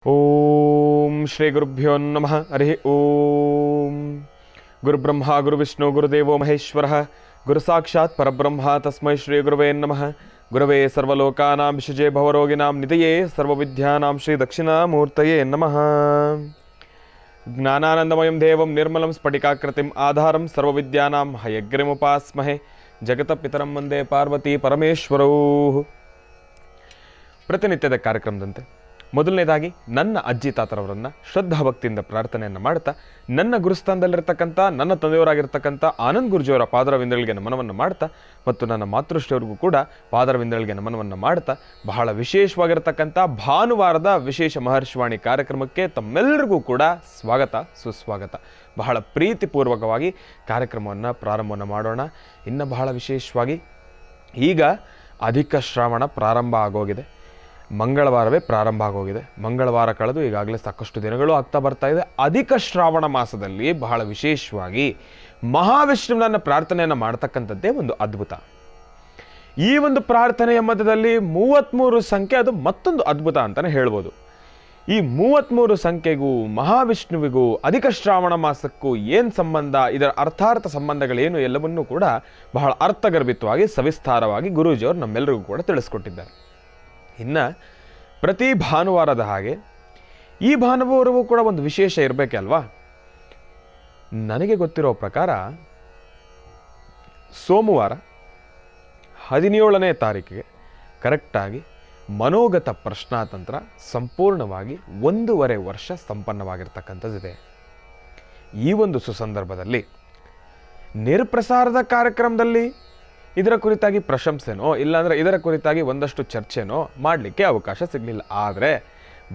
ಓಂ ಶ್ರೀ ಗುರುಭ್ಯೋ ನಮಃ. ಹರಿ ಓಂ. ಗುರುಬ್ರಹ್ಮ ಗುರುವಿಷ್ಣು ಗುರುದೇವೋ ಮಹೇಶ್ವರ ಗುರು ಸಾಕ್ಷಾತ್ ಪರಬ್ರಹ್ಮ ತಸ್ಮೈ ಶ್ರೀ ಗುರುವೇ ನಮಃ. ಗುರವೇ ಸರ್ವಲೋಕಾನಾಂ ವಿಷಜೇ ಭವರೋಗಿಣಾಂ ನಿಧಯೇ ಸರ್ವವಿದ್ಯಾನಾಂ ಶ್ರೀ ದಕ್ಷಿಣಾಮೂರ್ತಯೇ ನಮಃ. ಜ್ಞಾನಾನಂದಮಯಂ ದೇವಂ ನಿರ್ಮಲಂ ಸ್ಫಟಿಕಾಕೃತಿಂ ಆಧಾರಂ ಸರ್ವವಿದ್ಯಾನಾಂ ಹಯಗ್ರಿಮುಪಾಸ್ಮಹೇ. ಜಗತಪಿತರಂ ವಂದೇ ಪಾರ್ವತಿ ಪರಮೇಶ್ವರೌ. ಪ್ರತಿನಿತ್ಯದ ಕಾರ್ಯಕ್ರಮದಂತೆ ಮೊದಲನೇದಾಗಿ ನನ್ನ ಅಜ್ಜಿ ತಾತರವರನ್ನು ಶ್ರದ್ಧಾಭಕ್ತಿಯಿಂದ ಪ್ರಾರ್ಥನೆಯನ್ನು ಮಾಡ್ತಾ, ನನ್ನ ಗುರುಸ್ಥಾನದಲ್ಲಿರ್ತಕ್ಕಂಥ ನನ್ನ ತಂದೆಯವರಾಗಿರ್ತಕ್ಕಂಥ ಆನಂದ್ ಗುರುಜಿಯವರ ಪಾದರವಿಂದಗಳಿಗೆ ನಮನವನ್ನು ಮಾಡ್ತಾ, ಮತ್ತು ನನ್ನ ಮಾತೃಶ್ರೀಯವರಿಗೂ ಕೂಡ ಪಾದರವಿಂದಗಳಿಗೆ ನಮನವನ್ನು ಮಾಡ್ತಾ, ಬಹಳ ವಿಶೇಷವಾಗಿರ್ತಕ್ಕಂಥ ಭಾನುವಾರದ ವಿಶೇಷ ಮಹರ್ಷಿವಾಣಿ ಕಾರ್ಯಕ್ರಮಕ್ಕೆ ತಮ್ಮೆಲ್ಲರಿಗೂ ಕೂಡ ಸ್ವಾಗತ ಸುಸ್ವಾಗತ. ಬಹಳ ಪ್ರೀತಿಪೂರ್ವಕವಾಗಿ ಕಾರ್ಯಕ್ರಮವನ್ನು ಪ್ರಾರಂಭವನ್ನು ಮಾಡೋಣ. ಇನ್ನು ಬಹಳ ವಿಶೇಷವಾಗಿ ಈಗ ಅಧಿಕ ಶ್ರಾವಣ ಪ್ರಾರಂಭ ಆಗೋಗಿದೆ. ಮಂಗಳವಾರವೇ ಪ್ರಾರಂಭ ಆಗೋಗಿದೆ. ಮಂಗಳವಾರ ಕಳೆದು ಈಗಾಗಲೇ ಸಾಕಷ್ಟು ದಿನಗಳು ಆಗ್ತಾ ಬರ್ತಾ ಇದೆ. ಅಧಿಕ ಶ್ರಾವಣ ಮಾಸದಲ್ಲಿ ಬಹಳ ವಿಶೇಷವಾಗಿ ಮಹಾವಿಷ್ಣುವಿನ ಪ್ರಾರ್ಥನೆಯನ್ನು ಮಾಡ್ತಕ್ಕಂಥದ್ದೇ ಒಂದು ಅದ್ಭುತ. ಈ ಒಂದು ಪ್ರಾರ್ಥನೆಯ ಮಧ್ಯದಲ್ಲಿ 33 ಸಂಖ್ಯೆ, ಅದು ಮತ್ತೊಂದು ಅದ್ಭುತ ಅಂತಲೇ ಹೇಳ್ಬೋದು. ಈ 33 ಸಂಖ್ಯೆಗೂ ಮಹಾವಿಷ್ಣುವಿಗೂ ಅಧಿಕ ಶ್ರಾವಣ ಮಾಸಕ್ಕೂ ಏನು ಸಂಬಂಧ, ಇದರ ಅರ್ಥಾರ್ಥ ಸಂಬಂಧಗಳೇನು ಎಲ್ಲವನ್ನೂ ಕೂಡ ಬಹಳ ಅರ್ಥಗರ್ಭಿತವಾಗಿ ಸವಿಸ್ತಾರವಾಗಿ ಗುರೂಜಿಯವರು ನಮ್ಮೆಲ್ಲರಿಗೂ ಕೂಡ ತಿಳಿಸ್ಕೊಟ್ಟಿದ್ದಾರೆ. ಇನ್ನು ಪ್ರತಿ ಭಾನುವಾರದ ಹಾಗೆ ಈ ಭಾನುವಾರವೂ ಕೂಡ ಒಂದು ವಿಶೇಷ ಇರಬೇಕಲ್ವಾ. ನನಗೆ ಗೊತ್ತಿರೋ ಪ್ರಕಾರ ಸೋಮವಾರ 17ನೇ ತಾರೀಕಿಗೆ ಕರೆಕ್ಟಾಗಿ ಮನೋಗತ ಪ್ರಶ್ನಾತಂತ್ರ ಸಂಪೂರ್ಣವಾಗಿ 1.5 ವರ್ಷ ಸಂಪನ್ನವಾಗಿರ್ತಕ್ಕಂಥದ್ದಿದೆ. ಈ ಒಂದು ಸುಸಂದರ್ಭದಲ್ಲಿ ನೇರಪ್ರಸಾರದ ಕಾರ್ಯಕ್ರಮದಲ್ಲಿ ಇದರ ಕುರಿತಾಗಿ ಪ್ರಶಂಸೆನೋ ಇಲ್ಲಾಂದರೆ ಇದರ ಕುರಿತಾಗಿ ಒಂದಷ್ಟು ಚರ್ಚೆನೋ ಮಾಡಲಿಕ್ಕೆ ಅವಕಾಶ ಸಿಗಲಿಲ್ಲ. ಆದರೆ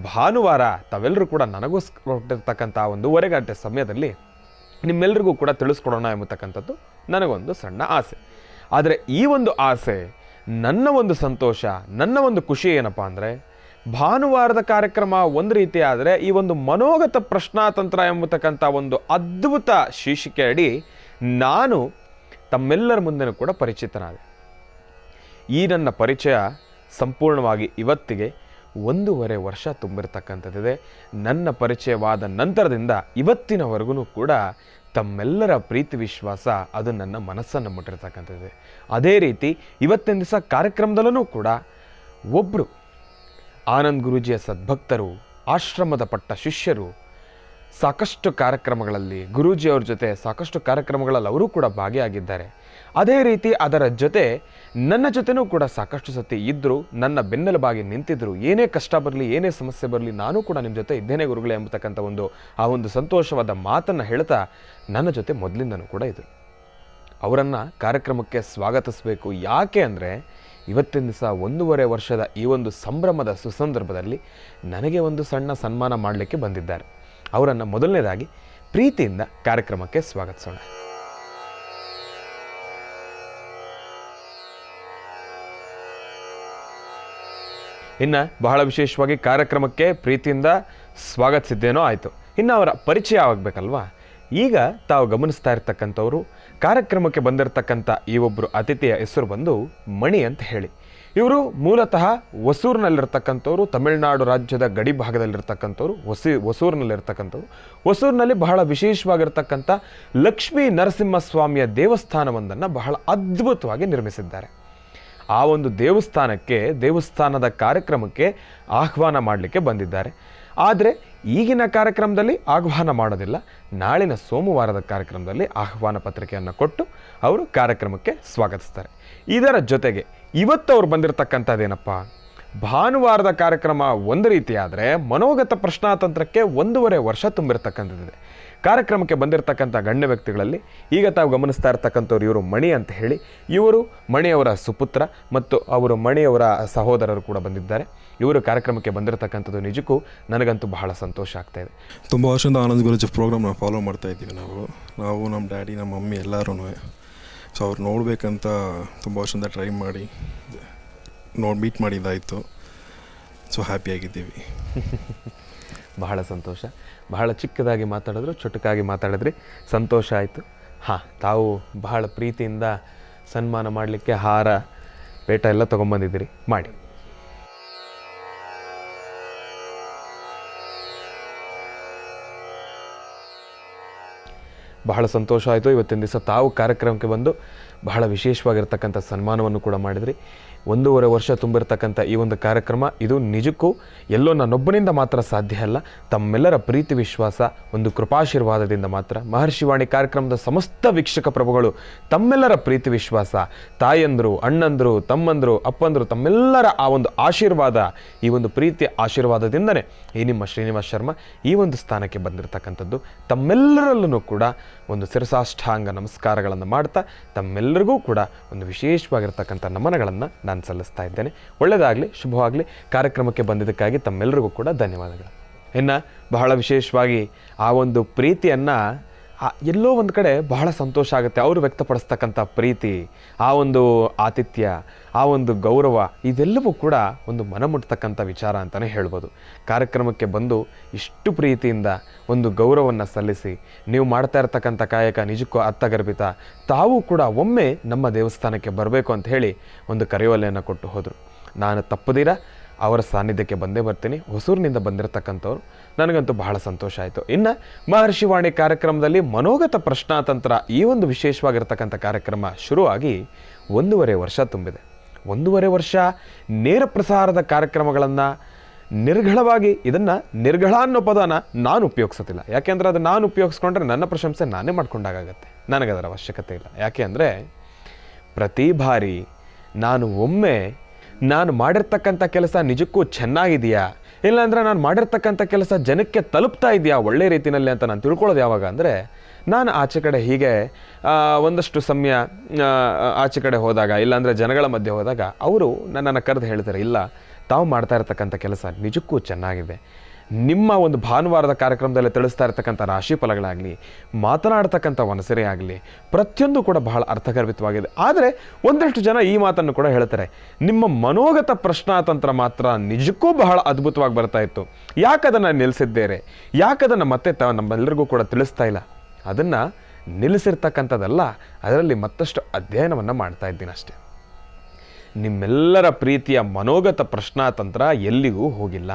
ಭಾನುವಾರ ತಾವೆಲ್ಲರೂ ಕೂಡ ನನಗೋಸ್ಕರತಕ್ಕಂಥ 1.5 ಗಂಟೆ ಸಮಯದಲ್ಲಿ ನಿಮ್ಮೆಲ್ಲರಿಗೂ ಕೂಡ ತಿಳಿಸ್ಕೊಡೋಣ ಎಂಬತಕ್ಕಂಥದ್ದು ನನಗೊಂದು ಸಣ್ಣ ಆಸೆ. ಆದರೆ ಈ ಒಂದು ಆಸೆ, ನನ್ನ ಒಂದು ಸಂತೋಷ, ನನ್ನ ಒಂದು ಖುಷಿ ಏನಪ್ಪ ಅಂದರೆ, ಭಾನುವಾರದ ಕಾರ್ಯಕ್ರಮ ಒಂದು ರೀತಿ ಆದರೆ ಈ ಒಂದು ಮನೋಗತ ಪ್ರಶ್ನಾತಂತ್ರ ಎಂಬತಕ್ಕಂಥ ಒಂದು ಅದ್ಭುತ ಶೀರ್ಷಿಕೆ ಅಡಿ ನಾನು ತಮ್ಮೆಲ್ಲರ ಮುಂದೆನೂ ಕೂಡ ಪರಿಚಿತನಾದೆ. ಈ ನನ್ನ ಪರಿಚಯ ಸಂಪೂರ್ಣವಾಗಿ ಇವತ್ತಿಗೆ 1.5 ವರ್ಷ ತುಂಬಿರ್ತಕ್ಕಂಥದ್ದಿದೆ. ನನ್ನ ಪರಿಚಯವಾದ ನಂತರದಿಂದ ಇವತ್ತಿನವರೆಗೂ ಕೂಡ ತಮ್ಮೆಲ್ಲರ ಪ್ರೀತಿ ವಿಶ್ವಾಸ ಅದು ನನ್ನ ಮನಸ್ಸನ್ನು ಮುಟ್ಟಿರ್ತಕ್ಕಂಥದ್ದಿದೆ. ಅದೇ ರೀತಿ ಇವತ್ತಿನ ದಿವಸ ಕಾರ್ಯಕ್ರಮದಲ್ಲೂ ಕೂಡ ಒಬ್ಬರು ಆನಂದ್ ಗುರೂಜಿಯ ಸದ್ಭಕ್ತರು, ಆಶ್ರಮದ ಪಟ್ಟ ಶಿಷ್ಯರು, ಸಾಕಷ್ಟು ಕಾರ್ಯಕ್ರಮಗಳಲ್ಲಿ ಗುರೂಜಿಯವ್ರ ಜೊತೆ ಸಾಕಷ್ಟು ಕಾರ್ಯಕ್ರಮಗಳಲ್ಲಿ ಅವರು ಕೂಡ ಭಾಗಿಯಾಗಿದ್ದಾರೆ. ಅದೇ ರೀತಿ ಅದರ ಜೊತೆ ನನ್ನ ಜೊತೆನೂ ಕೂಡ ಸಾಕಷ್ಟು ಸತಿ ಇದ್ದರು, ನನ್ನ ಬೆನ್ನೆಲುಬಾಗಿ ನಿಂತಿದ್ದರು. ಏನೇ ಕಷ್ಟ ಬರಲಿ, ಏನೇ ಸಮಸ್ಯೆ ಬರಲಿ, ನಾನು ಕೂಡ ನಿಮ್ಮ ಜೊತೆ ಇದ್ದೇನೆ ಗುರುಗಳೇ ಎಂಬತಕ್ಕಂಥ ಆ ಒಂದು ಸಂತೋಷವಾದ ಮಾತನ್ನು ಹೇಳ್ತಾ ನನ್ನ ಜೊತೆ ಮೊದಲಿಂದನೂ ಕೂಡ ಇದ್ದರು. ಅವರನ್ನು ಕಾರ್ಯಕ್ರಮಕ್ಕೆ ಸ್ವಾಗತಿಸಬೇಕು. ಯಾಕೆ ಅಂದರೆ ಇವತ್ತಿನ ದಿವಸ 1.5 ವರ್ಷದ ಈ ಒಂದು ಸಂಭ್ರಮದ ಸುಸಂದರ್ಭದಲ್ಲಿ ನನಗೆ ಒಂದು ಸಣ್ಣ ಸನ್ಮಾನ ಮಾಡಲಿಕ್ಕೆ ಬಂದಿದ್ದಾರೆ. ಅವರನ್ನು ಮೊದಲನೇದಾಗಿ ಪ್ರೀತಿಯಿಂದ ಕಾರ್ಯಕ್ರಮಕ್ಕೆ ಸ್ವಾಗತಿಸೋಣ. ಇನ್ನು ಬಹಳ ವಿಶೇಷವಾಗಿ ಕಾರ್ಯಕ್ರಮಕ್ಕೆ ಪ್ರೀತಿಯಿಂದ ಸ್ವಾಗತಿಸಿದ್ದೇನೋ ಆಯಿತು. ಇನ್ನು ಅವರ ಪರಿಚಯ ಆಗಬೇಕಲ್ವಾ. ಈಗ ತಾವು ಗಮನಿಸ್ತಾ ಇರ್ತಕ್ಕಂಥವರು, ಕಾರ್ಯಕ್ರಮಕ್ಕೆ ಬಂದಿರತಕ್ಕಂಥ ಈ ಒಬ್ಬರು ಅತಿಥಿಯ ಹೆಸರು ಬಂದು ಮಣಿ ಅಂತ ಹೇಳಿ. ಇವರು ಮೂಲತಃ ಹೊಸೂರಿನಲ್ಲಿರ್ತಕ್ಕಂಥವ್ರು, ತಮಿಳುನಾಡು ರಾಜ್ಯದ ಗಡಿ ಭಾಗದಲ್ಲಿರ್ತಕ್ಕಂಥವ್ರು, ಹೊಸೂರಿನಲ್ಲಿರ್ತಕ್ಕಂಥವ್ರು. ಹೊಸೂರಿನಲ್ಲಿ ಬಹಳ ವಿಶೇಷವಾಗಿರ್ತಕ್ಕಂಥ ಲಕ್ಷ್ಮೀ ನರಸಿಂಹಸ್ವಾಮಿಯ ದೇವಸ್ಥಾನವೊಂದನ್ನು ಬಹಳ ಅದ್ಭುತವಾಗಿ ನಿರ್ಮಿಸಿದ್ದಾರೆ. ಆ ಒಂದು ದೇವಸ್ಥಾನದ ಕಾರ್ಯಕ್ರಮಕ್ಕೆ ಆಹ್ವಾನ ಮಾಡಲಿಕ್ಕೆ ಬಂದಿದ್ದಾರೆ. ಆದರೆ ಈಗಿನ ಕಾರ್ಯಕ್ರಮದಲ್ಲಿ ಆಹ್ವಾನ ಮಾಡೋದಿಲ್ಲ. ನಾಳಿನ ಸೋಮವಾರದ ಕಾರ್ಯಕ್ರಮದಲ್ಲಿ ಆಹ್ವಾನ ಪತ್ರಿಕೆಯನ್ನು ಕೊಟ್ಟು ಅವರು ಕಾರ್ಯಕ್ರಮಕ್ಕೆ ಸ್ವಾಗತಿಸ್ತಾರೆ. ಇದರ ಜೊತೆಗೆ ಇವತ್ತು ಅವ್ರು ಬಂದಿರತಕ್ಕಂಥದ್ದೇನಪ್ಪ, ಭಾನುವಾರದ ಕಾರ್ಯಕ್ರಮ ಒಂದು ರೀತಿ ಆದರೆ ಮನೋಗತ ಪ್ರಶ್ನಾತಂತ್ರಕ್ಕೆ 1.5 ವರ್ಷ ತುಂಬಿರ್ತಕ್ಕಂಥದ್ದಿದೆ. ಕಾರ್ಯಕ್ರಮಕ್ಕೆ ಬಂದಿರತಕ್ಕಂಥ ಗಣ್ಯ ವ್ಯಕ್ತಿಗಳಲ್ಲಿ ಈಗ ತಾವು ಗಮನಿಸ್ತಾ ಇರ್ತಕ್ಕಂಥವ್ರು ಇವರು ಮಣಿ ಅಂತ ಹೇಳಿ. ಇವರು ಮಣಿಯವರ ಸುಪುತ್ರ ಮತ್ತು ಅವರು ಮಣಿಯವರ ಸಹೋದರರು ಕೂಡ ಬಂದಿದ್ದಾರೆ. ಇವರು ಕಾರ್ಯಕ್ರಮಕ್ಕೆ ಬಂದಿರತಕ್ಕಂಥದ್ದು ನಿಜಕ್ಕೂ ನನಗಂತೂ ಬಹಳ ಸಂತೋಷ ಆಗ್ತಾ ಇದೆ. ತುಂಬ ವರ್ಷದಿಂದ ಆನಂದ್ ಗುರೂಜಿ ಪ್ರೋಗ್ರಾಮ್ನ ಫಾಲೋ ಮಾಡ್ತಾ ಇದ್ದೀವಿ ನಾವು ನಮ್ಮ ಡ್ಯಾಡಿ, ನಮ್ಮ ಮಮ್ಮಿ ಎಲ್ಲರೂ. ಸೊ ಅವ್ರು ನೋಡಬೇಕಂತ ತುಂಬ ವರ್ಷದಿಂದ ಟ್ರೈ ಮಾಡಿ ಮೀಟ್ ಮಾಡಿದ್ದಾಯಿತು. ಸೊ ಹ್ಯಾಪಿಯಾಗಿದ್ದೀವಿ. ಬಹಳ ಸಂತೋಷ. ಬಹಳ ಚಿಕ್ಕದಾಗಿ ಮಾತಾಡಿದ್ರು, ಚುಟುಕಾಗಿ ಮಾತಾಡಿದ್ರಿ, ಸಂತೋಷ ಆಯಿತು. ತಾವು ಬಹಳ ಪ್ರೀತಿಯಿಂದ ಸನ್ಮಾನ ಮಾಡಲಿಕ್ಕೆ ಹಾರ ಪೇಟ ಎಲ್ಲ ತೊಗೊಂಬಂದಿದ್ದೀರಿ, ಮಾಡಿ. ಬಹಳ ಸಂತೋಷ ಆಯಿತು. ಇವತ್ತಿನ ದಿವಸ ತಾವು ಕಾರ್ಯಕ್ರಮಕ್ಕೆ ಬಂದು ಬಹಳ ವಿಶೇಷವಾಗಿರ್ತಕ್ಕಂಥ ಸನ್ಮಾನವನ್ನು ಕೂಡ ಮಾಡಿದ್ರಿ. 1.5 ವರ್ಷ ತುಂಬಿರ್ತಕ್ಕಂಥ ಈ ಒಂದು ಕಾರ್ಯಕ್ರಮ ಇದು ನಿಜಕ್ಕೂ ಎಲ್ಲೋ ನನ್ನೊಬ್ಬನಿಂದ ಮಾತ್ರ ಸಾಧ್ಯ ಅಲ್ಲ, ತಮ್ಮೆಲ್ಲರ ಪ್ರೀತಿ ವಿಶ್ವಾಸ ಒಂದು ಕೃಪಾಶೀರ್ವಾದದಿಂದ ಮಾತ್ರ. ಮಹರ್ಷಿವಾಣಿ ಕಾರ್ಯಕ್ರಮದ ಸಮಸ್ತ ವೀಕ್ಷಕ ಪ್ರಭುಗಳು ತಮ್ಮೆಲ್ಲರ ಪ್ರೀತಿ ವಿಶ್ವಾಸ, ತಾಯಂದರು, ಅಣ್ಣಂದರು, ತಮ್ಮಂದರು, ಅಪ್ಪಂದರು, ತಮ್ಮೆಲ್ಲರ ಆ ಒಂದು ಆಶೀರ್ವಾದ, ಈ ಒಂದು ಪ್ರೀತಿಯ ಆಶೀರ್ವಾದದಿಂದನೇ ಈ ನಿಮ್ಮ ಶ್ರೀನಿವಾಸ್ ಶರ್ಮಾ ಈ ಒಂದು ಸ್ಥಾನಕ್ಕೆ ಬಂದಿರತಕ್ಕಂಥದ್ದು. ತಮ್ಮೆಲ್ಲರಲ್ಲೂ ಕೂಡ ಒಂದು ಶಿರಸಾಷ್ಟಾಂಗ ನಮಸ್ಕಾರಗಳನ್ನು ಮಾಡ್ತಾ ತಮ್ಮೆಲ್ಲರಿಗೂ ಕೂಡ ಒಂದು ವಿಶೇಷವಾಗಿರ್ತಕ್ಕಂಥ ನಮನಗಳನ್ನು ನಾನು ಸಲ್ಲಿಸ್ತಾ ಇದ್ದೇನೆ. ಒಳ್ಳೆಯದಾಗಲಿ, ಶುಭವಾಗಲಿ. ಕಾರ್ಯಕ್ರಮಕ್ಕೆ ಬಂದಿದ್ದಕ್ಕಾಗಿ ತಮ್ಮೆಲ್ಲರಿಗೂ ಕೂಡ ಧನ್ಯವಾದಗಳು. ಇನ್ನು ಬಹಳ ವಿಶೇಷವಾಗಿ ಆ ಒಂದು ಪ್ರೀತಿಯನ್ನು ಎಲ್ಲೋ ಒಂದು ಕಡೆ ಬಹಳ ಸಂತೋಷ ಆಗುತ್ತೆ. ಅವರು ವ್ಯಕ್ತಪಡಿಸ್ತಕ್ಕಂಥ ಪ್ರೀತಿ, ಆ ಒಂದು ಆತಿಥ್ಯ, ಆ ಒಂದು ಗೌರವ, ಇದೆಲ್ಲವೂ ಕೂಡ ಒಂದು ಮನಮುಟ್ಟತಕ್ಕಂಥ ವಿಚಾರ ಅಂತಲೇ ಹೇಳ್ಬೋದು. ಕಾರ್ಯಕ್ರಮಕ್ಕೆ ಬಂದು ಇಷ್ಟು ಪ್ರೀತಿಯಿಂದ ಒಂದು ಗೌರವವನ್ನು ಸಲ್ಲಿಸಿ ನೀವು ಮಾಡ್ತಾ ಇರ್ತಕ್ಕಂಥ ಕಾಯಕ ನಿಜಕ್ಕೂ ಅರ್ಥಗರ್ಭಿತ. ತಾವು ಕೂಡ ಒಮ್ಮೆ ನಮ್ಮ ದೇವಸ್ಥಾನಕ್ಕೆ ಬರಬೇಕು ಅಂತ ಹೇಳಿ ಒಂದು ಕರೆಯೋಲೆಯನ್ನು ಕೊಟ್ಟು ಹೋದರು. ನಾನು ತಪ್ಪದಿರ ಅವರ ಸಾನ್ನಿಧ್ಯಕ್ಕೆ ಬಂದೇ ಬರ್ತೀನಿ. ಹೊಸೂರಿನಿಂದ ಬಂದಿರತಕ್ಕಂಥವ್ರು, ನನಗಂತೂ ಬಹಳ ಸಂತೋಷ ಆಯಿತು. ಇನ್ನು ಮಹರ್ಷಿವಾಣಿ ಕಾರ್ಯಕ್ರಮದಲ್ಲಿ ಮನೋಗತ ಪ್ರಶ್ನಾತಂತ್ರ ಈ ಒಂದು ವಿಶೇಷವಾಗಿರ್ತಕ್ಕಂಥ ಕಾರ್ಯಕ್ರಮ ಶುರುವಾಗಿ 1.5 ವರ್ಷ ತುಂಬಿದೆ. 1.5 ವರ್ಷ ನೇರ ಪ್ರಸಾರದ ಕಾರ್ಯಕ್ರಮಗಳನ್ನು ನಿರ್ಘಳವಾಗಿ, ಇದನ್ನು ನಿರ್ಘಳ ಅನ್ನೋ ಪದನ ನಾನು ಉಪಯೋಗಿಸೋದಿಲ್ಲ. ಯಾಕೆಂದರೆ ಅದು ನಾನು ಉಪಯೋಗಿಸ್ಕೊಂಡ್ರೆ ನನ್ನ ಪ್ರಶಂಸೆ ನಾನೇ ಮಾಡ್ಕೊಂಡಾಗತ್ತೆ. ನನಗದರ ಅವಶ್ಯಕತೆ ಇಲ್ಲ. ಯಾಕೆ ಅಂದರೆ ಪ್ರತಿ ಬಾರಿ ನಾನು ಮಾಡಿರ್ತಕ್ಕಂಥ ಕೆಲಸ ನಿಜಕ್ಕೂ ಚೆನ್ನಾಗಿದೆಯಾ, ಇಲ್ಲಾಂದರೆ ನಾನು ಮಾಡಿರ್ತಕ್ಕಂಥ ಕೆಲಸ ಜನಕ್ಕೆ ತಲುಪ್ತಾ ಇದೆಯಾ ಒಳ್ಳೆ ರೀತಿಯಲ್ಲಿ ಅಂತ ನಾನು ತಿಳ್ಕೊಳ್ಳೋದು ಯಾವಾಗ ಅಂದರೆ, ನಾನು ಆಚೆ ಕಡೆ ಹೀಗೆ ಒಂದಷ್ಟು ಸಮಯ ಆಚೆ ಕಡೆ ಹೋದಾಗ, ಇಲ್ಲಾಂದರೆ ಜನಗಳ ಮಧ್ಯೆ ಹೋದಾಗ ಅವರು ನನ್ನನ್ನು ಕರೆದು ಹೇಳ್ತಾರೆ, ಇಲ್ಲ ತಾವು ಮಾಡ್ತಾ ಇರ್ತಕ್ಕಂಥ ಕೆಲಸ ನಿಜಕ್ಕೂ ಚೆನ್ನಾಗಿದೆ. ನಿಮ್ಮ ಒಂದು ಭಾನುವಾರದ ಕಾರ್ಯಕ್ರಮದಲ್ಲಿ ತಿಳಿಸ್ತಾ ಇರ್ತಕ್ಕಂಥ ರಾಶಿ ಫಲಗಳಾಗಲಿ, ಮಾತನಾಡ್ತಕ್ಕಂಥ ವನಸರಿ ಆಗಲಿ, ಪ್ರತಿಯೊಂದು ಕೂಡ ಬಹಳ ಅರ್ಥಗರ್ಭಿತವಾಗಿದೆ. ಆದರೆ ಒಂದಷ್ಟು ಜನ ಈ ಮಾತನ್ನು ಕೂಡ ಹೇಳ್ತಾರೆ, ನಿಮ್ಮ ಮನೋಗತ ಪ್ರಶ್ನಾತಂತ್ರ ಮಾತ್ರ ನಿಜಕ್ಕೂ ಬಹಳ ಅದ್ಭುತವಾಗಿ ಬರ್ತಾ ಇತ್ತು, ಯಾಕದನ್ನು ನಿಲ್ಲಿಸಿದ್ದೇರೆ, ಯಾಕದನ್ನು ಮತ್ತೆ ನಮ್ಮೆಲ್ಲರಿಗೂ ಕೂಡ ತಿಳಿಸ್ತಾ ಇಲ್ಲ. ಅದನ್ನು ನಿಲ್ಲಿಸಿರ್ತಕ್ಕಂಥದ್ದಲ್ಲ, ಅದರಲ್ಲಿ ಮತ್ತಷ್ಟು ಅಧ್ಯಯನವನ್ನು ಮಾಡ್ತಾ ಇದ್ದೀನಿ ಅಷ್ಟೇ. ನಿಮ್ಮೆಲ್ಲರ ಪ್ರೀತಿಯ ಮನೋಗತ ಪ್ರಶ್ನಾತಂತ್ರ ಎಲ್ಲಿಗೂ ಹೋಗಿಲ್ಲ,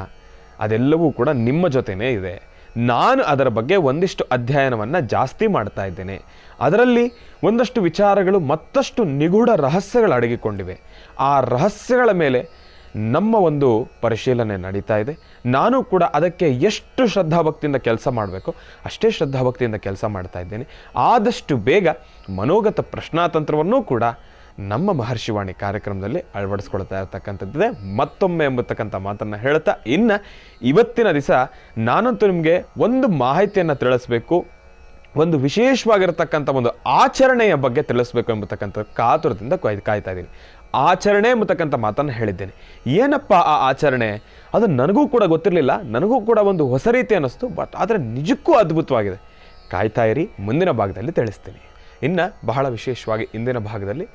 ಅದೆಲ್ಲವೂ ಕೂಡ ನಿಮ್ಮ ಜೊತೆನೇ ಇದೆ. ನಾನು ಅದರ ಬಗ್ಗೆ ಒಂದಿಷ್ಟು ಅಧ್ಯಯನವನ್ನು ಜಾಸ್ತಿ ಮಾಡ್ತಾ ಇದ್ದೇನೆ. ಅದರಲ್ಲಿ ಒಂದಷ್ಟು ವಿಚಾರಗಳು ಮತ್ತಷ್ಟು ನಿಗೂಢ ರಹಸ್ಯಗಳು ಅಡಗಿಕೊಂಡಿವೆ. ಆ ರಹಸ್ಯಗಳ ಮೇಲೆ ನಮ್ಮ ಒಂದು ಪರಿಶೀಲನೆ ನಡೀತಾ ಇದೆ. ನಾನು ಕೂಡ ಅದಕ್ಕೆ ಎಷ್ಟು ಶ್ರದ್ಧಾಭಕ್ತಿಯಿಂದ ಕೆಲಸ ಮಾಡಬೇಕು ಅಷ್ಟೇ ಶ್ರದ್ಧಾಭಕ್ತಿಯಿಂದ ಕೆಲಸ ಮಾಡ್ತಾ ಇದ್ದೇನೆ. ಆದಷ್ಟು ಬೇಗ ಮನೋಗತ ಪ್ರಶ್ನಾತಂತ್ರವನ್ನೂ ಕೂಡ ನಮ್ಮ ಮಹರ್ಷಿವಾಣಿ ಕಾರ್ಯಕ್ರಮದಲ್ಲಿ ಅಳವಡಿಸ್ಕೊಳ್ತಾ ಇರ್ತಕ್ಕಂಥದ್ದಿದೆ. ಮತ್ತೊಮ್ಮೆ ಎಂಬತಕ್ಕಂಥ ಮಾತನ್ನು ಹೇಳ್ತಾ, ಇನ್ನು ಇವತ್ತಿನ ದಿವಸ ನಾನಂತೂ ನಿಮಗೆ ಒಂದು ಮಾಹಿತಿಯನ್ನು ತಿಳಿಸ್ಬೇಕು, ಒಂದು ವಿಶೇಷವಾಗಿರತಕ್ಕಂಥ ಒಂದು ಆಚರಣೆಯ ಬಗ್ಗೆ ತಿಳಿಸ್ಬೇಕು ಎಂಬತಕ್ಕಂಥ ಕಾತುರದಿಂದ ಕಾಯ್ತಾ ಇದ್ದೀನಿ. ಆಚರಣೆ ಎಂಬತಕ್ಕಂಥ ಮಾತನ್ನು ಹೇಳಿದ್ದೇನೆ. ಏನಪ್ಪ ಆ ಆಚರಣೆ? ಅದು ನನಗೂ ಕೂಡ ಗೊತ್ತಿರಲಿಲ್ಲ, ನನಗೂ ಕೂಡ ಒಂದು ಹೊಸ ರೀತಿ ಅನ್ನಿಸ್ತು. ಬಟ್ ಆದರೆ ನಿಜಕ್ಕೂ ಅದ್ಭುತವಾಗಿದೆ. ಕಾಯ್ತಾ ಇರಿ, ಮುಂದಿನ ಭಾಗದಲ್ಲಿ ತಿಳಿಸ್ತೀನಿ. ಇನ್ನು ಬಹಳ ವಿಶೇಷವಾಗಿ ಇಂದಿನ ಭಾಗದಲ್ಲಿ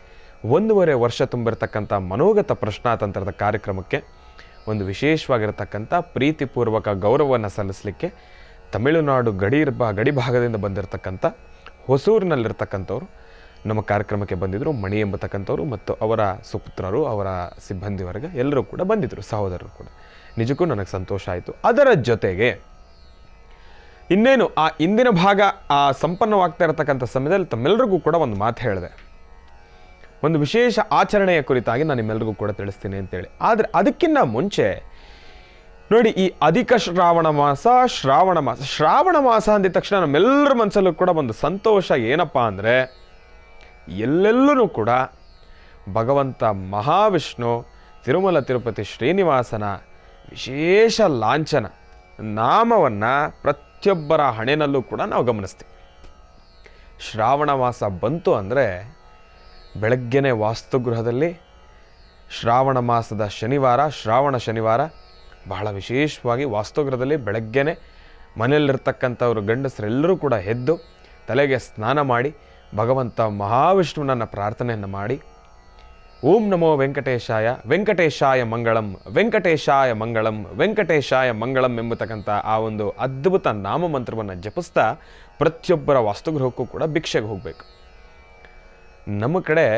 1.5 ವರ್ಷ ತುಂಬಿರತಕ್ಕಂಥ ಮನೋಗತ ಪ್ರಶ್ನಾತಂತ್ರದ ಕಾರ್ಯಕ್ರಮಕ್ಕೆ ಒಂದು ವಿಶೇಷವಾಗಿರತಕ್ಕಂಥ ಪ್ರೀತಿಪೂರ್ವಕ ಗೌರವವನ್ನು ಸಲ್ಲಿಸಲಿಕ್ಕೆ ತಮಿಳುನಾಡು ಗಡಿ ಭಾಗದಿಂದ ಬಂದಿರತಕ್ಕಂಥ ಹೊಸೂರಿನಲ್ಲಿರ್ತಕ್ಕಂಥವ್ರು ನಮ್ಮ ಕಾರ್ಯಕ್ರಮಕ್ಕೆ ಬಂದಿದ್ದರು. ಮಣಿ ಎಂಬತಕ್ಕಂಥವ್ರು ಮತ್ತು ಅವರ ಸುಪುತ್ರರು, ಅವರ ಸಿಬ್ಬಂದಿ ವರ್ಗ ಎಲ್ಲರೂ ಕೂಡ ಬಂದಿದ್ದರು, ಸಹೋದರರು ಕೂಡ. ನಿಜಕ್ಕೂ ನನಗೆ ಸಂತೋಷ ಆಯಿತು. ಅದರ ಜೊತೆಗೆ ಇನ್ನೇನು ಆ ಇಂದಿನ ಭಾಗ ಸಂಪನ್ನವಾಗ್ತಾ ಇರತಕ್ಕಂಥ ಸಮಯದಲ್ಲಿ ತಮ್ಮೆಲ್ಲರಿಗೂ ಕೂಡ ಒಂದು ಮಾತು ಹೇಳಿದೆ, ಒಂದು ವಿಶೇಷ ಆಚರಣೆಯ ಕುರಿತಾಗಿ ನಾನು ನಿಮ್ಮೆಲ್ಲರಿಗೂ ಕೂಡ ತಿಳಿಸ್ತೀನಿ ಅಂತೇಳಿ. ಆದರೆ ಅದಕ್ಕಿಂತ ಮುಂಚೆ ನೋಡಿ, ಈ ಅಧಿಕ ಶ್ರಾವಣ ಮಾಸ ಅಂದಿದ ತಕ್ಷಣ ನಮ್ಮೆಲ್ಲರ ಮನಸ್ಸಲ್ಲೂ ಕೂಡ ಒಂದು ಸಂತೋಷ ಏನಪ್ಪ ಅಂದರೆ, ಎಲ್ಲೆಲ್ಲೂ ಕೂಡ ಭಗವಂತ ಮಹಾವಿಷ್ಣು ತಿರುಮಲ ತಿರುಪತಿ ಶ್ರೀನಿವಾಸನ ವಿಶೇಷ ಲಾಂಛನ ನಾಮವನ್ನು ಪ್ರತಿಯೊಬ್ಬರ ಹಣೆನಲ್ಲೂ ಕೂಡ ನಾವು ಗಮನಿಸ್ತೀವಿ. ಶ್ರಾವಣ ಮಾಸ ಬಂತು ಅಂದರೆ ಬೆಳಗ್ಗೆನೆ ವಾಸ್ತುಗೃಹದಲ್ಲಿ ಶ್ರಾವಣ ಮಾಸದ ಶ್ರಾವಣ ಶನಿವಾರ ಬಹಳ ವಿಶೇಷವಾಗಿ ವಾಸ್ತುಗೃಹದಲ್ಲಿ ಬೆಳಗ್ಗೆನೆ ಮನೆಯಲ್ಲಿರ್ತಕ್ಕಂಥವ್ರು ಗಂಡಸರೆಲ್ಲರೂ ಕೂಡ ಎದ್ದು ತಲೆಗೆ ಸ್ನಾನ ಮಾಡಿ ಭಗವಂತ ಮಹಾವಿಷ್ಣುವನ್ನ ಪ್ರಾರ್ಥನೆಯನ್ನು ಮಾಡಿ, ಓಂ ನಮೋ ವೆಂಕಟೇಶಾಯ, ವೆಂಕಟೇಶಾಯ ಮಂಗಳಂ, ವೆಂಕಟೇಶಾಯ ಮಂಗಳಂ, ವೆಂಕಟೇಶಾಯ ಮಂಗಳಂ ಎಂಬತಕ್ಕಂಥ ಆ ಒಂದು ಅದ್ಭುತ ನಾಮಮಂತ್ರವನ್ನು ಜಪಿಸ್ತಾ ಪ್ರತಿಯೊಬ್ಬರ ವಾಸ್ತುಗೃಹಕ್ಕೂ ಕೂಡ ಭಿಕ್ಷೆಗೆ ಹೋಗಬೇಕು. ನಮ್ಮ ಕಡೆ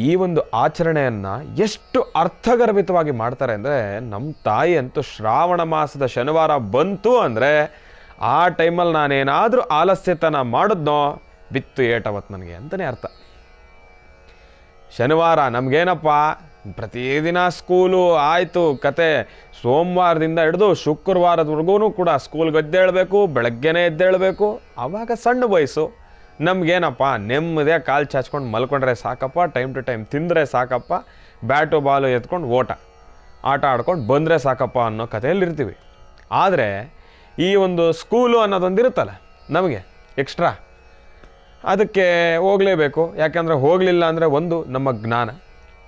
ಈ ಒಂದು ಆಚರಣೆಯನ್ನು ಎಷ್ಟು ಅರ್ಥಗರ್ಭಿತವಾಗಿ ಮಾಡ್ತಾರೆ ಅಂದರೆ, ನಮ್ಮ ತಾಯಿ ಅಂತೂ ಶ್ರಾವಣ ಮಾಸದ ಶನಿವಾರ ಬಂತು ಅಂದರೆ ಆ ಟೈಮಲ್ಲಿ ನಾನೇನಾದರೂ ಆಲಸ್ಯತನ ಮಾಡಿದ್ನೋ ಬಿತ್ತು ಏಟವತ್ತು ನನಗೆ ಅಂತಲೇ ಅರ್ಥ. ಶನಿವಾರ ನಮಗೇನಪ್ಪ ಪ್ರತಿದಿನ ಸ್ಕೂಲು ಆಯಿತು ಕತೆ, ಸೋಮವಾರದಿಂದ ಹಿಡಿದು ಶುಕ್ರವಾರದವರೆಗೂ ಕೂಡ ಸ್ಕೂಲ್ಗೆ ಎದ್ದೇಳಬೇಕು, ಬೆಳಗ್ಗೆನೇ ಎದ್ದೇಳಬೇಕು. ಆವಾಗ ಸಣ್ಣ ವಯಸ್ಸು ನಮಗೇನಪ್ಪ ನೆಮ್ಮದಿಯ ಕಾಲು ಚಾಚ್ಕೊಂಡು ಮಲ್ಕೊಂಡ್ರೆ ಸಾಕಪ್ಪ, ಟೈಮ್ ಟು ಟೈಮ್ ತಿಂದರೆ ಸಾಕಪ್ಪ, ಬ್ಯಾಟು ಬಾಲು ಎತ್ಕೊಂಡು ಆಟ ಆಡ್ಕೊಂಡು ಬಂದರೆ ಸಾಕಪ್ಪ ಅನ್ನೋ ಕಥೆಯಲ್ಲಿರ್ತೀವಿ. ಆದರೆ ಈ ಒಂದು ಸ್ಕೂಲು ಅನ್ನೋದೊಂದಿರುತ್ತಲ್ಲ ನಮಗೆ ಎಕ್ಸ್ಟ್ರಾ, ಅದಕ್ಕೆ ಹೋಗಲೇಬೇಕು. ಯಾಕಂದರೆ ಹೋಗಲಿಲ್ಲ ಅಂದರೆ ಒಂದು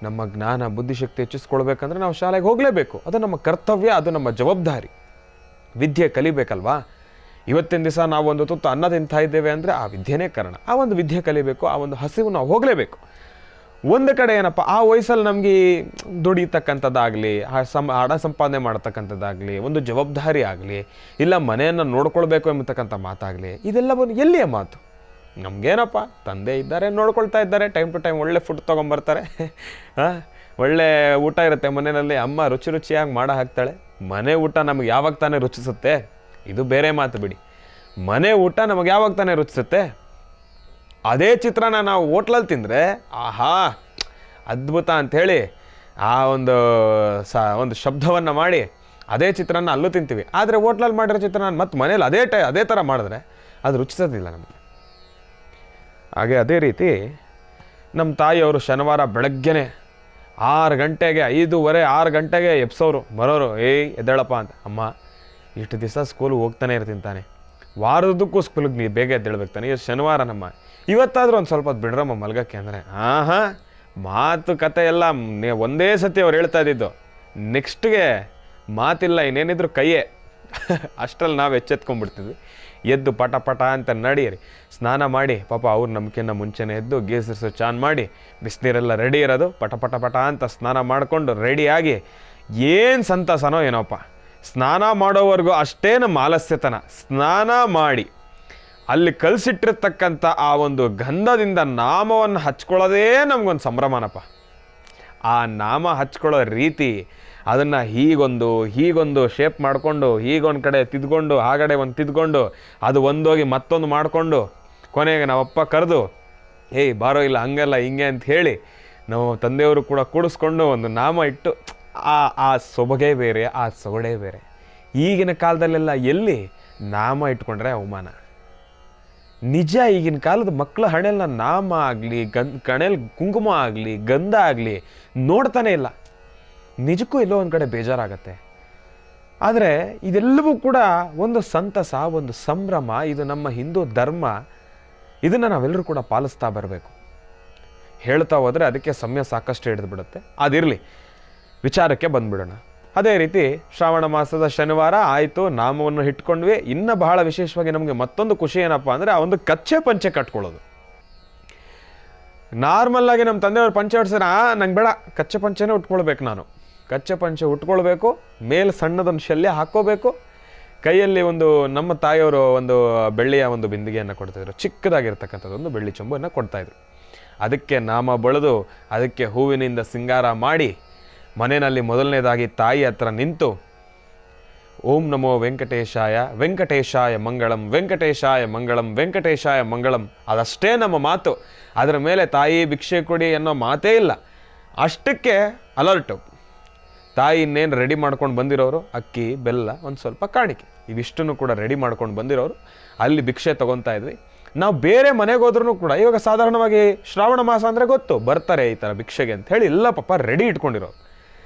ನಮ್ಮ ಜ್ಞಾನ ಬುದ್ಧಿಶಕ್ತಿ ಹೆಚ್ಚಿಸ್ಕೊಳ್ಬೇಕಂದ್ರೆ ನಾವು ಶಾಲೆಗೆ ಹೋಗಲೇಬೇಕು. ಅದು ನಮ್ಮ ಕರ್ತವ್ಯ, ಅದು ನಮ್ಮ ಜವಾಬ್ದಾರಿ. ವಿದ್ಯೆ ಕಲಿಬೇಕಲ್ವಾ? ಇವತ್ತಿನ ದಿವಸ ನಾವು ಒಂದು ತುತ್ತು ಅನ್ನ ತಿಂತಾ ಇದ್ದೇವೆ ಅಂದರೆ ಆ ವಿದ್ಯೆನೇ ಕಾರಣ. ಆ ಒಂದು ವಿದ್ಯೆ ಕಲಿಬೇಕು, ಆ ಒಂದು ಹಸಿವು ನಾವು ಹೋಗಲೇಬೇಕು. ಒಂದು ಕಡೆ ಏನಪ್ಪ, ಆ ವಯಸ್ಸಲ್ಲಿ ನಮಗೆ ದುಡಿತಕ್ಕಂಥದ್ದಾಗಲಿ, ಹಣ ಸಂಪಾದನೆ ಮಾಡ್ತಕ್ಕಂಥದ್ದಾಗಲಿ, ಒಂದು ಜವಾಬ್ದಾರಿ ಆಗಲಿ, ಇಲ್ಲ ಮನೆಯನ್ನು ನೋಡ್ಕೊಳ್ಬೇಕು ಎಂಬತಕ್ಕಂಥ ಮಾತಾಗಲಿ, ಇದೆಲ್ಲವನ್ನು ಎಲ್ಲಿಯ ಮಾತು? ನಮಗೇನಪ್ಪ, ತಂದೆ ಇದ್ದಾರೆ, ನೋಡ್ಕೊಳ್ತಾ ಇದ್ದಾರೆ, ಟೈಮ್ ಟು ಟೈಮ್ ಒಳ್ಳೆ ಫುಡ್ ತೊಗೊಂಬರ್ತಾರೆ, ಒಳ್ಳೆ ಊಟ ಇರುತ್ತೆ ಮನೆಯಲ್ಲಿ, ಅಮ್ಮ ರುಚಿ ರುಚಿಯಾಗಿ ಮಾಡೋ ಹಾಕ್ತಾಳೆ. ಮನೆ ಊಟ ನಮಗೆ ಯಾವಾಗ ತಾನೇ ರುಚಿಸುತ್ತೆ? ಇದು ಬೇರೆ ಮಾತು ಬಿಡಿ. ಮನೆ ಊಟ ನಮಗೆ ಯಾವಾಗ ತಾನೇ ರುಚಿಸುತ್ತೆ? ಅದೇ ಚಿತ್ರಾನ್ನ ನಾವು ಹೋಟ್ಲಲ್ಲಿ ತಿಂದರೆ ಆಹಾ ಅದ್ಭುತ ಅಂಥೇಳಿ ಆ ಒಂದು ಶಬ್ದವನ್ನು ಮಾಡಿ ಅದೇ ಚಿತ್ರಾನ್ನ ಅಲ್ಲೂ ತಿಂತೀವಿ. ಆದರೆ ಹೋಟ್ಲಲ್ಲಿ ಮಾಡಿರೋ ಚಿತ್ರಾನ್ನ ಮತ್ತು ಮನೇಲಿ ಅದೇ ಥರ ಮಾಡಿದ್ರೆ ಅದು ರುಚಿಸೋದಿಲ್ಲ ನಮಗೆ. ಹಾಗೆ ಅದೇ ರೀತಿ ನಮ್ಮ ತಾಯಿಯವರು ಶನಿವಾರ ಬೆಳಗ್ಗೆನೆ 6 ಗಂಟೆಗೆ 5:15 6 ಗಂಟೆಗೆ ಎಬ್ಸೋರು ಬರೋರು. ಎದ್ದೇಳಪ್ಪ ಅಂತ. ಅಮ್ಮ ಇಷ್ಟು ದಿವಸ ಸ್ಕೂಲ್ಗೆ ಹೋಗ್ತಾನೆ ಇರ್ತೀನಿ ತಾನೆ, ವಾರದಕ್ಕೂ ಸ್ಕೂಲಿಗೆ ನೀ ಬೇಗ ಎದ್ದೇಳ್ಬೇಕು ತಾನೆ, ಇವತ್ತು ಶನಿವಾರ ನಮ್ಮ, ಇವತ್ತಾದರೂ ಒಂದು ಸ್ವಲ್ಪ ಹೊತ್ತು ಬಿಡ್ರಮ್ಮ ಮಲ್ಗಕ್ಕೆ ಅಂದರೆ ಮಾತು ಕತೆ ಎಲ್ಲ ಒಂದೇ ಸತಿ ಅವ್ರು ಹೇಳ್ತಾ ಇದ್ದಿದ್ದು. ನೆಕ್ಸ್ಟ್ಗೆ ಮಾತಿಲ್ಲ, ಇನ್ನೇನಿದ್ರು ಕೈಯೇ. ಅಷ್ಟರಲ್ಲಿ ನಾವು ಎಚ್ಚೆತ್ಕೊಂಡ್ಬಿಡ್ತಿದ್ವಿ. ಎದ್ದು ಪಟ ಪಟ ಅಂತ ನಡೀರಿ, ಸ್ನಾನ ಮಾಡಿ, ಪಾಪ ಅವ್ರು ನಮ್ಕಿನ್ನ ಮುಂಚೆನೇ ಎದ್ದು ಗೀಸರ್ ಸ್ವಿಚ್ ಆನ್ ಮಾಡಿ ಬಿಸಿನೀರೆಲ್ಲ ರೆಡಿ ಇರೋದು, ಪಟ ಪಟ ಪಟ ಅಂತ ಸ್ನಾನ ಮಾಡಿಕೊಂಡು ರೆಡಿಯಾಗಿ ಏನು ಸಂತಸನೋ ಏನೋಪ್ಪ. ಸ್ನಾನ ಮಾಡೋವರೆಗೂ ಅಷ್ಟೇ ನಮ್ಮ ಆಲಸ್ಯತನ. ಸ್ನಾನ ಮಾಡಿ ಅಲ್ಲಿ ಕಲಸಿಟ್ಟಿರ್ತಕ್ಕಂಥ ಆ ಒಂದು ಗಂಧದಿಂದ ನಾಮವನ್ನು ಹಚ್ಕೊಳ್ಳೋದೇ ನಮಗೊಂದು ಸಂಭ್ರಮನಪ್ಪ. ಆ ನಾಮ ಹಚ್ಕೊಳ್ಳೋ ರೀತಿ, ಅದನ್ನು ಹೀಗೊಂದು ಶೇಪ್ ಮಾಡಿಕೊಂಡು, ಹೀಗೊಂದು ಕಡೆ ತಿದ್ಕೊಂಡು, ಆ ಕಡೆ ಒಂದು ತಿದ್ಕೊಂಡು, ಅದು ಒಂದೋಗಿ ಮತ್ತೊಂದು ಮಾಡಿಕೊಂಡು, ಕೊನೆಗೆ ನಾವಪ್ಪ ಕರೆದು ಬಾರೋ ಇಲ್ಲ ಹಂಗಲ್ಲ ಹಿಂಗೆ ಅಂತ ಹೇಳಿ ನಾವು ತಂದೆಯವರು ಕೂಡ ಕೂಡಿಸ್ಕೊಂಡು ಒಂದು ನಾಮ ಇಟ್ಟು, ಆ ಸೊಬಗೇ ಬೇರೆ, ಆ ಸೊಗಡೇ ಬೇರೆ. ಈಗಿನ ಕಾಲದಲ್ಲೆಲ್ಲ ಎಲ್ಲಿ ನಾಮ ಇಟ್ಕೊಂಡ್ರೆ ಅವಮಾನ. ನಿಜ, ಈಗಿನ ಕಾಲದ ಮಕ್ಕಳ ಹಣೆಲ್ಲ ನಾಮ ಆಗಲಿ, ಕಣೆಯಲ್ಲಿ ಕುಂಕುಮ ಆಗಲಿ, ಗಂಧ ಆಗಲಿ ನೋಡ್ತಾನೆ ಇಲ್ಲ. ನಿಜಕ್ಕೂ ಎಲ್ಲೋ ಒಂದು ಕಡೆ ಬೇಜಾರಾಗತ್ತೆ. ಆದರೆ ಇದೆಲ್ಲವೂ ಕೂಡ ಒಂದು ಸಂತಸ, ಒಂದು ಸಂಭ್ರಮ. ಇದು ನಮ್ಮ ಹಿಂದೂ ಧರ್ಮ. ಇದನ್ನು ನಾವೆಲ್ಲರೂ ಕೂಡ ಪಾಲಿಸ್ತಾ ಬರಬೇಕು. ಹೇಳ್ತಾ ಹೋದರೆ ಅದಕ್ಕೆ ಸಮಯ ಸಾಕಷ್ಟು ಹಿಡಿದುಬಿಡುತ್ತೆ. ಅದಿರಲಿ, ವಿಚಾರಕ್ಕೆ ಬಂದ್ಬಿಡೋಣ. ಅದೇ ರೀತಿ ಶ್ರಾವಣ ಮಾಸದ ಶನಿವಾರ ಆಯಿತು, ನಾಮವನ್ನು ಇಟ್ಕೊಂಡ್ವಿ. ಇನ್ನು ಬಹಳ ವಿಶೇಷವಾಗಿ ನಮಗೆ ಮತ್ತೊಂದು ಖುಷಿ ಏನಪ್ಪ ಅಂದರೆ ಆ ಒಂದು ಕಚ್ಚೆ ಪಂಚೆ ಕಟ್ಕೊಳ್ಳೋದು. ನಾರ್ಮಲ್ಲಾಗಿ ನಮ್ಮ ತಂದೆಯವ್ರು ಪಂಚೆ ಹೊಡ್ಸಿದ್ರೆ ನಂಗೆ ಬೇಡ, ಕಚ್ಚೆ ಪಂಚೆನೇ ಉಟ್ಕೊಳ್ಬೇಕು. ನಾನು ಕಚ್ಚೆ ಪಂಚೆ ಉಟ್ಕೊಳ್ಬೇಕು, ಮೇಲೆ ಸಣ್ಣದೊಂದು ಶಲ್ಯ ಹಾಕ್ಕೋಬೇಕು, ಕೈಯಲ್ಲಿ ಒಂದು ನಮ್ಮ ತಾಯಿಯವರು ಒಂದು ಬೆಳ್ಳಿಯ ಒಂದು ಬಿಂದಿಗೆಯನ್ನು ಕೊಡ್ತಾಯಿದ್ರು, ಚಿಕ್ಕದಾಗಿರ್ತಕ್ಕಂಥದ್ದು ಒಂದು ಬೆಳ್ಳಿ ಚೊಂಬನ್ನು ಕೊಡ್ತಾಯಿದ್ರು. ಅದಕ್ಕೆ ನಾಮ ಬಳಿದು, ಅದಕ್ಕೆ ಹೂವಿನಿಂದ ಸಿಂಗಾರ ಮಾಡಿ, ಮನೆಯಲ್ಲಿ ಮೊದಲನೇದಾಗಿ ತಾಯಿ ಹತ್ರ ನಿಂತು ಓಂ ನಮೋ ವೆಂಕಟೇಶಾಯ, ವೆಂಕಟೇಶಾಯ ಮಂಗಳಂ, ವೆಂಕಟೇಶಾಯ ಮಂಗಳಂ, ವೆಂಕಟೇಶಾಯ ಮಂಗಳಂ. ಅದಷ್ಟೇ ನಮ್ಮ ಮಾತು. ಅದರ ಮೇಲೆ ತಾಯಿ ಭಿಕ್ಷೆ ಕೊಡಿ ಅನ್ನೋ ಮಾತೇ ಇಲ್ಲ. ಅಷ್ಟಕ್ಕೆ ಅಲರ್ಟು. ತಾಯಿ ಇನ್ನೇನು ರೆಡಿ ಮಾಡ್ಕೊಂಡು ಬಂದಿರೋರು ಅಕ್ಕಿ, ಬೆಲ್ಲ, ಒಂದು ಸ್ವಲ್ಪ ಕಾಣಿಕೆ, ಇವಿಷ್ಟನ್ನು ಕೂಡ ರೆಡಿ ಮಾಡ್ಕೊಂಡು ಬಂದಿರೋರು ಅಲ್ಲಿ ಭಿಕ್ಷೆ ತೊಗೊತಾ ಇದ್ವಿ. ನಾವು ಬೇರೆ ಮನೆಗೆ ಹೋದ್ರೂ ಕೂಡ ಇವಾಗ ಸಾಧಾರಣವಾಗಿ ಶ್ರಾವಣ ಮಾಸ ಅಂದರೆ ಗೊತ್ತು, ಬರ್ತಾರೆ ಈ ಥರ ಭಿಕ್ಷೆಗೆ ಅಂತ ಹೇಳಿ ಎಲ್ಲ ಪಾಪ ರೆಡಿ ಇಟ್ಕೊಂಡಿರೋರು.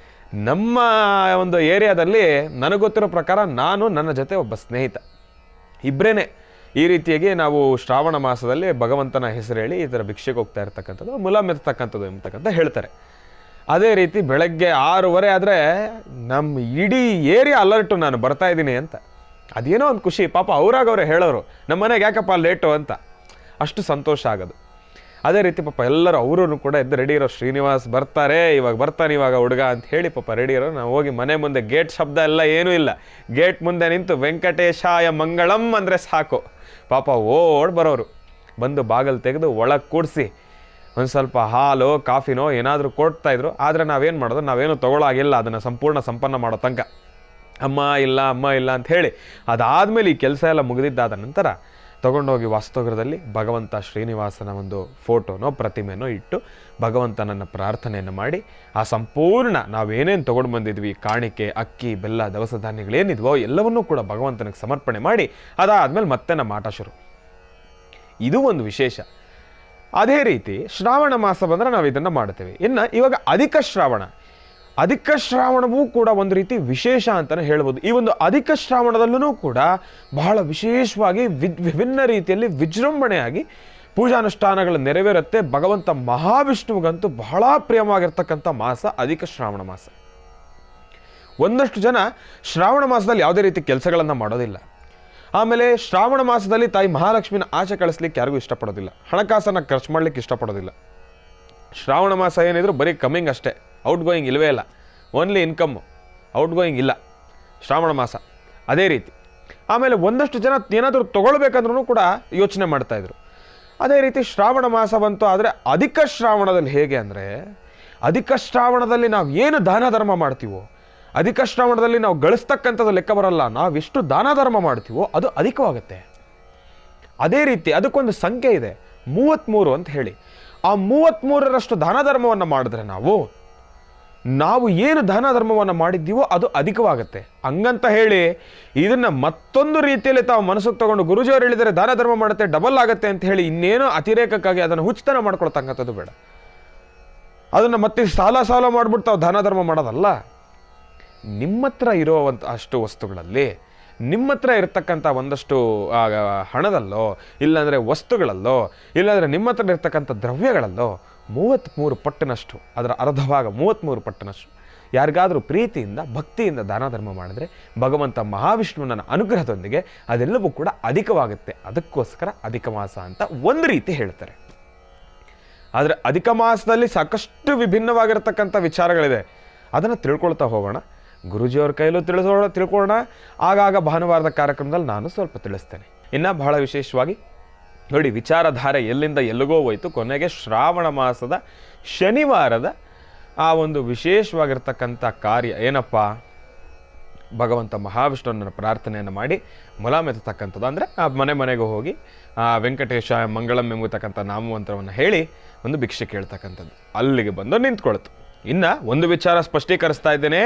ನಮ್ಮ ಒಂದು ಏರಿಯಾದಲ್ಲಿ ನನಗೆ ಗೊತ್ತಿರೋ ಪ್ರಕಾರ ನಾನು, ನನ್ನ ಜೊತೆ ಒಬ್ಬ ಸ್ನೇಹಿತ, ಇಬ್ಬರೇ ಈ ರೀತಿಯಾಗಿ ನಾವು ಶ್ರಾವಣ ಮಾಸದಲ್ಲಿ ಭಗವಂತನ ಹೆಸರು ಹೇಳಿ ಈ ಥರ ಭಿಕ್ಷೆಗೆ ಹೋಗ್ತಾ ಇರ್ತಕ್ಕಂಥದ್ದು, ಮುಲಾಮ್ ಇರ್ತಕ್ಕಂಥದ್ದು ಎಂಬತಕ್ಕಂಥ ಹೇಳ್ತಾರೆ. ಅದೇ ರೀತಿ ಬೆಳಗ್ಗೆ 6:15 ಆದರೆ ನಮ್ಮ ಇಡೀ ಏರಿಯಾ ಅಲರ್ಟು, ನಾನು ಬರ್ತಾ ಇದ್ದೀನಿ ಅಂತ. ಅದೇನೋ ಒಂದು ಖುಷಿ. ಪಾಪ ಅವರೇ ಹೇಳೋರು, ನಮ್ಮ ಮನೆಗೆ ಯಾಕಪ್ಪ ಲೇಟು ಅಂತ. ಅಷ್ಟು ಸಂತೋಷ ಆಗೋದು. ಅದೇ ರೀತಿ ಪಾಪ ಎಲ್ಲರೂ ಅವರು ಕೂಡ ಎದ್ದು ರೆಡಿ ಇರೋ, ಶ್ರೀನಿವಾಸ್ ಬರ್ತಾರೆ, ಇವಾಗ ಬರ್ತಾನೆ ಇವಾಗ ಹುಡುಗ ಅಂತ ಹೇಳಿ ಪಾಪ ರೆಡಿ ಇರೋ. ನಾವು ಹೋಗಿ ಮನೆ ಮುಂದೆ ಗೇಟ್ ಶಬ್ದ ಎಲ್ಲ ಏನೂ ಇಲ್ಲ, ಗೇಟ್ ಮುಂದೆ ನಿಂತು ವೆಂಕಟೇಶಾಯ ಮಂಗಳಂ ಅಂದರೆ ಸಾಕು. ಪಾಪ ಓಡ್ ಬರೋರು. ಬಂದು ಬಾಗಿಲು ತೆಗೆದು ಒಳಗೆ ಕೂಡಿಸಿ ಒಂದು ಸ್ವಲ್ಪ ಹಾಲು ಕಾಫಿನೋ ಏನಾದರೂ ಕೊಡ್ತಾಯಿದ್ರು. ಆದರೆ ನಾವೇನು ಮಾಡೋದು, ನಾವೇನು ತೊಗೊಳಾಗಿಲ್ಲ ಅದನ್ನು ಸಂಪೂರ್ಣ ಸಂಪನ್ನ ಮಾಡೋ ತನಕ. ಅಮ್ಮ ಇಲ್ಲ ಅಂತ ಹೇಳಿ ಅದಾದಮೇಲೆ ಈ ಕೆಲಸ ಎಲ್ಲ ಮುಗಿದಿದ್ದಾದ ನಂತರ ತಗೊಂಡೋಗಿ ವಾಸ್ತುಗೃಹದಲ್ಲಿ ಭಗವಂತ ಶ್ರೀನಿವಾಸನ ಒಂದು ಫೋಟೋನೋ ಪ್ರತಿಮೆನೋ ಇಟ್ಟು ಭಗವಂತನನ್ನು ಪ್ರಾರ್ಥನೆಯನ್ನು ಮಾಡಿ ಆ ಸಂಪೂರ್ಣ ನಾವೇನೇನು ತೊಗೊಂಡು ಬಂದಿದ್ವಿ ಕಾಣಿಕೆ, ಅಕ್ಕಿ, ಬೆಲ್ಲ, ದವಸ ಧಾನ್ಯಗಳೇನಿದ್ವೋ ಎಲ್ಲವನ್ನೂ ಕೂಡ ಭಗವಂತನಿಗೆ ಸಮರ್ಪಣೆ ಮಾಡಿ ಅದಾದಮೇಲೆ ಮತ್ತೆ ನಮ್ಮ ಆಟ ಶುರು. ಇದು ಒಂದು ವಿಶೇಷ. ಅದೇ ರೀತಿ ಶ್ರಾವಣ ಮಾಸ ಬಂದರೆ ನಾವು ಇದನ್ನು ಮಾಡ್ತೇವೆ. ಇನ್ನು ಇವಾಗ ಅಧಿಕ ಶ್ರಾವಣವೂ ಕೂಡ ಒಂದು ರೀತಿ ವಿಶೇಷ ಅಂತಲೇ ಹೇಳ್ಬೋದು. ಈ ಒಂದು ಅಧಿಕ ಶ್ರಾವಣದಲ್ಲೂ ಕೂಡ ಬಹಳ ವಿಶೇಷವಾಗಿ ವಿಭಿನ್ನ ರೀತಿಯಲ್ಲಿ ವಿಜೃಂಭಣೆಯಾಗಿ ಪೂಜಾನುಷ್ಠಾನಗಳು ನೆರವೇರುತ್ತೆ. ಭಗವಂತ ಮಹಾವಿಷ್ಣುವಿಗಂತೂ ಬಹಳ ಪ್ರಿಯವಾಗಿರ್ತಕ್ಕಂಥ ಮಾಸ ಅಧಿಕ ಶ್ರಾವಣ ಮಾಸ. ಒಂದಷ್ಟು ಜನ ಶ್ರಾವಣ ಮಾಸದಲ್ಲಿ ಯಾವುದೇ ರೀತಿ ಕೆಲಸಗಳನ್ನು ಮಾಡೋದಿಲ್ಲ. ಆಮೇಲೆ ಶ್ರಾವಣ ಮಾಸದಲ್ಲಿ ತಾಯಿ ಮಹಾಲಕ್ಷ್ಮಿನ ಆಚೆ ಕಳಿಸ್ಲಿಕ್ಕೆ ಯಾರಿಗೂ ಇಷ್ಟಪಡೋದಿಲ್ಲ, ಹಣಕಾಸನ್ನು ಖರ್ಚು ಮಾಡಲಿಕ್ಕೆ ಇಷ್ಟಪಡೋದಿಲ್ಲ. ಶ್ರಾವಣ ಮಾಸ ಏನಿದ್ರು ಬರೀ ಕಮ್ಮಿಂಗ್ ಅಷ್ಟೇ, ಔಟ್ ಗೋಯಿಂಗ್ ಇಲ್ಲವೇ ಇಲ್ಲ, ಓನ್ಲಿ ಇನ್ಕಮ್ಮು, ಔಟ್ ಗೋಯಿಂಗ್ ಇಲ್ಲ ಶ್ರಾವಣ ಮಾಸ. ಅದೇ ರೀತಿ ಆಮೇಲೆ ಒಂದಷ್ಟು ಜನ ಏನಾದರೂ ತೊಗೊಳ್ಬೇಕಂದ್ರೂ ಕೂಡ ಯೋಚನೆ ಮಾಡ್ತಾಯಿದ್ರು. ಅದೇ ರೀತಿ ಶ್ರಾವಣ ಮಾಸ ಬಂತು. ಆದರೆ ಅಧಿಕ ಶ್ರಾವಣದಲ್ಲಿ ಹೇಗೆ ಅಂದರೆ, ಅಧಿಕ ಶ್ರಾವಣದಲ್ಲಿ ನಾವು ಏನು ದಾನ ಧರ್ಮ ಮಾಡ್ತೀವೋ, ಅಧಿಕ ಶ್ರಾವಣದಲ್ಲಿ ನಾವು ಗಳಿಸ್ತಕ್ಕಂಥದ್ದು ಲೆಕ್ಕ ಬರಲ್ಲ. ನಾವೆಷ್ಟು ದಾನ ಧರ್ಮ ಮಾಡ್ತೀವೋ ಅದು ಅಧಿಕವಾಗುತ್ತೆ. ಅದೇ ರೀತಿ ಅದಕ್ಕೊಂದು ಸಂಖ್ಯೆ ಇದೆ, 33 ಅಂತ ಹೇಳಿ. ಆ 33ರಷ್ಟು ದಾನ ಧರ್ಮವನ್ನು ಮಾಡಿದ್ರೆ ನಾವು ಏನು ದಾನ ಧರ್ಮವನ್ನು ಮಾಡಿದ್ದೀವೋ ಅದು ಅಧಿಕವಾಗುತ್ತೆ. ಹಂಗಂತ ಹೇಳಿ ಇದನ್ನು ಮತ್ತೊಂದು ರೀತಿಯಲ್ಲಿ ತಾವು ಮನಸ್ಸಿಗೆ ತಗೊಂಡು ಗುರುಜಿಯವರು ಹೇಳಿದರೆ ದಾನ ಧರ್ಮ ಮಾಡುತ್ತೆ ಡಬಲ್ ಆಗುತ್ತೆ ಅಂತ ಹೇಳಿ ಇನ್ನೇನೋ ಅತಿರೇಕಕ್ಕಾಗಿ ಅದನ್ನು ಹುಚ್ಚತನ ಮಾಡ್ಕೊಳ್ತಕ್ಕಂಥದ್ದು ಬೇಡ. ಅದನ್ನು ಮತ್ತೆ ಸಾಲ ಮಾಡಿಬಿಟ್ಟು ತಾವು ದಾನ ಧರ್ಮ ಮಾಡೋದಲ್ಲ. ನಿಮ್ಮ ಹತ್ರ ಇರೋವಂಥ ಅಷ್ಟು ವಸ್ತುಗಳಲ್ಲಿ, ನಿಮ್ಮ ಹತ್ರ ಇರತಕ್ಕಂಥ ಒಂದಷ್ಟು ಹಣದಲ್ಲೋ, ಇಲ್ಲಾಂದರೆ ವಸ್ತುಗಳಲ್ಲೋ, ಇಲ್ಲಾಂದರೆ ನಿಮ್ಮ ಹತ್ರ ಇರ್ತಕ್ಕಂಥ ದ್ರವ್ಯಗಳಲ್ಲೋ 33 ಪಟ್ಟಿನಷ್ಟು, ಅದರ ಅರ್ಧ ಭಾಗ 33 ಪಟ್ಟಿನಷ್ಟು ಯಾರಿಗಾದರೂ ಪ್ರೀತಿಯಿಂದ ಭಕ್ತಿಯಿಂದ ದಾನ ಧರ್ಮ ಮಾಡಿದ್ರೆ ಭಗವಂತ ಮಹಾವಿಷ್ಣುವಿನ ಅನುಗ್ರಹದೊಂದಿಗೆ ಅದೆಲ್ಲವೂ ಕೂಡ ಅಧಿಕವಾಗುತ್ತೆ. ಅದಕ್ಕೋಸ್ಕರ ಅಧಿಕ ಮಾಸ ಅಂತ ಒಂದು ರೀತಿ ಹೇಳ್ತಾರೆ. ಆದರೆ ಅಧಿಕ ಮಾಸದಲ್ಲಿ ಸಾಕಷ್ಟು ವಿಭಿನ್ನವಾಗಿರ್ತಕ್ಕಂಥ ವಿಚಾರಗಳಿದೆ. ಅದನ್ನು ತಿಳ್ಕೊಳ್ತಾ ಹೋಗೋಣ. ಗುರುಜಿಯವ್ರ ಕೈಲೂ ತಿಳ್ಕೊಳ್ಳೋಣ. ಆಗಾಗ ಭಾನುವಾರದ ಕಾರ್ಯಕ್ರಮದಲ್ಲಿ ನಾನು ಸ್ವಲ್ಪ ತಿಳಿಸ್ತೇನೆ. ಇನ್ನು ಬಹಳ ವಿಶೇಷವಾಗಿ ನೋಡಿ, ವಿಚಾರಧಾರೆ ಎಲ್ಲಿಂದ ಎಲ್ಲಿಗೋ ಹೋಯಿತು. ಕೊನೆಗೆ ಶ್ರಾವಣ ಮಾಸದ ಶನಿವಾರದ ಆ ಒಂದು ವಿಶೇಷವಾಗಿರ್ತಕ್ಕಂಥ ಕಾರ್ಯ ಏನಪ್ಪ, ಭಗವಂತ ಮಹಾವಿಷ್ಣುವನ್ನ ಪ್ರಾರ್ಥನೆಯನ್ನು ಮಾಡಿ ಮುಲಾಮೆತ್ತಕ್ಕಂಥದ್ದು. ಅಂದರೆ ಆ ಮನೆಗೆ ಹೋಗಿ ಆ ವೆಂಕಟೇಶ ಮಂಗಳಂ ಎಂಬತಕ್ಕಂಥ ನಾಮಮಂತ್ರವನ್ನು ಹೇಳಿ ಒಂದು ಭಿಕ್ಷೆ ಕೇಳ್ತಕ್ಕಂಥದ್ದು ಅಲ್ಲಿಗೆ ಬಂದು ನಿಂತ್ಕೊಳ್ತು. ಇನ್ನು ಒಂದು ವಿಚಾರ ಸ್ಪಷ್ಟೀಕರಿಸ್ತಾ ಇದ್ದೇನೆ.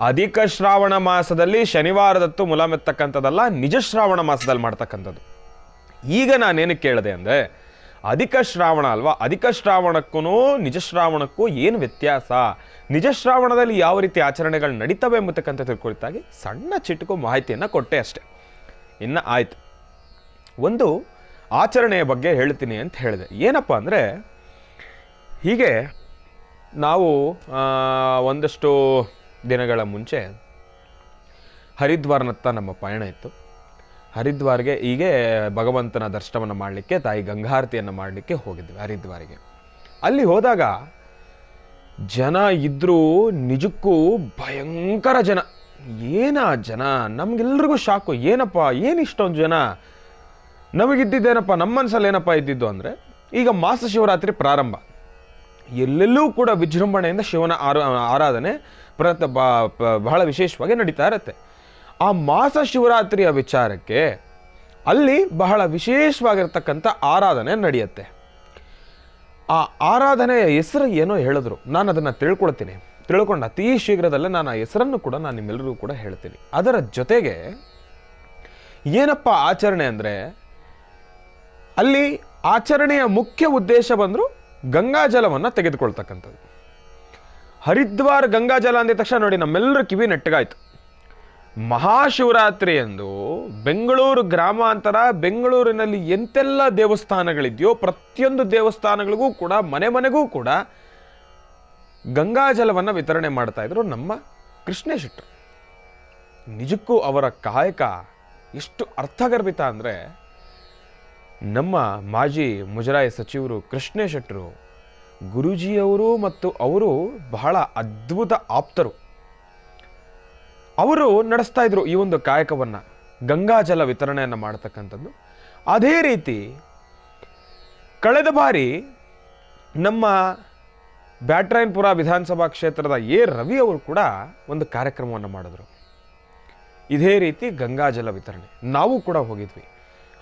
ಅಧಿಕ ಶ್ರಾವಣ ಮಾಸದಲ್ಲಿ ಶನಿವಾರದತ್ತು ಮುಲಾಮೆತ್ತಕ್ಕಂಥದ್ದಲ್ಲ, ನಿಜ ಶ್ರಾವಣ ಮಾಸದಲ್ಲಿ ಮಾಡ್ತಕ್ಕಂಥದ್ದು. ಈಗ ನಾನೇನು ಕೇಳಿದೆ ಅಂದರೆ, ಅಧಿಕ ಶ್ರಾವಣ ಅಲ್ವಾ, ಅಧಿಕ ಶ್ರಾವಣಕ್ಕೂ ನಿಜ ಶ್ರಾವಣಕ್ಕೂ ಏನು ವ್ಯತ್ಯಾಸ, ನಿಜ ಶ್ರಾವಣದಲ್ಲಿ ಯಾವ ರೀತಿ ಆಚರಣೆಗಳು ನಡೀತವೆ ಎಂಬತಕ್ಕಂಥ ಕುರಿತಾಗಿ ಸಣ್ಣ ಚಿಟುಕು ಮಾಹಿತಿಯನ್ನು ಕೊಟ್ಟೆ ಅಷ್ಟೆ. ಇನ್ನು ಆಯ್ತು, ಒಂದು ಆಚರಣೆಯ ಬಗ್ಗೆ ಹೇಳ್ತೀನಿ ಅಂತ ಹೇಳಿದೆ. ಏನಪ್ಪ ಅಂದರೆ, ಹೀಗೆ ನಾವು ಒಂದಷ್ಟು ದಿನಗಳ ಮುಂಚೆ ಹರಿದ್ವಾರ್ನತ್ತ ನಮ್ಮ ಪಯಣ ಇತ್ತು. ಹರಿದ್ವಾರ್ಗೆ ಹೀಗೆ ಭಗವಂತನ ದರ್ಶನವನ್ನು ಮಾಡಲಿಕ್ಕೆ, ತಾಯಿ ಗಂಗಾರತಿಯನ್ನು ಮಾಡಲಿಕ್ಕೆ ಹೋಗಿದ್ವಿ ಹರಿದ್ವಾರಿಗೆ. ಅಲ್ಲಿ ಹೋದಾಗ ಜನ ಇದ್ರೂ ನಿಜಕ್ಕೂ ಭಯಂಕರ ಜನ. ಜನ ನಮ್ಗೆಲ್ರಿಗೂ ಶಾಕು. ಏನಪ್ಪ, ಏನು ಇಷ್ಟೊಂದು ಜನ? ನಮಗಿದ್ದೇನಪ್ಪ, ನಮ್ಮ ಮನಸ್ಸಲ್ಲಿ ಏನಪ್ಪ ಇದ್ದಿದ್ದು ಅಂದರೆ, ಈಗ ಮಾಸ ಶಿವರಾತ್ರಿ ಪ್ರಾರಂಭ, ಎಲ್ಲೆಲ್ಲೂ ಕೂಡ ವಿಜೃಂಭಣೆಯಿಂದ ಶಿವನ ಆರಾಧನೆ ಬಹಳ ವಿಶೇಷವಾಗಿ ನಡೀತಾ ಇರುತ್ತೆ. ಆ ಮಾಸ ಶಿವರಾತ್ರಿಯ ವಿಚಾರಕ್ಕೆ ಅಲ್ಲಿ ಬಹಳ ವಿಶೇಷವಾಗಿರ್ತಕ್ಕಂಥ ಆರಾಧನೆ ನಡೆಯುತ್ತೆ. ಆ ಆರಾಧನೆಯ ಹೆಸರು ಏನೋ ಹೇಳಿದ್ರು, ನಾನು ಅದನ್ನು ತಿಳ್ಕೊಂಡು ಅತಿ ಶೀಘ್ರದಲ್ಲೇ ನಾನು ಆ ಹೆಸರನ್ನು ಕೂಡ ನಾನು ನಿಮ್ಮೆಲ್ಲರಿಗೂ ಕೂಡ ಹೇಳ್ತೀನಿ. ಅದರ ಜೊತೆಗೆ ಏನಪ್ಪ ಆಚರಣೆ ಅಂದರೆ, ಅಲ್ಲಿ ಆಚರಣೆಯ ಮುಖ್ಯ ಉದ್ದೇಶ ಬಂದರೂ ಗಂಗಾಜಲವನ್ನು ತೆಗೆದುಕೊಳ್ತಕ್ಕಂಥದ್ದು. ಹರಿದ್ವಾರ್ ಗಂಗಾಜಲ ಅಂದ ತಕ್ಷಣ ನೋಡಿ ನಮ್ಮೆಲ್ಲರ ಕಿವಿ ನೆಟ್ಟಗಾಯ್ತು. ಮಹಾಶಿವರಾತ್ರಿ ಎಂದು ಬೆಂಗಳೂರು ಗ್ರಾಮಾಂತರ, ಬೆಂಗಳೂರಿನಲ್ಲಿ ಎಂತೆಲ್ಲ ದೇವಸ್ಥಾನಗಳಿದೆಯೋ ಪ್ರತಿಯೊಂದು ದೇವಸ್ಥಾನಗಳಿಗೂ ಕೂಡ ಮನೆಗೂ ಕೂಡ ಗಂಗಾಜಲವನ್ನು ವಿತರಣೆ ಮಾಡ್ತಾ ಇದ್ರು ನಮ್ಮ ಕೃಷ್ಣೇಶ್ ಶೆಟ್ಟರು. ನಿಜಕ್ಕೂ ಅವರ ಕಾಯಕ ಎಷ್ಟು ಅರ್ಥಗರ್ಭಿತ ಅಂದರೆ, ನಮ್ಮ ಮಾಜಿ ಮುಜರಾಯಿ ಸಚಿವರು ಕೃಷ್ಣೇಶ್ ಶೆಟ್ಟರು ಗುರೂಜಿಯವರು ಮತ್ತು ಅವರು ಬಹಳ ಅದ್ಭುತ ಆಪ್ತರು. ಅವರು ನಡೆಸ್ತಾ ಇದ್ರು ಈ ಒಂದು ಕಾಯಕವನ್ನು, ಗಂಗಾಜಲ ವಿತರಣೆಯನ್ನು ಮಾಡತಕ್ಕಂಥದ್ದು. ಅದೇ ರೀತಿ ಕಳೆದ ಬಾರಿ ನಮ್ಮ ಬ್ಯಾಟರಾಯನಪುರ ವಿಧಾನಸಭಾ ಕ್ಷೇತ್ರದ ರವಿ ಅವರು ಕೂಡ ಒಂದು ಕಾರ್ಯಕ್ರಮವನ್ನು ಮಾಡಿದ್ರು. ಇದೇ ರೀತಿ ಗಂಗಾಜಲ ವಿತರಣೆ ನಾವು ಕೂಡ ಹೋಗಿದ್ವಿ.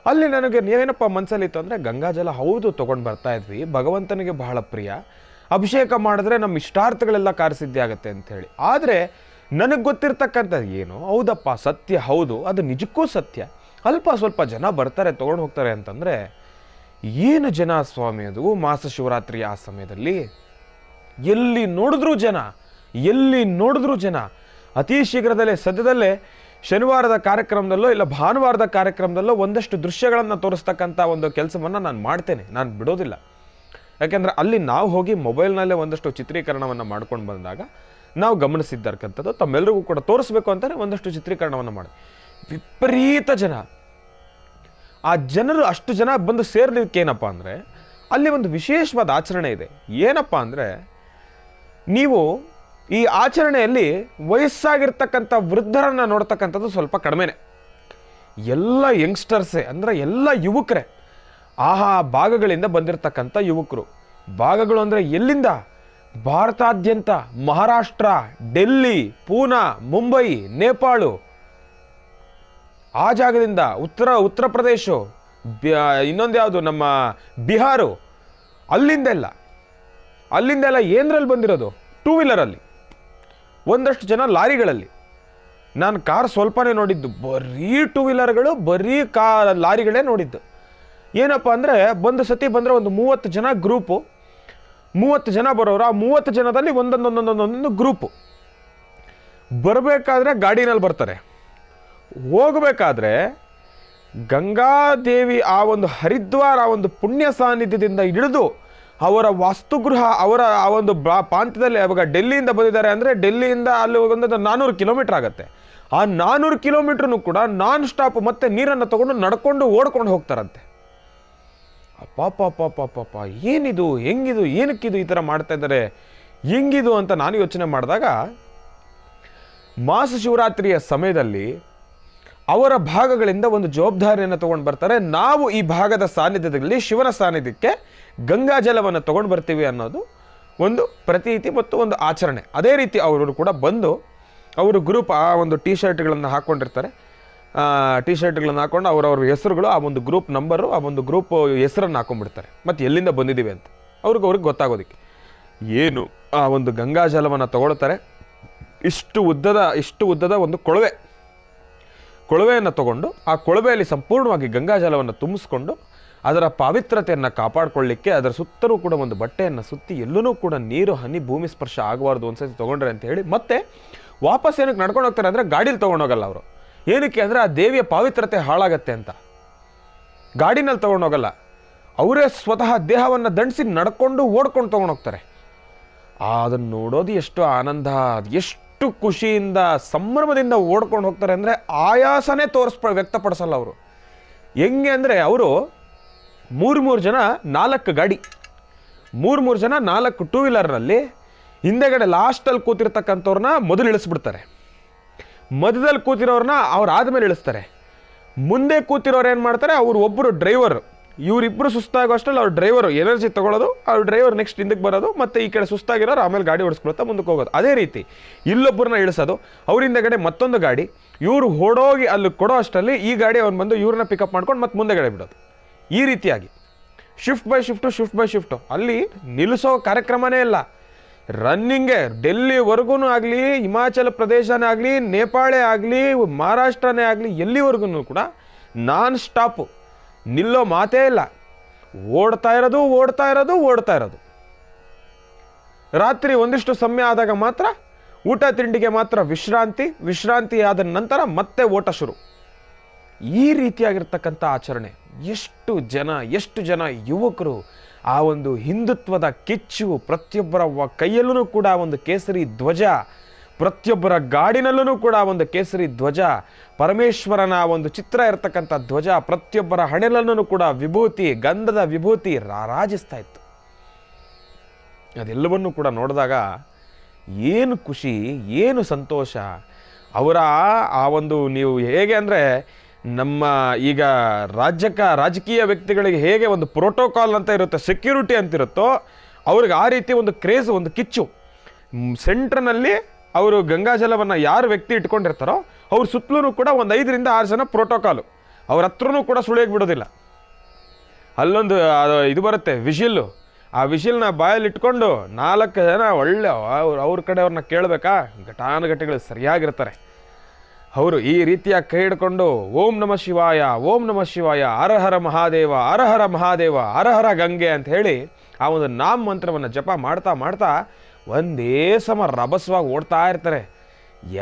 ಅಲ್ಲಿ ನನಗೆ ಏನಪ್ಪ ಮನಸ್ಸಲ್ಲಿತ್ತು ಅಂದರೆ ಗಂಗಾಜಲ ಹೌದು ತೊಗೊಂಡು ಬರ್ತಾ ಇದ್ವಿ, ಭಗವಂತನಿಗೆ ಬಹಳ ಪ್ರಿಯ, ಅಭಿಷೇಕ ಮಾಡಿದ್ರೆ ನಮ್ಮ ಇಷ್ಟಾರ್ಥಗಳೆಲ್ಲ ಕಾರ್ಯಸಿದ್ಧಿ ಆಗುತ್ತೆ ಅಂಥೇಳಿ. ಆದರೆ ನನಗೆ ಗೊತ್ತಿರ್ತಕ್ಕಂಥದ್ದು ಏನು, ಹೌದಪ್ಪ ಸತ್ಯ ಹೌದು, ಅದು ನಿಜಕ್ಕೂ ಸತ್ಯ. ಅಲ್ಪ ಸ್ವಲ್ಪ ಜನ ಬರ್ತಾರೆ ತೊಗೊಂಡು ಹೋಗ್ತಾರೆ ಅಂತಂದರೆ ಏನು ಜನ ಸ್ವಾಮಿ ಅದು ಮಾಸ ಶಿವರಾತ್ರಿಯ ಆ ಸಮಯದಲ್ಲಿ ಎಲ್ಲಿ ನೋಡಿದ್ರೂ ಜನ, ಎಲ್ಲಿ ನೋಡಿದ್ರೂ ಜನ. ಅತಿ ಶೀಘ್ರದಲ್ಲೇ ಸದ್ಯದಲ್ಲೇ ಶನಿವಾರದ ಕಾರ್ಯಕ್ರಮದಲ್ಲೋ ಇಲ್ಲ ಭಾನುವಾರದ ಕಾರ್ಯಕ್ರಮದಲ್ಲೋ ಒಂದಷ್ಟು ದೃಶ್ಯಗಳನ್ನು ತೋರಿಸ್ತಕ್ಕಂಥ ಒಂದು ಕೆಲಸವನ್ನು ನಾನು ಮಾಡ್ತೇನೆ, ನಾನು ಬಿಡೋದಿಲ್ಲ. ಯಾಕೆಂದರೆ ಅಲ್ಲಿ ನಾವು ಹೋಗಿ ಮೊಬೈಲ್ನಲ್ಲೇ ಒಂದಷ್ಟು ಚಿತ್ರೀಕರಣವನ್ನು ಮಾಡ್ಕೊಂಡು ಬಂದಾಗ ನಾವು ಗಮನಿಸಿದ್ದಕ್ಕಂಥದ್ದು ತಮ್ಮೆಲ್ಲರಿಗೂ ಕೂಡ ತೋರಿಸ್ಬೇಕು ಅಂತಲೇ ಒಂದಷ್ಟು ಚಿತ್ರೀಕರಣವನ್ನು ಮಾಡಿ. ವಿಪರೀತ ಜನ. ಆ ಜನರು ಅಷ್ಟು ಜನ ಬಂದು ಸೇರ್ಲಿಕ್ಕೆ ಏನಪ್ಪ ಅಂದರೆ ಅಲ್ಲಿ ಒಂದು ವಿಶೇಷವಾದ ಆಚರಣೆ ಇದೆ. ಏನಪ್ಪ ಅಂದರೆ ನೀವು ಈ ಆಚರಣೆಯಲ್ಲಿ ವಯಸ್ಸಾಗಿರ್ತಕ್ಕಂಥ ವೃದ್ಧರನ್ನು ನೋಡ್ತಕ್ಕಂಥದ್ದು ಸ್ವಲ್ಪ ಕಡಿಮೆನೆ. ಎಲ್ಲ ಯಂಗ್ಸ್ಟರ್ಸೇ, ಅಂದರೆ ಎಲ್ಲ ಯುವಕರೇ, ಆಹಾ ಭಾಗಗಳಿಂದ ಬಂದಿರತಕ್ಕಂಥ ಯುವಕರು. ಭಾಗಗಳು ಅಂದರೆ ಎಲ್ಲಿಂದ? ಭಾರತಾದ್ಯಂತ, ಮಹಾರಾಷ್ಟ್ರ, ಡೆಲ್ಲಿ, ಪೂನಾ, ಮುಂಬೈ, ನೇಪಾಳು, ಆ ಜಾಗದಿಂದ ಉತ್ತರ ಪ್ರದೇಶ, ಇನ್ನೊಂದು ಯಾವುದು ನಮ್ಮ ಬಿಹಾರು, ಅಲ್ಲಿಂದೆಲ್ಲ ಏನರಲ್ಲಿ ಬಂದಿರೋದು? ಟೂ ವೀಲರಲ್ಲಿ, ಒಂದಷ್ಟು ಜನ ಲಾರಿಗಳಲ್ಲಿ. ನಾನು ಕಾರ್ ಸ್ವಲ್ಪನೇ ನೋಡಿದ್ದು, ಬರೀ ಟೂ ವೀಲರ್ಗಳು, ಬರೀ ಲಾರಿಗಳೇ ನೋಡಿದ್ದು. ಏನಪ್ಪ ಅಂದರೆ ಒಂದು ಸತಿ ಬಂದರೆ ಒಂದು 30 ಜನ ಗ್ರೂಪು, 30 ಜನ ಬರೋರು. ಆ 30 ಜನದಲ್ಲಿ ಒಂದೊಂದೊಂದೊಂದೊಂದೊಂದು ಗ್ರೂಪು. ಬರಬೇಕಾದ್ರೆ ಗಾಡಿನಲ್ಲಿ ಬರ್ತಾರೆ, ಹೋಗಬೇಕಾದ್ರೆ ಗಂಗಾದೇವಿ ಆ ಒಂದು ಹರಿದ್ವಾರ ಆ ಒಂದು ಪುಣ್ಯ ಸಾನ್ನಿಧ್ಯದಿಂದ ಹಿಡಿದು ಅವರ ವಾಸ್ತುಗೃಹ, ಅವರ ಆ ಒಂದು ಪ್ರಾಂತ್ಯದಲ್ಲಿ, ಅವಾಗ ಡೆಲ್ಲಿಯಿಂದ ಬಂದಿದ್ದಾರೆ ಅಂದರೆ ಡೆಲ್ಲಿಯಿಂದ ಅಲ್ಲಿ ಒಂದು 400 ಕಿಲೋಮೀಟರ್ ಆಗುತ್ತೆ. ಆ 400 ಕಿಲೋಮೀಟ್ರೂ ಕೂಡ ನಾನ್ ಸ್ಟಾಪ್ ಮತ್ತೆ ನೀರನ್ನು ತಗೊಂಡು ನಡ್ಕೊಂಡು ಓಡ್ಕೊಂಡು ಹೋಗ್ತಾರಂತೆ. ಅಪ್ಪ ಏನಿದು, ಹೆಂಗಿದು, ಏನಕ್ಕಿದು ಈ ಥರ ಮಾಡ್ತಾ ಇದ್ದಾರೆ, ಹೆಂಗಿದು ಅಂತ ನಾನು ಯೋಚನೆ ಮಾಡಿದಾಗ ಮಾಸ ಶಿವರಾತ್ರಿಯ ಸಮಯದಲ್ಲಿ ಅವರ ಭಾಗಗಳಿಂದ ಒಂದು ಜವಾಬ್ದಾರಿಯನ್ನು ತಗೊಂಡು ಬರ್ತಾರೆ. ನಾವು ಈ ಭಾಗದ ಸಾನ್ನಿಧ್ಯದಲ್ಲಿ ಶಿವನ ಸಾನ್ನಿಧ್ಯಕ್ಕೆ ಗಂಗಾ ಜಲವನ್ನು ತಗೊಂಡು ಬರ್ತೀವಿ ಅನ್ನೋದು ಒಂದು ಪ್ರತೀತಿ ಮತ್ತು ಒಂದು ಆಚರಣೆ. ಅದೇ ರೀತಿ ಅವರು ಕೂಡ ಬಂದು ಅವರು ಗ್ರೂಪ್ ಆ ಒಂದು ಟಿ ಶರ್ಟ್ಗಳನ್ನು ಹಾಕ್ಕೊಂಡಿರ್ತಾರೆ. ಟಿ ಶರ್ಟ್ಗಳನ್ನು ಹಾಕ್ಕೊಂಡು ಅವರವ್ರ ಹೆಸರುಗಳು, ಆ ಒಂದು ಗ್ರೂಪ್ ನಂಬರು, ಆ ಒಂದು ಗ್ರೂಪ್ ಹೆಸರನ್ನು ಹಾಕೊಂಡ್ಬಿಡ್ತಾರೆ. ಮತ್ತು ಎಲ್ಲಿಂದ ಬಂದಿದ್ದೀವಿ ಅಂತ ಅವ್ರಿಗೆ ಗೊತ್ತಾಗೋದಕ್ಕೆ. ಏನು ಆ ಒಂದು ಗಂಗಾ ಜಲವನ್ನು ತಗೊಳ್ತಾರೆ. ಇಷ್ಟು ಉದ್ದದ ಒಂದು ಕೊಳವೆಯನ್ನು ತಗೊಂಡು ಆ ಕೊಳವೆಯಲ್ಲಿ ಸಂಪೂರ್ಣವಾಗಿ ಗಂಗಾ ಜಲವನ್ನು ತುಂಬಿಸ್ಕೊಂಡು ಅದರ ಪವಿತ್ರತೆಯನ್ನು ಕಾಪಾಡಿಕೊಳ್ಳಿಕ್ಕೆ ಅದರ ಸುತ್ತಲೂ ಕೂಡ ಒಂದು ಬಟ್ಟೆಯನ್ನು ಸುತ್ತಿ ಎಲ್ಲೂ ಕೂಡ ನೀರು ಹನಿ ಭೂಮಿ ಸ್ಪರ್ಶ ಆಗಬಾರ್ದು ಒಂದ್ಸತಿ ತೊಗೊಂಡ್ರೆ ಅಂತ ಹೇಳಿ ಮತ್ತೆ ವಾಪಸ್ ಏನಕ್ಕೆ ನಡ್ಕೊಂಡು ಹೋಗ್ತಾರೆ ಅಂದರೆ ಗಾಡೀಲಿ ತೊಗೊಂಡೋಗಲ್ಲ ಅವರು. ಏನಕ್ಕೆ ಅಂದರೆ ಆ ದೇವಿಯ ಪವಿತ್ರತೆ ಹಾಳಾಗತ್ತೆ ಅಂತ ಗಾಡಿನಲ್ಲಿ ತೊಗೊಂಡೋಗಲ್ಲ. ಅವರೇ ಸ್ವತಃ ದೇಹವನ್ನು ದಂಡಿಸಿ ನಡ್ಕೊಂಡು ಓಡ್ಕೊಂಡು ತೊಗೊಂಡೋಗ್ತಾರೆ. ಅದನ್ನು ನೋಡೋದು ಎಷ್ಟು ಆನಂದ, ಎಷ್ಟು ಖುಷಿಯಿಂದ ಸಂಭ್ರಮದಿಂದ ಓಡ್ಕೊಂಡು ಹೋಗ್ತಾರೆ ಅಂದರೆ ಆಯಾಸನೇ ವ್ಯಕ್ತಪಡಿಸಲ್ಲ ಅವರು. ಹೆಂಗೆ ಅಂದರೆ ಅವರು 3 ಜನ 4 ಗಾಡಿ, 3 ಜನ 4 ಟೂ ವೀಲರ್ನಲ್ಲಿ ಹಿಂದೆಗಡೆ ಲಾಸ್ಟಲ್ಲಿ ಕೂತಿರ್ತಕ್ಕಂಥವ್ರನ್ನ ಮೊದಲು ಇಳಿಸ್ಬಿಡ್ತಾರೆ. ಮಧ್ಯದಲ್ಲಿ ಕೂತಿರೋರನ್ನ ಅವ್ರು ಆದಮೇಲೆ ಇಳಿಸ್ತಾರೆ. ಮುಂದೆ ಕೂತಿರೋರು ಏನು ಮಾಡ್ತಾರೆ, ಅವರು ಒಬ್ಬರು ಡ್ರೈವರು, ಇವರಿಬ್ಬರು ಸುಸ್ತಾಗೋ ಅಷ್ಟರಲ್ಲಿ ಅವ್ರ ಡ್ರೈವರು ಎನರ್ಜಿ ತೊಗೊಳ್ಳೋದು, ಅವ್ರ ಡ್ರೈವರ್ ನೆಕ್ಸ್ಟ್ ಹಿಂದಕ್ಕೆ ಬರೋದು, ಮತ್ತು ಈ ಕಡೆ ಸುಸ್ತಾಗಿರೋರು ಆಮೇಲೆ ಗಾಡಿ ಓಡಿಸ್ಕೊಳ್ತಾ ಮುಂದಕ್ಕೆ ಹೋಗೋದು. ಅದೇ ರೀತಿ ಇಲ್ಲೊಬ್ಬರನ್ನ ಇಳಿಸೋದು, ಅವರಿಂದಗಡೆ ಮತ್ತೊಂದು ಗಾಡಿ, ಇವರು ಹೊಡೋಗಿ ಅಲ್ಲಿ ಕೊಡೋ ಅಷ್ಟರಲ್ಲಿ ಈ ಗಾಡಿ ಅವ್ನು ಬಂದು ಇವ್ರನ್ನ ಪಿಕಪ್ ಮಾಡ್ಕೊಂಡು ಮತ್ತೆ ಮುಂದೆಗಡೆ ಬಿಡೋದು. ಈ ರೀತಿಯಾಗಿ ಶಿಫ್ಟ್ ಬೈ ಶಿಫ್ಟು ಅಲ್ಲಿ ನಿಲ್ಲಿಸೋ ಕಾರ್ಯಕ್ರಮನೇ ಇಲ್ಲ. ರನ್ನಿಂಗೇ ಡೆಲ್ಲಿವರೆಗೂ ಆಗಲಿ, ಹಿಮಾಚಲ ಪ್ರದೇಶನೇ ಆಗಲಿ, ನೇಪಾಳೇ ಆಗಲಿ, ಮಹಾರಾಷ್ಟ್ರನೇ ಆಗಲಿ, ಎಲ್ಲಿವರೆಗೂ ಕೂಡ ನಾನ್ ಸ್ಟಾಪು, ನಿಲ್ಲೋ ಮಾತೇ ಇಲ್ಲ. ಓಡ್ತಾ ಇರೋದು. ರಾತ್ರಿ ಒಂದಿಷ್ಟು ಸಮಯ ಆದಾಗ ಮಾತ್ರ ಊಟ ತಿಂಡಿಗೆ ಮಾತ್ರ ವಿಶ್ರಾಂತಿ ಆದ ನಂತರ ಮತ್ತೆ ಓಟ ಶುರು. ಈ ರೀತಿಯಾಗಿರ್ತಕ್ಕಂಥ ಆಚರಣೆ. ಎಷ್ಟು ಜನ ಯುವಕರು ಆ ಒಂದು ಹಿಂದುತ್ವದ ಕಿಚ್ಚು, ಪ್ರತಿಯೊಬ್ಬರ ಕೈಯಲ್ಲೂ ಕೂಡ ಒಂದು ಕೇಸರಿ ಧ್ವಜ, ಪ್ರತಿಯೊಬ್ಬರ ಗಾಡಿನಲ್ಲೂ ಕೂಡ ಒಂದು ಕೇಸರಿ ಧ್ವಜ, ಪರಮೇಶ್ವರನ ಒಂದು ಚಿತ್ರ ಇರತಕ್ಕಂಥ ಧ್ವಜ, ಪ್ರತಿಯೊಬ್ಬರ ಹಣೆಲಲ್ಲೂ ಕೂಡ ವಿಭೂತಿ, ಗಂಧದ ವಿಭೂತಿ ರಾರಾಜಿಸ್ತಾ ಇತ್ತು. ಅದೆಲ್ಲವನ್ನೂ ಕೂಡ ನೋಡಿದಾಗ ಏನು ಖುಷಿ, ಏನು ಸಂತೋಷ. ಅವರ ಆ ಒಂದು, ನೀವು ಹೇಗೆ ಅಂದರೆ ನಮ್ಮ ಈಗ ರಾಜಕೀಯ ವ್ಯಕ್ತಿಗಳಿಗೆ ಹೇಗೆ ಒಂದು ಪ್ರೋಟೋಕಾಲ್ ಅಂತ ಇರುತ್ತೆ, ಸೆಕ್ಯೂರಿಟಿ ಅಂತಿರುತ್ತೋ, ಅವ್ರಿಗೆ ಆ ರೀತಿ ಒಂದು ಕ್ರೇಜ್, ಒಂದು ಕಿಚ್ಚು. ಸೆಂಟ್ರ್ನಲ್ಲಿ ಅವರು ಗಂಗಾಜಲವನ್ನು ಯಾರು ವ್ಯಕ್ತಿ ಇಟ್ಕೊಂಡಿರ್ತಾರೋ ಅವ್ರ ಸುತ್ತಲೂ ಕೂಡ ಒಂದು 5ರಿಂದ 6 ಜನ ಪ್ರೋಟೋಕಾಲು, ಅವ್ರ ಹತ್ರನೂ ಕೂಡ ಸುಳಿಯೋಕೆ ಬಿಡೋದಿಲ್ಲ. ಅಲ್ಲೊಂದು ಇದು ಬರುತ್ತೆ ವಿಷಿಲ್ಲು, ಆ ವಿಷಿಲ್ನ ಬಾಯಲ್ಲಿ ಇಟ್ಕೊಂಡು 4 ಜನ ಒಳ್ಳೆ ಅವ್ರ ಕಡೆಯವ್ರನ್ನ ಕೇಳಬೇಕಾ, ಘಟಾನುಘಟಿಗಳು ಸರಿಯಾಗಿರ್ತಾರೆ. ಅವರು ಈ ರೀತಿಯ ಕೈ ಹಿಡ್ಕೊಂಡು ಓಂ ನಮಃ ಶಿವಾಯ, ಓಂ ನಮಃ ಶಿವಾಯ, ಹರ ಹರ ಮಹಾದೇವ, ಹರ ಹರ ಮಹಾದೇವ, ಹರ ಹರ ಗಂಗೆ ಅಂತ ಹೇಳಿ ಆ ಒಂದು ನಾಮ ಮಂತ್ರವನ್ನು ಜಪ ಮಾಡ್ತಾ ಮಾಡ್ತಾ ಒಂದೇ ಸಮ ರಭಸವಾಗಿ ಓಡ್ತಾ ಇರ್ತಾರೆ.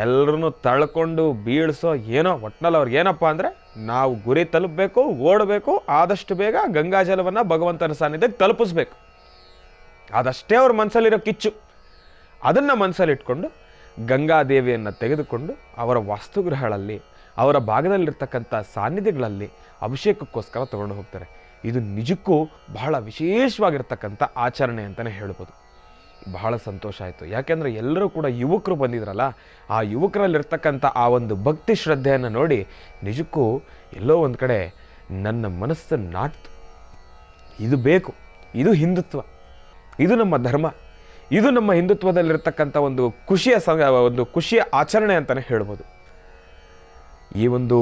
ಎಲ್ಲರನ್ನು ತಳ್ಕೊಂಡು ಬೀಳಿಸೋ ಏನೋ ಒಟ್ನಲ್ಲಿ ಅವ್ರಿಗೆ ಏನಪ್ಪ ಅಂದರೆ ನಾವು ಗುರಿ ತಲುಪಬೇಕು, ಓಡಬೇಕು, ಆದಷ್ಟು ಬೇಗ ಗಂಗಾಜಲವನ್ನು ಭಗವಂತನ ಸಾನ್ನಿಧ್ಯಕ್ಕೆ ತಲುಪಿಸ್ಬೇಕು. ಅದಷ್ಟೇ ಅವ್ರ ಮನಸ್ಸಲ್ಲಿರೋ ಕಿಚ್ಚು. ಅದನ್ನು ಮನಸ್ಸಲ್ಲಿಟ್ಕೊಂಡು ಗಂಗಾದೇವಿಯನ್ನು ತೆಗೆದುಕೊಂಡು ಅವರ ವಾಸ್ತುಗೃಹಗಳಲ್ಲಿ, ಅವರ ಭಾಗದಲ್ಲಿರ್ತಕ್ಕಂಥ ಸಾನ್ನಿಧ್ಯಗಳಲ್ಲಿ ಅಭಿಷೇಕಕ್ಕೋಸ್ಕರ ತಗೊಂಡು ಹೋಗ್ತಾರೆ. ಇದು ನಿಜಕ್ಕೂ ಬಹಳ ವಿಶೇಷವಾಗಿರ್ತಕ್ಕಂಥ ಆಚರಣೆ ಅಂತಲೇ ಹೇಳ್ಬೋದು. ಬಹಳ ಸಂತೋಷ ಆಯಿತು. ಯಾಕೆಂದರೆ ಎಲ್ಲರೂ ಕೂಡ ಯುವಕರು ಬಂದಿದ್ರಲ್ಲ, ಆ ಯುವಕರಲ್ಲಿರ್ತಕ್ಕಂಥ ಆ ಒಂದು ಭಕ್ತಿ ಶ್ರದ್ಧೆಯನ್ನು ನೋಡಿ ನಿಜಕ್ಕೂ ಎಲ್ಲೋ ಒಂದು ಕಡೆ ನನ್ನ ಮನಸ್ಸು ನಾಟ್ತು. ಇದು ಬೇಕು, ಇದು ಹಿಂದುತ್ವ, ಇದು ನಮ್ಮ ಧರ್ಮ, ಇದು ನಮ್ಮ ಹಿಂದುತ್ವದಲ್ಲಿರ್ತಕ್ಕಂಥ ಒಂದು ಖುಷಿಯ ಆಚರಣೆ ಅಂತಲೇ ಹೇಳ್ಬೋದು. ಈ ಒಂದು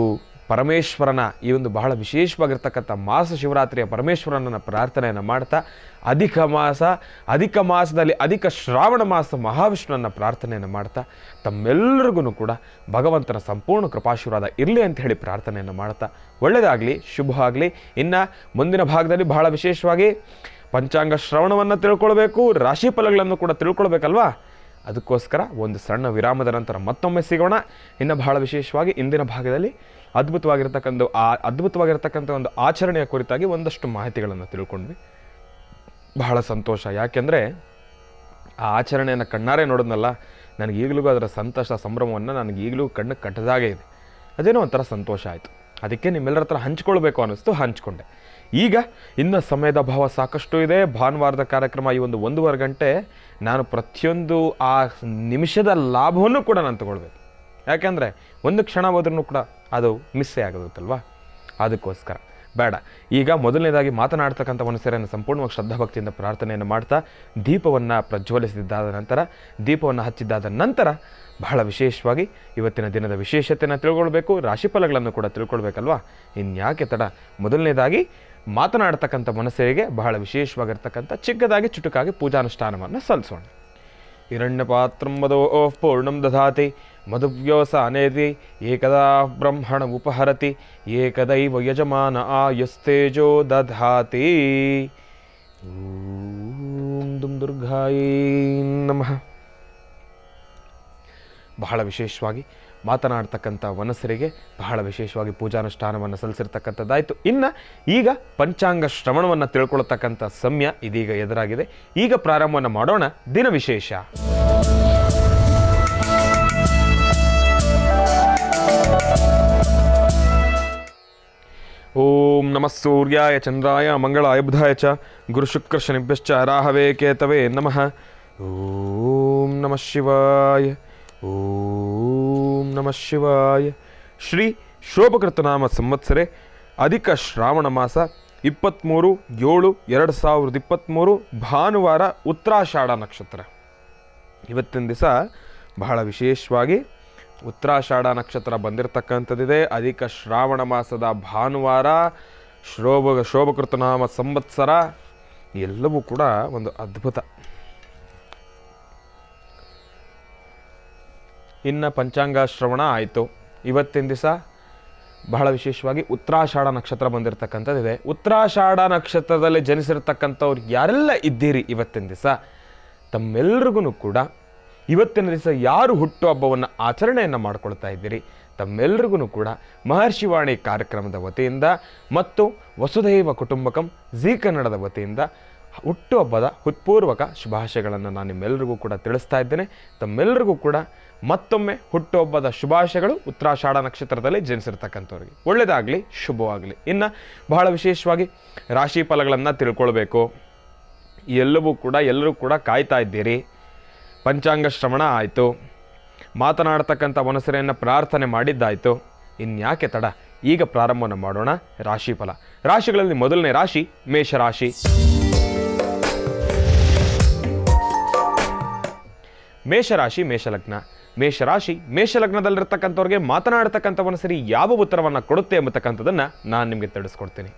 ಪರಮೇಶ್ವರನ ಈ ಒಂದು ಬಹಳ ವಿಶೇಷವಾಗಿರ್ತಕ್ಕಂಥ ಮಾಸ ಶಿವರಾತ್ರಿಯ ಪರಮೇಶ್ವರನ ಪ್ರಾರ್ಥನೆಯನ್ನು ಮಾಡ್ತಾ ಅಧಿಕ ಮಾಸದಲ್ಲಿ ಅಧಿಕ ಶ್ರಾವಣ ಮಾಸ ಮಹಾವಿಷ್ಣುವನ್ನ ಪ್ರಾರ್ಥನೆಯನ್ನು ಮಾಡ್ತಾ ತಮ್ಮೆಲ್ಲರಿಗೂ ಕೂಡ ಭಗವಂತನ ಸಂಪೂರ್ಣ ಕೃಪಾಶೀರ್ವಾದ ಇರಲಿ ಅಂತ ಹೇಳಿ ಪ್ರಾರ್ಥನೆಯನ್ನು ಮಾಡ್ತಾ ಒಳ್ಳೆಯದಾಗಲಿ, ಶುಭ ಆಗಲಿ. ಇನ್ನು ಮುಂದಿನ ಭಾಗದಲ್ಲಿ ಬಹಳ ವಿಶೇಷವಾಗಿ ಪಂಚಾಂಗ ಶ್ರವಣವನ್ನು ತಿಳ್ಕೊಳ್ಬೇಕು, ರಾಶಿ ಫಲಗಳನ್ನು ಕೂಡ ತಿಳ್ಕೊಳ್ಬೇಕಲ್ವಾ. ಅದಕ್ಕೋಸ್ಕರ ಒಂದು ಸಣ್ಣ ವಿರಾಮದ ನಂತರ ಮತ್ತೊಮ್ಮೆ ಸಿಗೋಣ. ಇನ್ನು ಬಹಳ ವಿಶೇಷವಾಗಿ ಇಂದಿನ ಭಾಗದಲ್ಲಿ ಅದ್ಭುತವಾಗಿರ್ತಕ್ಕಂಥ ಒಂದು ಆಚರಣೆಯ ಕುರಿತಾಗಿ ಒಂದಷ್ಟು ಮಾಹಿತಿಗಳನ್ನು ತಿಳ್ಕೊಂಡ್ವಿ. ಬಹಳ ಸಂತೋಷ. ಯಾಕೆಂದರೆ ಆ ಆಚರಣೆಯನ್ನು ಕಣ್ಣಾರೆ ನೋಡಿದ್ನಲ್ಲ, ನನಗೀಗಲೂ ಅದರ ಸಂತೋಷ ಸಂಭ್ರಮವನ್ನು ನನಗೀಗಲೂ ಕಣ್ಣು ಕಟ್ಟದಾಗೆ ಇದೆ. ಅದೇನೋ ಒಂಥರ ಸಂತೋಷ ಆಯಿತು. ಅದಕ್ಕೆ ನಿಮ್ಮೆಲ್ಲರ ಹತ್ರ ಹಂಚ್ಕೊಳ್ಬೇಕು ಅನ್ನಿಸ್ತು, ಹಂಚ್ಕೊಂಡೆ. ಈಗ ಇನ್ನು ಸಮಯದ ಭಾವ ಸಾಕಷ್ಟು ಇದೆ. ಭಾನುವಾರದ ಕಾರ್ಯಕ್ರಮ ಈ ಒಂದು 1.5 ಗಂಟೆ ನಾನು ಪ್ರತಿಯೊಂದು ಆ ನಿಮಿಷದ ಲಾಭವನ್ನು ಕೂಡ ನಾನು ತಗೊಳ್ಬೇಕು. ಯಾಕೆಂದರೆ ಒಂದು ಕ್ಷಣ ಹೋದ್ರೂ ಕೂಡ ಅದು ಮಿಸ್ಸೇ ಆಗೋಗುತ್ತಲ್ವ. ಅದಕ್ಕೋಸ್ಕರ ಬೇಡ. ಈಗ ಮೊದಲನೇದಾಗಿ ಮಾತನಾಡ್ತಕ್ಕಂಥ ಮನುಷ್ಯರನ್ನು ಸಂಪೂರ್ಣವಾಗಿ ಶ್ರದ್ಧಾಭಕ್ತಿಯಿಂದ ಪ್ರಾರ್ಥನೆಯನ್ನು ಮಾಡ್ತಾ ದೀಪವನ್ನು ಪ್ರಜ್ವಲಿಸಿದ್ದಾದ ನಂತರ, ದೀಪವನ್ನು ಹಚ್ಚಿದ್ದಾದ ನಂತರ ಬಹಳ ವಿಶೇಷವಾಗಿ ಇವತ್ತಿನ ದಿನದ ವಿಶೇಷತೆಯನ್ನು ತಿಳ್ಕೊಳ್ಬೇಕು, ರಾಶಿಫಲಗಳನ್ನು ಕೂಡ ತಿಳ್ಕೊಳ್ಬೇಕಲ್ವಾ. ಇನ್ಯಾಕೆ ತಡ, ಮೊದಲನೇದಾಗಿ ಮಾತನಾಡ್ತಕ್ಕಂಥ ಮನಸ್ಸರಿಗೆ ಬಹಳ ವಿಶೇಷವಾಗಿರ್ತಕ್ಕಂಥ ಚಿಕ್ಕದಾಗಿ ಚುಟುಕಾಗಿ ಪೂಜಾನುಷ್ಠಾನವನ್ನು ಸಲ್ಲಿಸೋಣ. ಹಿರಣ್ಯಪಾತ್ರಂ ಮದೋಃ ಪೂರ್ಣಂ ದಧಾತಿ ಮಧುವ್ಯೋಸಾನೇತಿ ಏಕದಾ ಬ್ರಹ್ಮಣ ಉಪಹರತಿ ಏಕದೈವ ಯಜಮಾನ ಆಯಸ್ತೇಜೋ ದಧಾತಿ. ಓಂ ದುಂ ದುರ್ಗಾಯೈ ನಮಃ. ಬಹಳ ವಿಶೇಷವಾಗಿ ಮಾತನಾಡ್ತಕ್ಕಂಥ ವನಸರಿಗೆ ಬಹಳ ವಿಶೇಷವಾಗಿ ಪೂಜಾನುಷ್ಠಾನವನ್ನು ಸಲ್ಲಿಸಿರ್ತಕ್ಕಂಥದ್ದಾಯಿತು. ಇನ್ನು ಈಗ ಪಂಚಾಂಗ ಶ್ರವಣವನ್ನು ತಿಳ್ಕೊಳ್ತಕ್ಕಂಥ ಸಮಯ ಇದೀಗ ಎದುರಾಗಿದೆ. ಈಗ ಪ್ರಾರಂಭವನ್ನು ಮಾಡೋಣ ದಿನ ವಿಶೇಷ. ಓಂ ನಮಃ ಸೂರ್ಯಾಯ ಚಂದ್ರಾಯ ಮಂಗಳಾಯ ಬುಧಾಯ ಚ ಗುರು ಶುಕ್ರ ಶನಿಭ್ಯಶ್ಚ ರಾಹವೇ ಕೇತವೇ ನಮಃ. ಓಂ ನಮಃ ಶಿವಾಯ. ಓಂ ನಮಃ ಶಿವಾಯ. ಶ್ರೀ ಶೋಭಕೃತನಾಮ ಸಂವತ್ಸರೆ ಅಧಿಕ ಶ್ರಾವಣ ಮಾಸ 23/7/2023 ಭಾನುವಾರ ಉತ್ತರಾಷಾಢ ನಕ್ಷತ್ರ. ಇವತ್ತಿನ ದಿವಸ ಬಹಳ ವಿಶೇಷವಾಗಿ ಉತ್ತರಾಷಾಢ ನಕ್ಷತ್ರ ಬಂದಿರತಕ್ಕಂಥದ್ದಿದೆ. ಅಧಿಕ ಶ್ರಾವಣ ಮಾಸದ ಭಾನುವಾರ, ಶೋಭಕೃತನಾಮ ಸಂವತ್ಸರ, ಎಲ್ಲವೂ ಕೂಡ ಒಂದು ಅದ್ಭುತ. ಇನ್ನು ಪಂಚಾಂಗ ಶ್ರವಣ ಆಯಿತು. ಇವತ್ತಿನ ದಿವಸ ಬಹಳ ವಿಶೇಷವಾಗಿ ಉತ್ತರಾಷಾಢ ನಕ್ಷತ್ರ ಬಂದಿರತಕ್ಕಂಥದ್ದಿದೆ. ಉತ್ತರಾಷಾಢ ನಕ್ಷತ್ರದಲ್ಲಿ ಜನಿಸಿರ್ತಕ್ಕಂಥವ್ರು ಯಾರೆಲ್ಲ ಇದ್ದೀರಿ ಇವತ್ತಿನ ದಿವಸ, ತಮ್ಮೆಲ್ರಿಗೂ ಕೂಡ ಇವತ್ತಿನ ದಿವಸ ಯಾರು ಹುಟ್ಟುಹಬ್ಬವನ್ನು ಆಚರಣೆಯನ್ನು ಮಾಡ್ಕೊಳ್ತಾ ಇದ್ದೀರಿ ತಮ್ಮೆಲ್ರಿಗೂ ಕೂಡ ಮಹರ್ಷಿವಾಣಿ ಕಾರ್ಯಕ್ರಮದ ವತಿಯಿಂದ ಮತ್ತು ವಸುಧೈವ ಕುಟುಂಬಕಂ ಜೀ ಕನ್ನಡದ ವತಿಯಿಂದ ಹುಟ್ಟುಹಬ್ಬದ ಹೃತ್ಪೂರ್ವಕ ಶುಭಾಶಯಗಳನ್ನು ನಾನು ನಿಮ್ಮೆಲ್ಲರಿಗೂ ಕೂಡ ತಿಳಿಸ್ತಾ ಇದ್ದೇನೆ. ತಮ್ಮೆಲ್ಲರಿಗೂ ಕೂಡ ಮತ್ತೊಮ್ಮೆ ಹುಟ್ಟುಹಬ್ಬದ ಶುಭಾಶಯಗಳು. ಉತ್ತರಾಷಾಢ ನಕ್ಷತ್ರದಲ್ಲಿ ಜನಿಸಿರ್ತಕ್ಕಂಥವ್ರಿಗೆ ಒಳ್ಳೆಯದಾಗಲಿ, ಶುಭವಾಗಲಿ. ಇನ್ನು ಬಹಳ ವಿಶೇಷವಾಗಿ ರಾಶಿ ಫಲಗಳನ್ನು ತಿಳ್ಕೊಳ್ಬೇಕು. ಎಲ್ಲರೂ ಕೂಡ ಕಾಯ್ತಾ ಇದ್ದೀರಿ. ಪಂಚಾಂಗ ಶ್ರವಣ ಆಯಿತು, ಮಾತನಾಡ್ತಕ್ಕಂಥ ಮನಸ್ಸರೆಯನ್ನು ಪ್ರಾರ್ಥನೆ ಮಾಡಿದ್ದಾಯಿತು. ಇನ್ಯಾಕೆ ತಡ, ಈಗ ಪ್ರಾರಂಭವನ್ನು ಮಾಡೋಣ ರಾಶಿಫಲ. ರಾಶಿಗಳಲ್ಲಿ ಮೊದಲನೇ ರಾಶಿ ಮೇಷರಾಶಿ. ಮೇಷರಾಶಿ ಮೇಷಲಗ್ನ. ಮೇಷರಾಶಿ ಮೇಷಲಗ್ನದಲ್ಲಿರ್ತಕ್ಕಂಥವ್ರಿಗೆ ಮಾತನಾಡ್ತಕ್ಕಂಥ ಮನಸ್ಸರಿ ಯಾವ ಉತ್ತರವನ್ನು ಕೊಡುತ್ತೆ ಎಂಬತಕ್ಕಂಥದ್ದನ್ನು ನಾನು ನಿಮಗೆ ತಿಳಿಸ್ಕೊಡ್ತೀನಿ.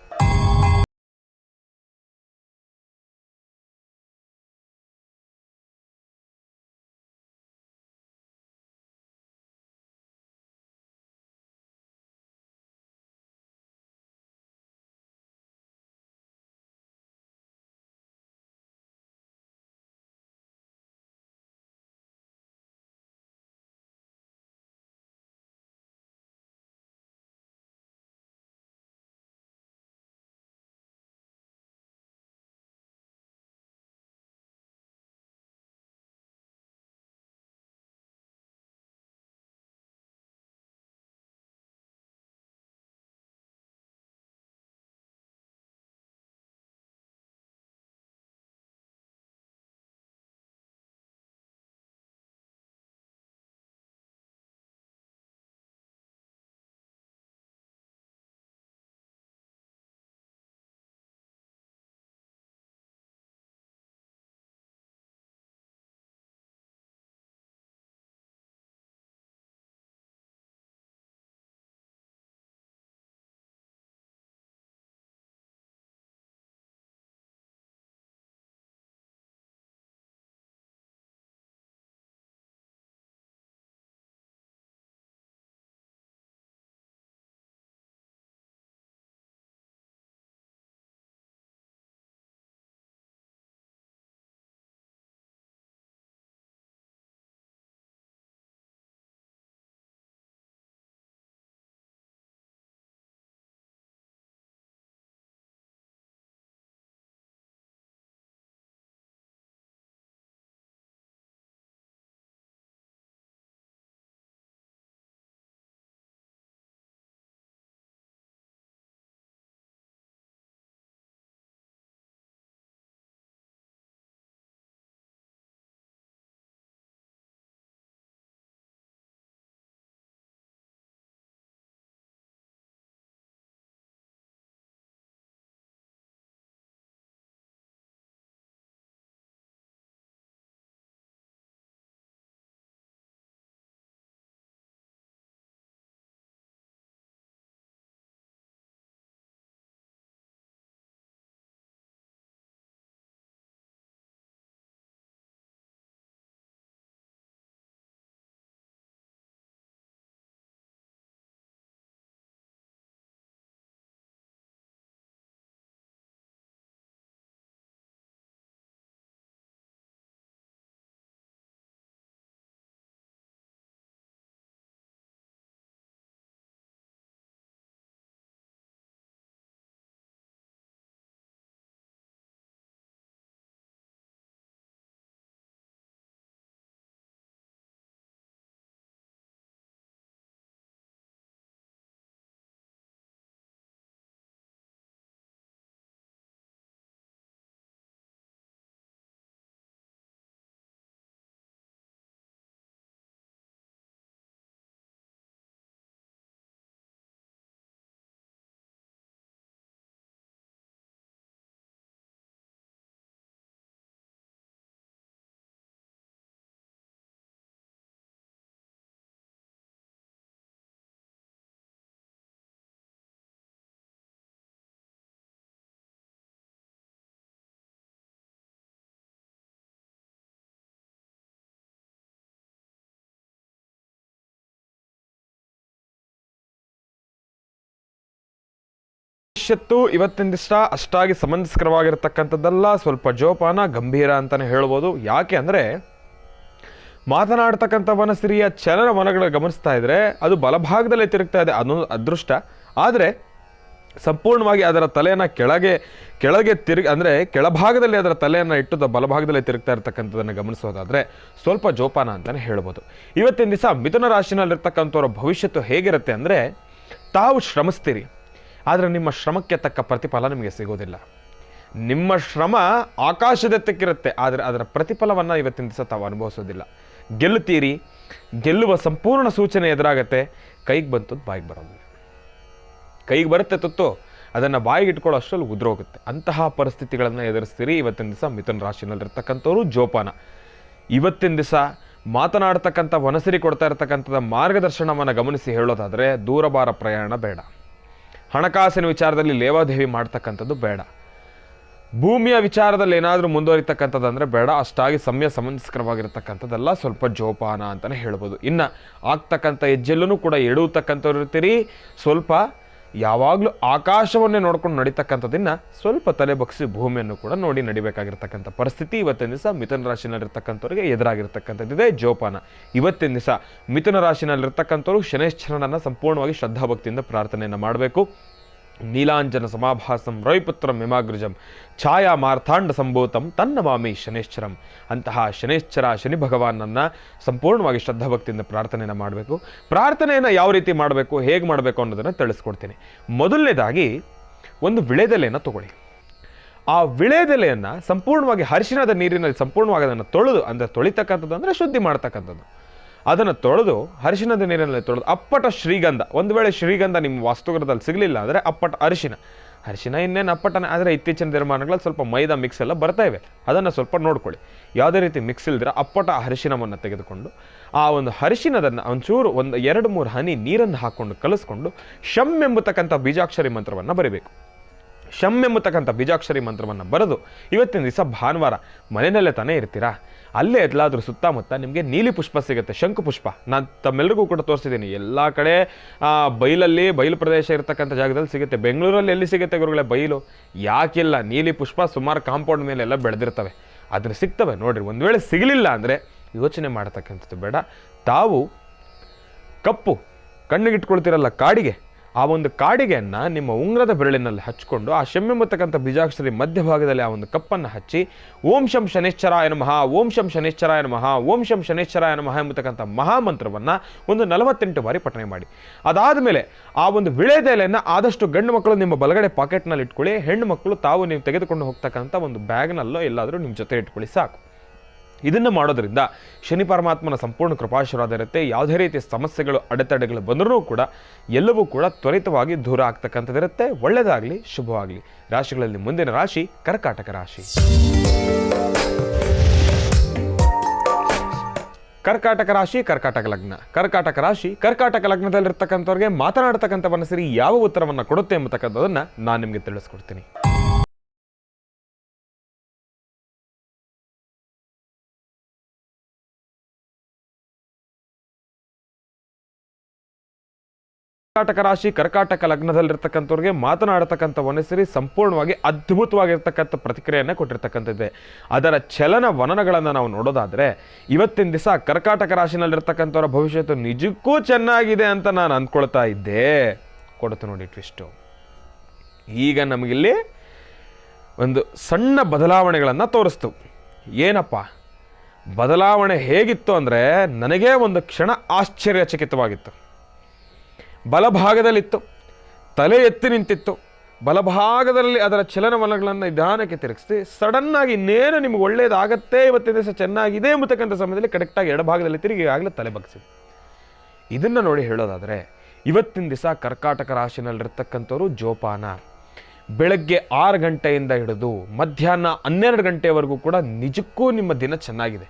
ಭವಿಷ್ಯತ್ತು ಇವತ್ತಿನ ದಿವಸ ಅಷ್ಟಾಗಿ ಸಮಂಜಸ್ಕರವಾಗಿರ್ತಕ್ಕಂಥದ್ದಲ್ಲ, ಸ್ವಲ್ಪ ಜೋಪಾನ ಗಂಭೀರ ಅಂತಲೇ ಹೇಳ್ಬೋದು. ಯಾಕೆ ಅಂದರೆ ಮಾತನಾಡ್ತಕ್ಕಂಥ ವನಸಿರಿಯ ಚಲನವಲನಗಳ ಗಮನಿಸ್ತಾ ಇದ್ರೆ ಅದು ಬಲಭಾಗದಲ್ಲೇ ತಿರುಗ್ತಾ ಇದೆ, ಅದೊಂದು ಅದೃಷ್ಟ. ಆದರೆ ಸಂಪೂರ್ಣವಾಗಿ ಅದರ ತಲೆಯನ್ನು ಕೆಳಗೆ ಅಂದರೆ ಕೆಳಭಾಗದಲ್ಲಿ ಅದರ ತಲೆಯನ್ನು ಇಟ್ಟು ಬಲಭಾಗದಲ್ಲಿ ತಿರುಗ್ತಾ ಇರ್ತಕ್ಕಂಥದ್ದನ್ನು ಗಮನಿಸೋದಾದರೆ ಸ್ವಲ್ಪ ಜೋಪಾನ ಅಂತಲೇ ಹೇಳ್ಬೋದು. ಇವತ್ತಿನ ದಿವಸ ಮಿಥುನ ರಾಶಿನಲ್ಲಿರ್ತಕ್ಕಂಥವ್ರ ಭವಿಷ್ಯತ್ತು ಹೇಗಿರುತ್ತೆ ಅಂದರೆ, ತಾವು ಶ್ರಮಿಸ್ತೀರಿ, ಆದರೆ ನಿಮ್ಮ ಶ್ರಮಕ್ಕೆ ತಕ್ಕ ಪ್ರತಿಫಲ ನಿಮಗೆ ಸಿಗೋದಿಲ್ಲ. ನಿಮ್ಮ ಶ್ರಮ ಆಕಾಶದೆತ್ತಕ್ಕಿರುತ್ತೆ, ಆದರೆ ಅದರ ಪ್ರತಿಫಲವನ್ನು ಇವತ್ತಿನ ದಿವಸ ತಾವು ಅನುಭವಿಸೋದಿಲ್ಲ. ಗೆಲ್ಲುತ್ತೀರಿ, ಗೆಲ್ಲುವ ಸಂಪೂರ್ಣ ಸೂಚನೆ ಎದುರಾಗತ್ತೆ, ಕೈಗೆ ಬಂತದ್ದು ಬಾಯಿಗೆ ಬರೋದಿಲ್ಲ. ಕೈಗೆ ಬರುತ್ತೆ ತುತ್ತು, ಅದನ್ನು ಬಾಯಿಗೆ ಇಟ್ಕೊಳ್ಳೋ ಅಷ್ಟರಲ್ಲಿ ಉದುರೋಗುತ್ತೆ. ಅಂತಹ ಪರಿಸ್ಥಿತಿಗಳನ್ನು ಎದುರಿಸ್ತೀರಿ ಇವತ್ತಿನ ದಿವಸ ಮಿಥುನ ರಾಶಿನಲ್ಲಿರ್ತಕ್ಕಂಥವ್ರು. ಜೋಪಾನ. ಇವತ್ತಿನ ದಿವಸ ಮಾತನಾಡ್ತಕ್ಕಂಥ ವನಸಿರಿ ಕೊಡ್ತಾ ಇರತಕ್ಕಂಥದ್ದು ಮಾರ್ಗದರ್ಶನವನ್ನು ಗಮನಿಸಿ ಹೇಳೋದಾದರೆ ದೂರಭಾರ ಪ್ರಯಾಣ ಬೇಡ, ಹಣಕಾಸಿನ ವಿಚಾರದಲ್ಲಿ ಲೇವಾದೇವಿ ಮಾಡ್ತಕ್ಕಂಥದ್ದು ಬೇಡ, ಭೂಮಿಯ ವಿಚಾರದಲ್ಲಿ ಏನಾದರೂ ಮುಂದುವರಿತಕ್ಕಂಥದ್ದು ಅಂದರೆ ಬೇಡ, ಅಷ್ಟಾಗಿ ಸಮಂಜಸ್ಕರವಾಗಿರ್ತಕ್ಕಂಥದ್ದೆಲ್ಲ ಸ್ವಲ್ಪ ಜೋಪಾನ ಅಂತಲೇ ಹೇಳ್ಬೋದು. ಇನ್ನು ಆಗ್ತಕ್ಕಂಥ ಹೆಜ್ಜೆಲ್ಲೂ ಕೂಡ ಎಡುವತಕ್ಕಂಥವ್ರು ಇರ್ತೀರಿ, ಸ್ವಲ್ಪ ಯಾವಾಗಲೂ ಆಕಾಶವನ್ನೇ ನೋಡ್ಕೊಂಡು ನಡೀತಕ್ಕಂಥದ್ದನ್ನು ಸ್ವಲ್ಪ ತಲೆ ಬಗ್ಸಿ ಭೂಮಿಯನ್ನು ಕೂಡ ನೋಡಿ ನಡಿಬೇಕಾಗಿರ್ತಕ್ಕಂಥ ಪರಿಸ್ಥಿತಿ ಇವತ್ತಿನ ದಿವಸ ಮಿಥುನ ರಾಶಿನಲ್ಲಿರ್ತಕ್ಕಂಥವ್ರಿಗೆ ಎದುರಾಗಿರ್ತಕ್ಕಂಥದ್ದಿದೆ. ಜೋಪಾನ. ಇವತ್ತಿನ ದಿವಸ ಮಿಥುನ ರಾಶಿನಲ್ಲಿರ್ತಕ್ಕಂಥವ್ರು ಶನೈಶ್ಚರನನ್ನು ಸಂಪೂರ್ಣವಾಗಿ ಶ್ರದ್ಧಾಭಕ್ತಿಯಿಂದ ಪ್ರಾರ್ಥನೆಯನ್ನು ಮಾಡಬೇಕು. ನೀಲಾಂಜನ ಸಮಾಭಾಸಂ ರವಿಪುತ್ರಂ ಹಿಮಾಗ್ರಜಂ ಛಾಯಾ ಮಾರ್ಥಾಂಡ ಸಂಭೂತಂ ತನ್ನಮಾಮಿ ಶನೇಶ್ಚರಂ. ಅಂತಹ ಶನೇಶ್ಚರ ಶನಿ ಭಗವಾನನ್ನು ಸಂಪೂರ್ಣವಾಗಿ ಶ್ರದ್ಧಾಭಕ್ತಿಯಿಂದ ಪ್ರಾರ್ಥನೆಯನ್ನು ಮಾಡಬೇಕು. ಪ್ರಾರ್ಥನೆಯನ್ನು ಯಾವ ರೀತಿ ಮಾಡಬೇಕು, ಹೇಗೆ ಮಾಡಬೇಕು ಅನ್ನೋದನ್ನು ತಿಳಿಸ್ಕೊಡ್ತೀನಿ. ಮೊದಲನೇದಾಗಿ ಒಂದು ವಿಳೆದೆಲೆಯನ್ನು ತಗೊಳ್ಳಿ. ಆ ವಿಳೆದೆಲೆಯನ್ನು ಸಂಪೂರ್ಣವಾಗಿ ಅರಿಶಿಣದ ನೀರಿನಲ್ಲಿ ಸಂಪೂರ್ಣವಾಗಿ ಅದನ್ನು ತೊಳೆದು, ಅಂದರೆ ತೊಳಿತಕ್ಕಂಥದ್ದು ಅಂದರೆ ಶುದ್ಧಿ ಮಾಡ್ತಕ್ಕಂಥದ್ದು, ಅದನ್ನು ತೊಳೆದು ಅರಿಶಿಣದ ನೀರಿನಲ್ಲಿ ತೊಳೆದು ಅಪ್ಪಟ ಶ್ರೀಗಂಧ, ಒಂದು ವೇಳೆ ಶ್ರೀಗಂಧ ನಿಮ್ಮ ವಾಸ್ತುಗೃಹದಲ್ಲಿ ಸಿಗಲಿಲ್ಲ ಅಂದರೆ ಅಪ್ಪಟ ಅರಿಶಿಣ ಇನ್ನೇನು ಅಪ್ಪಟನೇ. ಆದರೆ ಇತ್ತೀಚಿನ ದಿನಮಾನಗಳಲ್ಲಿ ಸ್ವಲ್ಪ ಮೈದಾ ಮಿಕ್ಸ್ ಎಲ್ಲ ಬರ್ತಾ ಇವೆ, ಅದನ್ನು ಸ್ವಲ್ಪ ನೋಡ್ಕೊಳ್ಳಿ. ಯಾವುದೇ ರೀತಿ ಮಿಕ್ಸ್ ಇಲ್ದಿರ ಅಪ್ಪಟ ಅರಿಶಿಣವನ್ನು ತೆಗೆದುಕೊಂಡು ಆ ಒಂದು ಅರಿಶಿಣದನ್ನು ಒಂಚೂರು ಒಂದು 2-3 ಹನಿ ನೀರನ್ನು ಹಾಕ್ಕೊಂಡು ಕಲಿಸ್ಕೊಂಡು ಶಂ ಎಂಬತಕ್ಕಂಥ ಬೀಜಾಕ್ಷರಿ ಮಂತ್ರವನ್ನು ಬರೀಬೇಕು. ಶಂ ಎಂಬತಕ್ಕಂಥ ಬೀಜಾಕ್ಷರಿ ಮಂತ್ರವನ್ನು ಬರೆದು ಇವತ್ತಿನ ದಿವಸ ಭಾನುವಾರ ಮನೆಯಲ್ಲೇ ತಾನೇ ಇರ್ತೀರಾ, ಅಲ್ಲೇ ಎಲ್ಲಾದರೂ ಸುತ್ತಮುತ್ತ ನಿಮಗೆ ನೀಲಿ ಪುಷ್ಪ ಸಿಗುತ್ತೆ, ಶಂಕು ಪುಷ್ಪ. ನಾನು ತಮ್ಮೆಲ್ಲರಿಗೂ ಕೂಡ ತೋರಿಸಿದ್ದೀನಿ, ಎಲ್ಲ ಕಡೆ ಬಯಲು ಪ್ರದೇಶ ಇರತಕ್ಕಂಥ ಜಾಗದಲ್ಲಿ ಸಿಗುತ್ತೆ. ಬೆಂಗಳೂರಲ್ಲಿ ಎಲ್ಲಿ ಸಿಗುತ್ತೆ ಗುರುಗಳೇ ಬಯಲು? ಯಾಕಿಲ್ಲ, ನೀಲಿ ಪುಷ್ಪ ಸುಮಾರು ಕಾಂಪೌಂಡ್ ಮೇಲೆ ಎಲ್ಲ ಬೆಳೆದಿರ್ತವೆ, ಅದ್ರ ಸಿಗ್ತವೆ ನೋಡಿರಿ. ಒಂದು ವೇಳೆ ಸಿಗಲಿಲ್ಲ ಅಂದರೆ ಯೋಚನೆ ಮಾಡತಕ್ಕಂಥದ್ದು ಬೇಡ. ತಾವು ಕಪ್ಪು ಕಣ್ಣಿಗಿಟ್ಕೊಳ್ತಿರಲ್ಲ ಕಾಡಿಗೆ, ಆ ಒಂದು ಕಾಡಿಗೆಯನ್ನು ನಿಮ್ಮ ಉಂಗ್ರದ ಬೆರಳಿನಲ್ಲಿ ಹಚ್ಕೊಂಡು ಆ ಶೆಮ್ಮೆಂಬತಕ್ಕಂಥ ಬೀಜಾಕ್ಷರಿ ಮಧ್ಯಭಾಗದಲ್ಲಿ ಆ ಒಂದು ಕಪ್ಪನ್ನು ಹಚ್ಚಿ ಓಂ ಶಂ ಶನೇಶ್ಚರಾಯ ನಮಃ, ಓಂ ಶಂ ಶನೇಶ್ಚರಾಯ ನಮಃ, ಓಂ ಶಂ ಶನೇಶ್ಚರಾಯ ನಮಃ ಎಂಬತಕ್ಕಂಥ ಮಹಾಮಂತ್ರವನ್ನು ಒಂದು 48 ಬಾರಿ ಪಠನೆ ಮಾಡಿ. ಅದಾದ ಮೇಲೆ ಆ ಒಂದು ವಿಳೆದೆಲೆಯನ್ನು ಆದಷ್ಟು ಗಂಡು ಮಕ್ಕಳು ನಿಮ್ಮ ಬಲಗಡೆ ಪಾಕೆಟ್ನಲ್ಲಿ ಇಟ್ಕೊಳ್ಳಿ, ಹೆಣ್ಣು ಮಕ್ಕಳು ತಾವು ನೀವು ತೆಗೆದುಕೊಂಡು ಹೋಗ್ತಕ್ಕಂಥ ಒಂದು ಬ್ಯಾಗ್ನಲ್ಲೋ ಎಲ್ಲಾದರೂ ನಿಮ್ಮ ಜೊತೆ ಇಟ್ಕೊಳ್ಳಿ, ಸಾಕು. ಇದನ್ನು ಮಾಡೋದ್ರಿಂದ ಶನಿ ಪರಮಾತ್ಮನ ಸಂಪೂರ್ಣ ಕೃಪಾಶೀರ್ವಾದ ಇರುತ್ತೆ. ಯಾವುದೇ ರೀತಿಯ ಸಮಸ್ಯೆಗಳು ಅಡೆತಡೆಗಳು ಬಂದರೂ ಕೂಡ ಎಲ್ಲವೂ ಕೂಡ ತ್ವರಿತವಾಗಿ ದೂರ ಆಗ್ತಕ್ಕಂಥದ್ದಿರುತ್ತೆ. ಒಳ್ಳೆಯದಾಗಲಿ, ಶುಭವಾಗಲಿ. ರಾಶಿಗಳಲ್ಲಿ ಮುಂದಿನ ರಾಶಿ ಕರ್ಕಾಟಕ ರಾಶಿ. ಕರ್ಕಾಟಕ ರಾಶಿ, ಕರ್ಕಾಟಕ ಲಗ್ನ. ಕರ್ಕಾಟಕ ರಾಶಿ, ಕರ್ಕಾಟಕ ಲಗ್ನದಲ್ಲಿರ್ತಕ್ಕಂಥವ್ರಿಗೆ ಮಾತನಾಡ್ತಕ್ಕಂಥ ಮನಸ್ಸಿರಿ ಯಾವ ಉತ್ತರವನ್ನು ಕೊಡುತ್ತೆ ಎಂಬತಕ್ಕಂಥದ್ದನ್ನು ನಾನು ನಿಮಗೆ ತಿಳಿಸ್ಕೊಡ್ತೀನಿ. ಕರ್ಕಾಟಕ ರಾಶಿ, ಕರ್ಕಾಟಕ ಲಗ್ನದಲ್ಲಿರ್ತಕ್ಕಂಥವ್ರಿಗೆ ಮಾತನಾಡತಕ್ಕಂಥ ವನಸಿರಿ ಸಂಪೂರ್ಣವಾಗಿ ಅದ್ಭುತವಾಗಿರ್ತಕ್ಕಂಥ ಪ್ರತಿಕ್ರಿಯೆಯನ್ನು ಕೊಟ್ಟಿರ್ತಕ್ಕಂಥದ್ದೇ. ಅದರ ಚಲನವಲನಗಳನ್ನು ನಾವು ನೋಡೋದಾದರೆ ಇವತ್ತಿನ ದಿವಸ ಕರ್ಕಾಟಕ ರಾಶಿನಲ್ಲಿರ್ತಕ್ಕಂಥವ್ರ ಭವಿಷ್ಯತ್ತು ನಿಜಕ್ಕೂ ಚೆನ್ನಾಗಿದೆ ಅಂತ ನಾನು ಅಂದ್ಕೊಳ್ತಾ ಇದ್ದೆ. ಕೊಡ್ತು ನೋಡಿ ಟ್ವಿಸ್ಟು. ಈಗ ನಮಗಿಲ್ಲಿ ಒಂದು ಸಣ್ಣ ಬದಲಾವಣೆಗಳನ್ನು ತೋರಿಸ್ತು. ಏನಪ್ಪ ಬದಲಾವಣೆ ಹೇಗಿತ್ತು ಅಂದರೆ ನನಗೇ ಒಂದು ಕ್ಷಣ ಆಶ್ಚರ್ಯಚಕಿತವಾಗಿತ್ತು. ಬಲಭಾಗದಲ್ಲಿತ್ತು, ತಲೆ ಎತ್ತಿ ನಿಂತಿತ್ತು, ಬಲಭಾಗದಲ್ಲಿ ಅದರ ಚಲನವಲನಗಳನ್ನು ನಿಧಾನಕ್ಕೆ ತಿರುಗಿಸಿ ಸಡನ್ನಾಗಿ ಇನ್ನೇನು ನಿಮಗೆ ಒಳ್ಳೆಯದಾಗತ್ತೆ, ಇವತ್ತಿನ ದಿವಸ ಚೆನ್ನಾಗಿದೆ ಎಂಬತಕ್ಕಂಥ ಸಮಯದಲ್ಲಿ ಕರೆಕ್ಟಾಗಿ ಎಡಭಾಗದಲ್ಲಿ ತಿರುಗಿ ಆಗಲೇ ತಲೆ ಬಗ್ಸಿದೆ. ಇದನ್ನು ನೋಡಿ ಹೇಳೋದಾದರೆ ಇವತ್ತಿನ ದಿವಸ ಕರ್ಕಾಟಕ ರಾಶಿನಲ್ಲಿರ್ತಕ್ಕಂಥವ್ರು ಜೋಪಾನ. ಬೆಳಗ್ಗೆ 6 ಗಂಟೆಯಿಂದ ಹಿಡಿದು ಮಧ್ಯಾಹ್ನ 12 ಗಂಟೆವರೆಗೂ ಕೂಡ ನಿಜಕ್ಕೂ ನಿಮ್ಮ ದಿನ ಚೆನ್ನಾಗಿದೆ.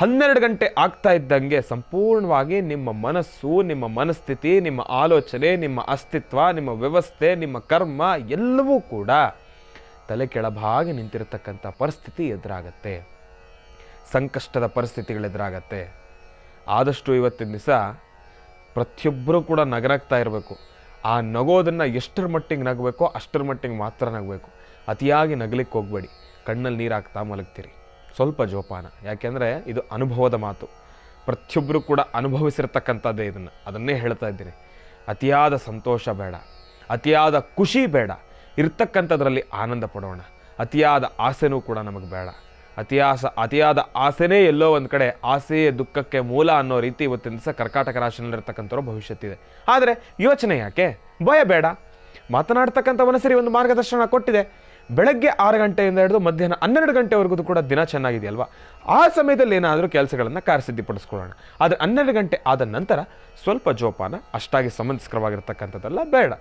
12 ಗಂಟೆ ಆಗ್ತಾ ಇದ್ದಂಗೆ ಸಂಪೂರ್ಣವಾಗಿ ನಿಮ್ಮ ಮನಸ್ಸು, ನಿಮ್ಮ ಮನಸ್ಥಿತಿ, ನಿಮ್ಮ ಆಲೋಚನೆ, ನಿಮ್ಮ ಅಸ್ತಿತ್ವ, ನಿಮ್ಮ ವ್ಯವಸ್ಥೆ, ನಿಮ್ಮ ಕರ್ಮ ಎಲ್ಲವೂ ಕೂಡ ತಲೆ ಕೆಳಭಾಗಿ ನಿಂತಿರತಕ್ಕಂಥ ಪರಿಸ್ಥಿತಿ ಎದುರಾಗತ್ತೆ. ಸಂಕಷ್ಟದ ಪರಿಸ್ಥಿತಿಗಳೆದುರಾಗತ್ತೆ. ಆದಷ್ಟು ಇವತ್ತಿನ ದಿವಸ ಪ್ರತಿಯೊಬ್ಬರೂ ಕೂಡ ನಗರಾಗ್ತಾ ಇರಬೇಕು. ಆ ನಗೋದನ್ನು ಎಷ್ಟರ ಮಟ್ಟಿಗೆ ನಗಬೇಕೋ ಅಷ್ಟರ ಮಟ್ಟಿಗೆ ಮಾತ್ರ ನಗಬೇಕು. ಅತಿಯಾಗಿ ನಗಲಿಕ್ಕೆ ಹೋಗಬೇಡಿ. ಕಣ್ಣಲ್ಲಿ ನೀರು ಹಾಕ್ತಾ ಮಲಗ್ತೀರಿ. ಸ್ವಲ್ಪ ಜೋಪಾನ. ಯಾಕೆಂದರೆ ಇದು ಅನುಭವದ ಮಾತು. ಪ್ರತಿಯೊಬ್ಬರು ಕೂಡ ಅನುಭವಿಸಿರ್ತಕ್ಕಂಥದ್ದೇ ಅದನ್ನೇ ಹೇಳ್ತಾ ಇದ್ದೀನಿ. ಅತಿಯಾದ ಸಂತೋಷ ಬೇಡ, ಅತಿಯಾದ ಖುಷಿ ಬೇಡ, ಇರ್ತಕ್ಕಂಥದ್ರಲ್ಲಿ ಆನಂದ ಪಡೋಣ. ಅತಿಯಾದ ಆಸೆನೂ ಕೂಡ ನಮಗೆ ಬೇಡ. ಅತಿಯಾದ ಆಸೆನೇ ಎಲ್ಲೋ ಒಂದು ಕಡೆ ಆಸೆಯೇ ದುಃಖಕ್ಕೆ ಮೂಲ ಅನ್ನೋ ರೀತಿ ಇವತ್ತಿನ ದಿವಸ ಕರ್ಕಾಟಕ ರಾಶಿನಲ್ಲಿರ್ತಕ್ಕಂಥವ್ರ ಭವಿಷ್ಯತ್ತಿದೆ. ಆದರೆ ಯೋಚನೆ ಯಾಕೆ, ಭಯ ಬೇಡ. ಮಾತನಾಡ್ತಕ್ಕಂಥ ಮನಸ್ಸರಿ ಒಂದು ಮಾರ್ಗದರ್ಶನ ಕೊಟ್ಟಿದೆ. ಬೆಳಗ್ಗೆ 6 ಗಂಟೆಯಿಂದ ಹಿಡಿದು ಮಧ್ಯಾಹ್ನ 12 ಗಂಟೆವರೆಗೂ ಕೂಡ ದಿನ ಚೆನ್ನಾಗಿದೆಯಲ್ವಾ, ಆ ಸಮಯದಲ್ಲಿ ಏನಾದರೂ ಕೆಲಸಗಳನ್ನು ಕಾರ್ಯಸಿದ್ಧಿಪಡಿಸ್ಕೊಳ್ಳೋಣ. ಆದರೆ 12 ಗಂಟೆ ಆದ ನಂತರ ಸ್ವಲ್ಪ ಜೋಪಾನ. ಅಷ್ಟಾಗಿ ಸಮಂಜಸ್ಕರವಾಗಿರ್ತಕ್ಕಂಥದ್ದೆಲ್ಲ ಬೇಡ.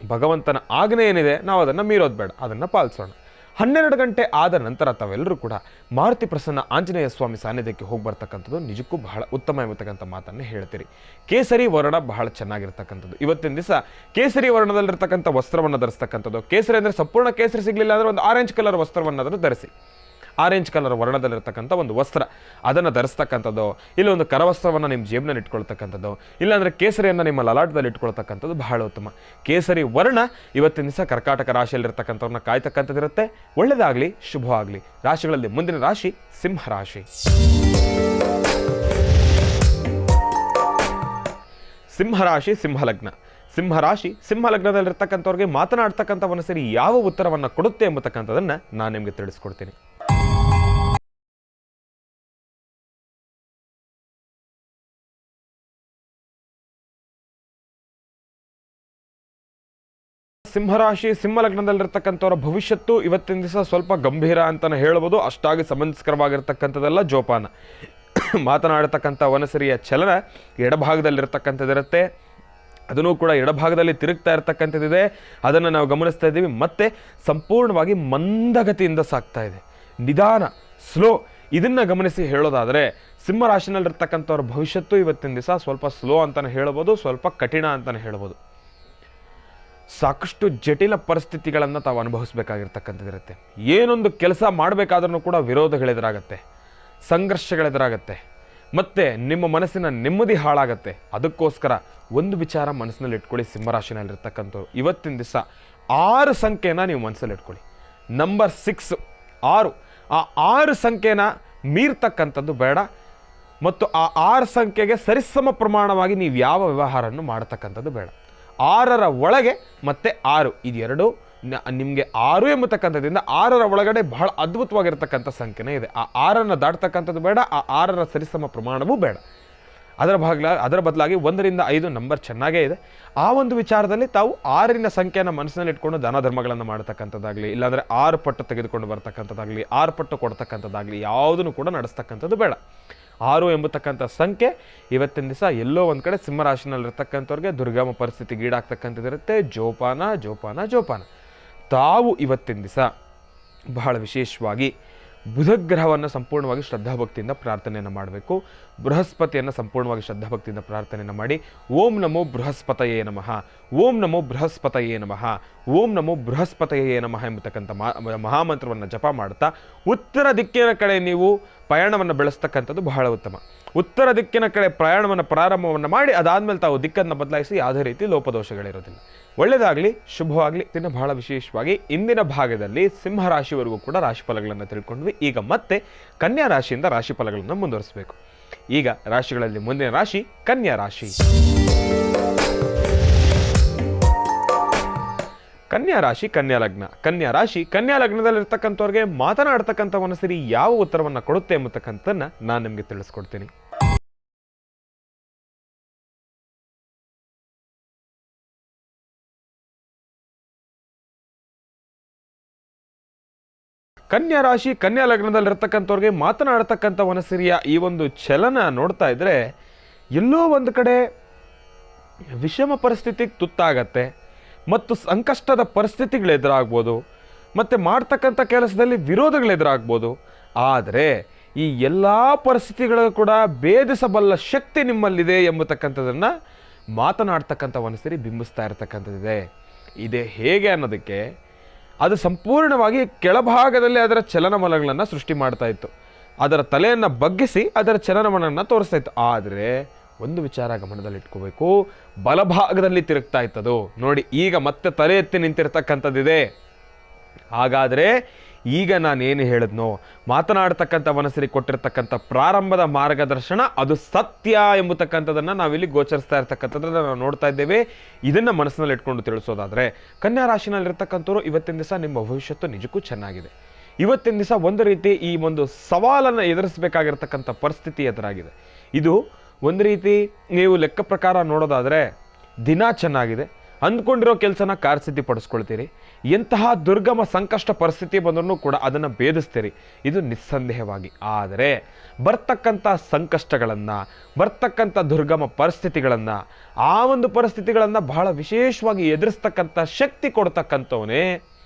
ಭಗವಂತನ ಆಜ್ಞೆ ಏನಿದೆ ನಾವು ಅದನ್ನು ಮೀರೋದು ಬೇಡ, ಅದನ್ನು ಪಾಲಿಸೋಣ. 12 ಗಂಟೆ ಆದ ನಂತರ ತಾವೆಲ್ಲರೂ ಕೂಡ ಮಾರುತಿ ಪ್ರಸನ್ನ ಆಂಜನೇಯ ಸ್ವಾಮಿ ಸಾನ್ನಿಧ್ಯಕ್ಕೆ ಹೋಗಿ ಬರ್ತಕ್ಕಂಥದ್ದು ನಿಜಕ್ಕೂ ಬಹಳ ಉತ್ತಮ ಎಂಬತಕ್ಕಂಥ ಮಾತನ್ನು ಹೇಳ್ತೀರಿ. ಕೇಸರಿ ವರ್ಣ ಬಹಳ ಚೆನ್ನಾಗಿರ್ತಕ್ಕಂಥದ್ದು. ಇವತ್ತಿನ ದಿವಸ ಕೇಸರಿ ವರ್ಣದಲ್ಲಿರ್ತಕ್ಕಂಥ ವಸ್ತ್ರವನ್ನು ಧರಿಸ್ತಕ್ಕಂಥದ್ದು. ಕೇಸರಿ ಅಂದರೆ ಸಂಪೂರ್ಣ ಕೇಸರಿ ಸಿಗಲಿಲ್ಲ ಅಂದರೆ ಒಂದು ಆರೆಂಜ್ ಕಲರ್ ವಸ್ತ್ರವನ್ನಾದರೂ ಧರಿಸಿ. ಆರೆಂಜ್ ಕಲರ್ ವರ್ಣದಲ್ಲಿರ್ತಕ್ಕಂಥ ಒಂದು ವಸ್ತ್ರ ಅದನ್ನು ಧರಿಸ್ತಕ್ಕಂಥದ್ದು, ಇಲ್ಲ ಒಂದು ಕರವಸ್ತ್ರವನ್ನು ನಿಮ್ಮ ಜೇಬಿನಲ್ಲಿ ಇಟ್ಕೊಳ್ತಕ್ಕಂಥದ್ದು, ಇಲ್ಲಾಂದರೆ ಕೇಸರಿಯನ್ನು ನಿಮ್ಮ ಲಲಾಟದಲ್ಲಿ ಇಟ್ಕೊಳ್ತಕ್ಕಂಥದ್ದು ಬಹಳ ಉತ್ತಮ. ಕೇಸರಿ ವರ್ಣ ಇವತ್ತಿನ ದಿವಸ ಕರ್ಕಾಟಕ ರಾಶಿಯಲ್ಲಿರ್ತಕ್ಕಂಥವ್ರನ್ನ ಕಾಯ್ತಕ್ಕಂಥದ್ದಿರುತ್ತೆ. ಒಳ್ಳೆಯದಾಗಲಿ, ಶುಭವಾಗಲಿ. ರಾಶಿಗಳಲ್ಲಿ ಮುಂದಿನ ರಾಶಿ ಸಿಂಹರಾಶಿ. ಸಿಂಹರಾಶಿ ಸಿಂಹಲಗ್ನ. ಸಿಂಹರಾಶಿ ಸಿಂಹಲಗ್ನದಲ್ಲಿರ್ತಕ್ಕಂಥವ್ರಿಗೆ ಮಾತನಾಡ್ತಕ್ಕಂಥ ಮನಸ್ಸರಿ ಯಾವ ಉತ್ತರವನ್ನು ಕೊಡುತ್ತೆ ಎಂಬತಕ್ಕಂಥದ್ದನ್ನು ನಾನು ನಿಮಗೆ ತಿಳಿಸ್ಕೊಡ್ತೀನಿ. ಸಿಂಹರಾಶಿ ಸಿಂಹಲಗ್ನದಲ್ಲಿರ್ತಕ್ಕಂಥವರ ಭವಿಷ್ಯತ್ತು ಇವತ್ತಿನ ದಿವಸ ಸ್ವಲ್ಪ ಗಂಭೀರ ಅಂತಲೇ ಹೇಳ್ಬೋದು. ಅಷ್ಟಾಗಿ ಸಮಂಜಸ್ಕರವಾಗಿರ್ತಕ್ಕಂಥದ್ದೆಲ್ಲ ಜೋಪಾನ. ಮಾತನಾಡತಕ್ಕಂಥ ವನಸರಿಯ ಚಲನ ಎಡಭಾಗದಲ್ಲಿರ್ತಕ್ಕಂಥದ್ದಿರುತ್ತೆ. ಅದನ್ನು ಕೂಡ ಎಡಭಾಗದಲ್ಲಿ ತಿರುಗ್ತಾ ಇರ್ತಕ್ಕಂಥದ್ದಿದೆ. ಅದನ್ನು ನಾವು ಗಮನಿಸ್ತಾ ಇದ್ದೀವಿ. ಮತ್ತೆ ಸಂಪೂರ್ಣವಾಗಿ ಮಂದಗತಿಯಿಂದ ಸಾಗ್ತಾ ಇದೆ, ನಿಧಾನ, ಸ್ಲೋ. ಇದನ್ನು ಗಮನಿಸಿ ಹೇಳೋದಾದರೆ ಸಿಂಹರಾಶಿನಲ್ಲಿರ್ತಕ್ಕಂಥವ್ರ ಭವಿಷ್ಯತ್ತು ಇವತ್ತಿನ ದಿವಸ ಸ್ವಲ್ಪ ಸ್ಲೋ ಅಂತಲೇ ಹೇಳ್ಬೋದು, ಸ್ವಲ್ಪ ಕಠಿಣ ಅಂತಲೇ ಹೇಳ್ಬೋದು. ಸಾಕಷ್ಟು ಜಟಿಲ ಪರಿಸ್ಥಿತಿಗಳನ್ನು ತಾವು ಅನುಭವಿಸಬೇಕಾಗಿರ್ತಕ್ಕಂಥದ್ದಿರುತ್ತೆ. ಏನೊಂದು ಕೆಲಸ ಮಾಡಬೇಕಾದ್ರೂ ಕೂಡ ವಿರೋಧಗಳೆದುರಾಗತ್ತೆ, ಸಂಘರ್ಷಗಳೆದುರಾಗತ್ತೆ, ಮತ್ತು ನಿಮ್ಮ ಮನಸ್ಸಿನ ನೆಮ್ಮದಿ ಹಾಳಾಗತ್ತೆ. ಅದಕ್ಕೋಸ್ಕರ ಒಂದು ವಿಚಾರ ಮನಸ್ಸಿನಲ್ಲಿ ಇಟ್ಕೊಳ್ಳಿ. ಸಿಂಹರಾಶಿನಲ್ಲಿರ್ತಕ್ಕಂಥವ್ರು ಇವತ್ತಿನ ದಿವಸ 6 ಸಂಖ್ಯೆನ ನೀವು ಮನಸ್ಸಲ್ಲಿ ಇಟ್ಕೊಳ್ಳಿ. ನಂಬರ್ 6, 6. ಆ 6 ಸಂಖ್ಯೆನ ಮೀರ್ತಕ್ಕಂಥದ್ದು ಬೇಡ. ಮತ್ತು ಆ 6 ಸಂಖ್ಯೆಗೆ ಸರಿಸಮ ಪ್ರಮಾಣವಾಗಿ ನೀವು ಯಾವ ವ್ಯವಹಾರವನ್ನು ಮಾಡತಕ್ಕಂಥದ್ದು ಬೇಡ. 6ರ ಒಳಗೆ ಮತ್ತೆ 6 ಇದೆರಡು ನಿಮಗೆ 6 ಎಂಬತಕ್ಕಂಥದ್ದಿಂದ 6ರ ಒಳಗಡೆ ಬಹಳ ಅದ್ಭುತವಾಗಿರ್ತಕ್ಕಂಥ ಸಂಖ್ಯೆನೇ ಇದೆ. ಆ 6ಅನ್ನು ದಾಟ್ತಕ್ಕಂಥದ್ದು ಬೇಡ, ಆ 6ರ ಸರಿಸಮ ಪ್ರಮಾಣವೂ ಬೇಡ. ಅದರ ಬದಲಾಗಿ 1 ರಿಂದ 5 ನಂಬರ್ ಚೆನ್ನಾಗೇ ಇದೆ. ಆ ಒಂದು ವಿಚಾರದಲ್ಲಿ ತಾವು 6ನ ಸಂಖ್ಯೆಯನ್ನು ಮನಸ್ಸಿನಲ್ಲಿ ಇಟ್ಕೊಂಡು ದಾನ ಧರ್ಮಗಳನ್ನು ಮಾಡತಕ್ಕಂಥದ್ದಾಗಲಿ, ಇಲ್ಲಾಂದರೆ 6 ಪಟ್ಟು ತೆಗೆದುಕೊಂಡು ಬರ್ತಕ್ಕಂಥದ್ದಾಗಲಿ, 6 ಪಟ್ಟು ಕೊಡ್ತಕ್ಕಂಥದ್ದಾಗಲಿ ಯಾವುದನ್ನು ಕೂಡ ನಡೆಸ್ತಕ್ಕಂಥದ್ದು ಬೇಡ. 6 ಎಂಬತಕ್ಕಂಥ ಸಂಖ್ಯೆ ಇವತ್ತಿನ ದಿವಸ ಎಲ್ಲೋ ಒಂದು ಕಡೆ ಸಿಂಹರಾಶಿನಲ್ಲಿರ್ತಕ್ಕಂಥವ್ರಿಗೆ ದುರ್ಗಮ ಪರಿಸ್ಥಿತಿಗೆ ಈಡಾಗ್ತಕ್ಕಂಥದ್ದಿರುತ್ತೆ. ಜೋಪಾನ ಜೋಪಾನ ಜೋಪಾನ. ತಾವು ಇವತ್ತಿನ ದಿವಸ ಬಹಳ ವಿಶೇಷವಾಗಿ ಬುಧಗ್ರಹವನ್ನು ಸಂಪೂರ್ಣವಾಗಿ ಶ್ರದ್ಧಾಭಕ್ತಿಯಿಂದ ಪ್ರಾರ್ಥನೆಯನ್ನು ಮಾಡಬೇಕು. ಬೃಹಸ್ಪತಿಯನ್ನು ಸಂಪೂರ್ಣವಾಗಿ ಶ್ರದ್ಧಾಭಕ್ತಿಯಿಂದ ಪ್ರಾರ್ಥನೆಯನ್ನು ಮಾಡಿ. ಓಂ ನಮೋ ಬೃಹಸ್ಪತಯೇ ನಮಃ, ಓಂ ನಮೋ ಬೃಹಸ್ಪತಯೇ ನಮಃ, ಓಂ ನಮೋ ಬೃಹಸ್ಪತಯೇ ನಮಃ ಎಂಬತಕ್ಕಂಥ ಮಹಾಮಂತ್ರವನ್ನು ಜಪ ಮಾಡ್ತಾ ಉತ್ತರ ದಿಕ್ಕಿನ ಕಡೆ ನೀವು ಪಯಣವನ್ನು ಬೆಳೆಸ್ತಕ್ಕಂಥದ್ದು ಬಹಳ ಉತ್ತಮ. ಉತ್ತರ ದಿಕ್ಕಿನ ಕಡೆ ಪ್ರಯಾಣವನ್ನು ಪ್ರಾರಂಭವನ್ನು ಮಾಡಿ ಅದಾದಮೇಲೆ ತಾವು ದಿಕ್ಕನ್ನು ಬದಲಾಯಿಸಿ ಯಾವುದೇ ರೀತಿ ಲೋಪದೋಷಗಳಿರೋದಿಲ್ಲ. ಒಳ್ಳೆಯದಾಗಲಿ, ಶುಭವಾಗಲಿ. ಇದನ್ನು ಬಹಳ ವಿಶೇಷವಾಗಿ ಇಂದಿನ ಭಾಗದಲ್ಲಿ ಸಿಂಹರಾಶಿವರೆಗೂ ಕೂಡ ರಾಶಿಫಲಗಳನ್ನು ತಿಳ್ಕೊಂಡ್ವಿ. ಈಗ ಮತ್ತೆ ಕನ್ಯಾ ರಾಶಿಯಿಂದ ರಾಶಿಫಲಗಳನ್ನು ಮುಂದುವರಿಸಬೇಕು. ಈಗ ರಾಶಿಗಳಲ್ಲಿ ಮುಂದಿನ ರಾಶಿ ಕನ್ಯಾ ರಾಶಿ. ಕನ್ಯಾ ರಾಶಿ ಕನ್ಯಾ ಲಗ್ನ. ಕನ್ಯಾ ರಾಶಿ ಕನ್ಯಾ ಲಗ್ನದಲ್ಲಿರ್ತಕ್ಕಂಥವ್ರಿಗೆ ಮಾತನಾಡ್ತಕ್ಕಂಥ ಮನಸ್ಸಿರಿ ಯಾವ ಉತ್ತರವನ್ನು ಕೊಡುತ್ತೆ ಎಂಬತಕ್ಕಂಥದ್ದನ್ನ ನಾನು ನಿಮಗೆ ತಿಳಿಸ್ಕೊಡ್ತೀನಿ. ಕನ್ಯಾ ರಾಶಿ ಕನ್ಯಾ ಲಗ್ನದಲ್ಲಿರ್ತಕ್ಕಂಥವ್ರಿಗೆ ಮಾತನಾಡತಕ್ಕಂಥ ಮನಸ್ಸಿರಿಯ ಈ ಒಂದು ಚಲನ ನೋಡ್ತಾ ಇದ್ರೆ ಎಲ್ಲೋ ಒಂದು ಕಡೆ ವಿಷಮ ಪರಿಸ್ಥಿತಿಗೆ ತುತ್ತಾಗತ್ತೆ ಮತ್ತು ಸಂಕಷ್ಟದ ಪರಿಸ್ಥಿತಿಗಳು ಎದುರಾಗ್ಬೋದು, ಮತ್ತು ಮಾಡ್ತಕ್ಕಂಥ ಕೆಲಸದಲ್ಲಿ ವಿರೋಧಗಳು ಎದುರಾಗ್ಬೋದು. ಆದರೆ ಈ ಎಲ್ಲ ಪರಿಸ್ಥಿತಿಗಳು ಕೂಡ ಭೇದಿಸಬಲ್ಲ ಶಕ್ತಿ ನಿಮ್ಮಲ್ಲಿದೆ ಎಂಬತಕ್ಕಂಥದ್ದನ್ನು ಮಾತನಾಡ್ತಕ್ಕಂಥ ಮನಸ್ಸಿರಿ ಬಿಂಬಿಸ್ತಾ ಇರತಕ್ಕಂಥದ್ದಿದೆ. ಇದೇ ಹೇಗೆ ಅನ್ನೋದಕ್ಕೆ ಅದು ಸಂಪೂರ್ಣವಾಗಿ ಕೆಳಭಾಗದಲ್ಲಿ ಅದರ ಚಲನವಲನಗಳನ್ನು ಸೃಷ್ಟಿ ಮಾಡ್ತಾ ಇತ್ತು. ಅದರ ತಲೆಯನ್ನು ಬಗ್ಗಿಸಿ ಅದರ ಚಲನವಲನವನ್ನು ತೋರಿಸ್ತಾ ಇತ್ತು. ಆದರೆ ಒಂದು ವಿಚಾರ ಗಮನದಲ್ಲಿಟ್ಕೋಬೇಕು, ಬಲಭಾಗದಲ್ಲಿ ತಿರುಗ್ತಾ ಇತ್ತದು ನೋಡಿ. ಈಗ ಮತ್ತೆ ತಲೆ ಎತ್ತಿ ನಿಂತಿರ್ತಕ್ಕಂಥದ್ದಿದೆ. ಹಾಗಾದರೆ ಈಗ ನಾನೇನು ಹೇಳಿದ್ನೋ, ಮಾತನಾಡ್ತಕ್ಕಂಥ ಮನಸ್ಸಿಗೆ ಕೊಟ್ಟಿರ್ತಕ್ಕಂಥ ಪ್ರಾರಂಭದ ಮಾರ್ಗದರ್ಶನ ಅದು ಸತ್ಯ ಎಂಬತಕ್ಕಂಥದ್ದನ್ನು ನಾವಿಲ್ಲಿ ಗೋಚರಿಸ್ತಾ ಇರ್ತಕ್ಕಂಥದ್ದನ್ನು ನಾವು ನೋಡ್ತಾ ಇದ್ದೇವೆ. ಇದನ್ನು ಮನಸ್ಸಿನಲ್ಲಿ ಇಟ್ಕೊಂಡು ತಿಳಿಸೋದಾದರೆ ಕನ್ಯಾ ರಾಶಿನಲ್ಲಿರ್ತಕ್ಕಂಥವ್ರು ಇವತ್ತಿನ ದಿವಸ ನಿಮ್ಮ ಭವಿಷ್ಯತ್ತು ನಿಜಕ್ಕೂ ಚೆನ್ನಾಗಿದೆ. ಇವತ್ತಿನ ದಿವಸ ಒಂದು ರೀತಿ ಈ ಒಂದು ಸವಾಲನ್ನು ಎದುರಿಸಬೇಕಾಗಿರ್ತಕ್ಕಂಥ ಪರಿಸ್ಥಿತಿ ಎದುರಾಗಿದೆ. ಇದು ಒಂದು ರೀತಿ ನೀವು ಲೆಕ್ಕ ಪ್ರಕಾರ ನೋಡೋದಾದರೆ ದಿನ ಚೆನ್ನಾಗಿದೆ, ಅಂದ್ಕೊಂಡಿರೋ ಕೆಲಸನ ಕಾರ್ಯಸಿದ್ಧಿ ಪಡಿಸ್ಕೊಳ್ತೀರಿ. ಎಂತಹ ದುರ್ಗಮ ಸಂಕಷ್ಟ ಪರಿಸ್ಥಿತಿ ಬಂದ್ರೂ ಕೂಡ ಅದನ್ನು ಭೇದಿಸ್ತೀರಿ, ಇದು ನಿಸ್ಸಂದೇಹವಾಗಿ. ಆದರೆ ಬರ್ತಕ್ಕಂಥ ಸಂಕಷ್ಟಗಳನ್ನು, ಬರ್ತಕ್ಕಂಥ ದುರ್ಗಮ ಪರಿಸ್ಥಿತಿಗಳನ್ನು, ಆ ಒಂದು ಪರಿಸ್ಥಿತಿಗಳನ್ನು ಬಹಳ ವಿಶೇಷವಾಗಿ ಎದುರಿಸ್ತಕ್ಕಂಥ ಶಕ್ತಿ ಕೊಡ್ತಕ್ಕಂಥವನೇ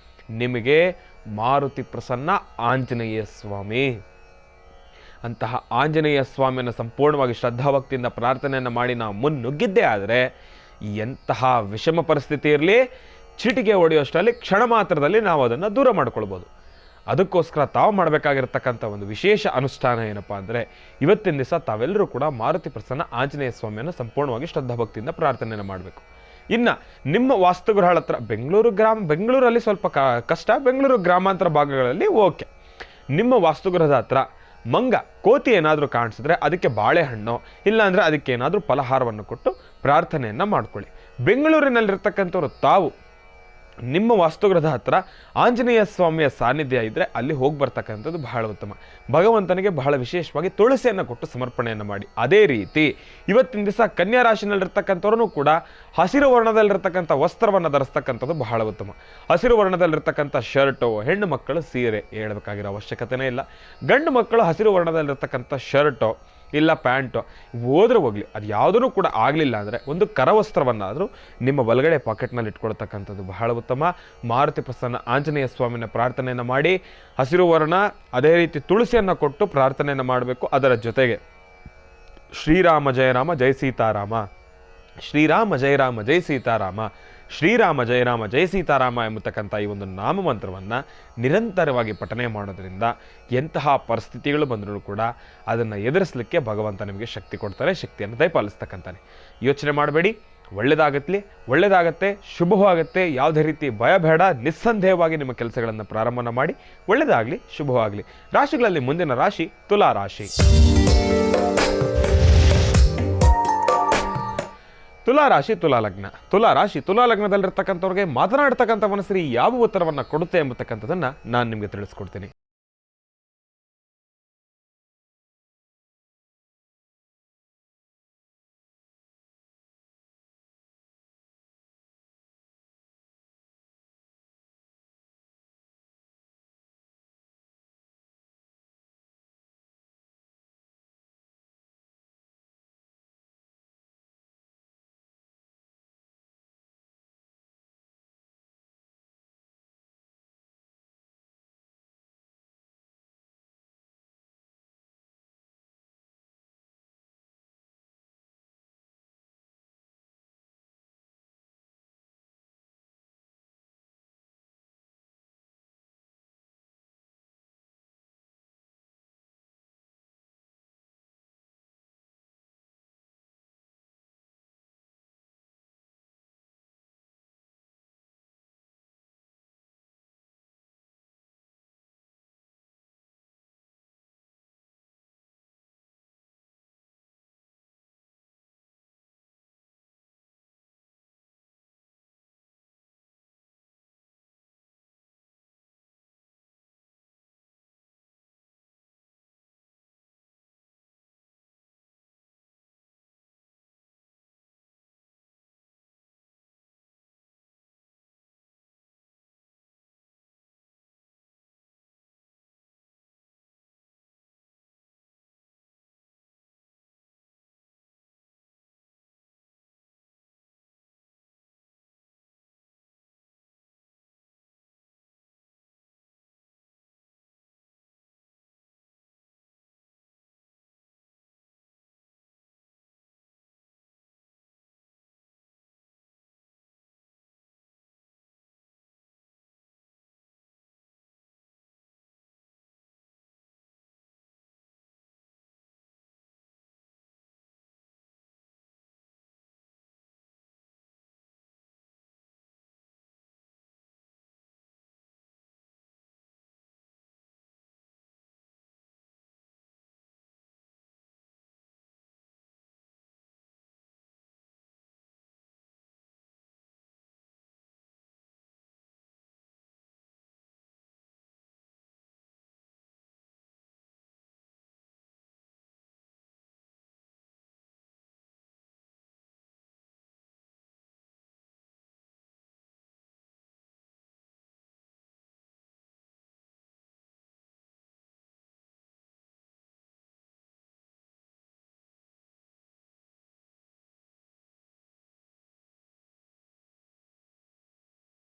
ನಿಮಗೆ ಮಾರುತಿ ಪ್ರಸನ್ನ ಆಂಜನೇಯ ಸ್ವಾಮಿ. ಅಂತಹ ಆಂಜನೇಯ ಸ್ವಾಮಿಯನ್ನು ಸಂಪೂರ್ಣವಾಗಿ ಶ್ರದ್ಧಾಭಕ್ತಿಯಿಂದ ಪ್ರಾರ್ಥನೆಯನ್ನು ಮಾಡಿ ನಾವು ಮುನ್ನುಗ್ಗಿದ್ದೇ ಆದರೆ ಎಂತಹ ವಿಷಮ ಪರಿಸ್ಥಿತಿ ಇರಲಿ, ಚೀಟಿಗೆ ಹೊಡೆಯೋಷ್ಟರಲ್ಲಿ ಕ್ಷಣ ಮಾತ್ರದಲ್ಲಿ ನಾವು ಅದನ್ನು ದೂರ ಮಾಡ್ಕೊಳ್ಬೋದು. ಅದಕ್ಕೋಸ್ಕರ ತಾವು ಮಾಡಬೇಕಾಗಿರ್ತಕ್ಕಂಥ ಒಂದು ವಿಶೇಷ ಅನುಷ್ಠಾನ ಏನಪ್ಪ ಅಂದರೆ, ಇವತ್ತಿನ ದಿವಸ ತಾವೆಲ್ಲರೂ ಕೂಡ ಮಾರುತಿ ಪ್ರಸನ್ನ ಆಂಜನೇಯ ಸ್ವಾಮಿಯನ್ನು ಸಂಪೂರ್ಣವಾಗಿ ಶ್ರದ್ಧಾಭಕ್ತಿಯಿಂದ ಪ್ರಾರ್ಥನೆಯನ್ನು ಮಾಡಬೇಕು. ಇನ್ನು ನಿಮ್ಮ ವಾಸ್ತುಗೃಹಗಳ ಹತ್ರ ಬೆಂಗಳೂರಲ್ಲಿ ಸ್ವಲ್ಪ ಕಷ್ಟ, ಬೆಂಗಳೂರು ಗ್ರಾಮಾಂತರ ಭಾಗಗಳಲ್ಲಿ ಓಕೆ. ನಿಮ್ಮ ವಾಸ್ತುಗೃಹದ ಹತ್ರ ಮಂಗ, ಕೋತಿ ಏನಾದರೂ ಕಾಣಿಸಿದ್ರೆ ಅದಕ್ಕೆ ಬಾಳೆಹಣ್ಣು ಇಲ್ಲಾಂದರೆ ಅದಕ್ಕೆ ಏನಾದರೂ ಫಲಹಾರವನ್ನು ಕೊಟ್ಟು ಪ್ರಾರ್ಥನೆಯನ್ನು ಮಾಡ್ಕೊಳ್ಳಿ. ಬೆಂಗಳೂರಿನಲ್ಲಿರ್ತಕ್ಕಂಥವ್ರು ತಾವು ನಿಮ್ಮ ವಾಸ್ತುಗೃಹದ ಹತ್ರ ಆಂಜನೇಯ ಸ್ವಾಮಿಯ ಸಾನ್ನಿಧ್ಯ ಇದ್ದರೆ ಅಲ್ಲಿ ಹೋಗಿ ಬರ್ತಕ್ಕಂಥದ್ದು ಬಹಳ ಉತ್ತಮ. ಭಗವಂತನಿಗೆ ಬಹಳ ವಿಶೇಷವಾಗಿ ತುಳಸಿಯನ್ನು ಕೊಟ್ಟು ಸಮರ್ಪಣೆಯನ್ನು ಮಾಡಿ. ಅದೇ ರೀತಿ ಇವತ್ತಿನ ದಿವಸ ಕನ್ಯಾ ರಾಶಿನಲ್ಲಿರ್ತಕ್ಕಂಥವ್ರೂ ಕೂಡ ಹಸಿರು ವರ್ಣದಲ್ಲಿರ್ತಕ್ಕಂಥ ವಸ್ತ್ರವನ್ನು ಧರಿಸ್ತಕ್ಕಂಥದ್ದು ಬಹಳ ಉತ್ತಮ. ಹಸಿರು ವರ್ಣದಲ್ಲಿರ್ತಕ್ಕಂಥ ಶರ್ಟು, ಹೆಣ್ಣು ಮಕ್ಕಳು ಸೀರೆ ಹೇಳಬೇಕಾಗಿರೋ ಅವಶ್ಯಕತೆನೇ ಇಲ್ಲ. ಗಂಡು ಮಕ್ಕಳು ಹಸಿರು ವರ್ಣದಲ್ಲಿರ್ತಕ್ಕಂಥ ಶರ್ಟು ಇಲ್ಲ ಪ್ಯಾಂಟು ಹೋದ್ರೆ ಹೋಗಲಿ, ಅದು ಯಾವುದೂ ಕೂಡ ಆಗಲಿಲ್ಲ ಅಂದರೆ ಒಂದು ಕರವಸ್ತ್ರವನ್ನಾದರೂ ನಿಮ್ಮ ಬಲಗಡೆ ಪಾಕೆಟ್ನಲ್ಲಿ ಇಟ್ಕೊಳ್ತಕ್ಕಂಥದ್ದು ಬಹಳ ಉತ್ತಮ. ಮಾರುತಿ ಪ್ರಸನ್ನ ಆಂಜನೇಯ ಸ್ವಾಮಿನ ಪ್ರಾರ್ಥನೆಯನ್ನು ಮಾಡಿ ಹಸಿರು ವರ್ಣ ಅದೇ ರೀತಿ ತುಳಸಿಯನ್ನು ಕೊಟ್ಟು ಪ್ರಾರ್ಥನೆಯನ್ನು ಮಾಡಬೇಕು. ಅದರ ಜೊತೆಗೆ ಶ್ರೀರಾಮ ಜಯ ರಾಮ ಜಯ ಸೀತಾರಾಮ, ಶ್ರೀರಾಮ ಜಯ ರಾಮ ಜಯ ಸೀತಾರಾಮ, ಶ್ರೀರಾಮ ಜಯ ರಾಮ ಜಯ ಸೀತಾರಾಮ ಎಂಬತಕ್ಕಂಥ ಈ ಒಂದು ನಾಮಮಂತ್ರವನ್ನು ನಿರಂತರವಾಗಿ ಪಠನೆ ಮಾಡೋದ್ರಿಂದ ಎಂತಹ ಪರಿಸ್ಥಿತಿಗಳು ಬಂದರೂ ಕೂಡ ಅದನ್ನು ಎದುರಿಸಲಿಕ್ಕೆ ಭಗವಂತ ನಿಮಗೆ ಶಕ್ತಿ ಕೊಡ್ತಾರೆ, ಶಕ್ತಿಯನ್ನು ದಯಪಾಲಿಸ್ತಕ್ಕಂತಾನೆ. ಯೋಚನೆ ಮಾಡಬೇಡಿ, ಒಳ್ಳೆಯದಾಗತ್ತೆ, ಶುಭವಾಗುತ್ತೆ. ಯಾವುದೇ ರೀತಿ ಭಯ ಬೇಡ, ನಿಸ್ಸಂದೇಹವಾಗಿ ನಿಮ್ಮ ಕೆಲಸಗಳನ್ನು ಪ್ರಾರಂಭ ಮಾಡಿ. ಒಳ್ಳೆಯದಾಗಲಿ, ಶುಭವಾಗಲಿ. ರಾಶಿಗಳಲ್ಲಿ ಮುಂದಿನ ರಾಶಿ ತುಲಾ ರಾಶಿ. ತುಲಾ ರಾಶಿ ತುಲಾ ಲಗ್ನ. ತುಲಾ ಲಗ್ನದಲ್ಲಿರ್ತಕ್ಕಂಥವ್ರಿಗೆ ಮಾತನಾಡ್ತಕ್ಕಂಥ ಮನಸ್ಸರಿ ಯಾವ ಉತ್ತರವನ್ನು ಕೊಡುತ್ತೆ ಎಂಬತಕ್ಕಂಥದ್ದನ್ನು ನಾನು ನಿಮಗೆ ತಿಳಿಸ್ಕೊಡ್ತೀನಿ.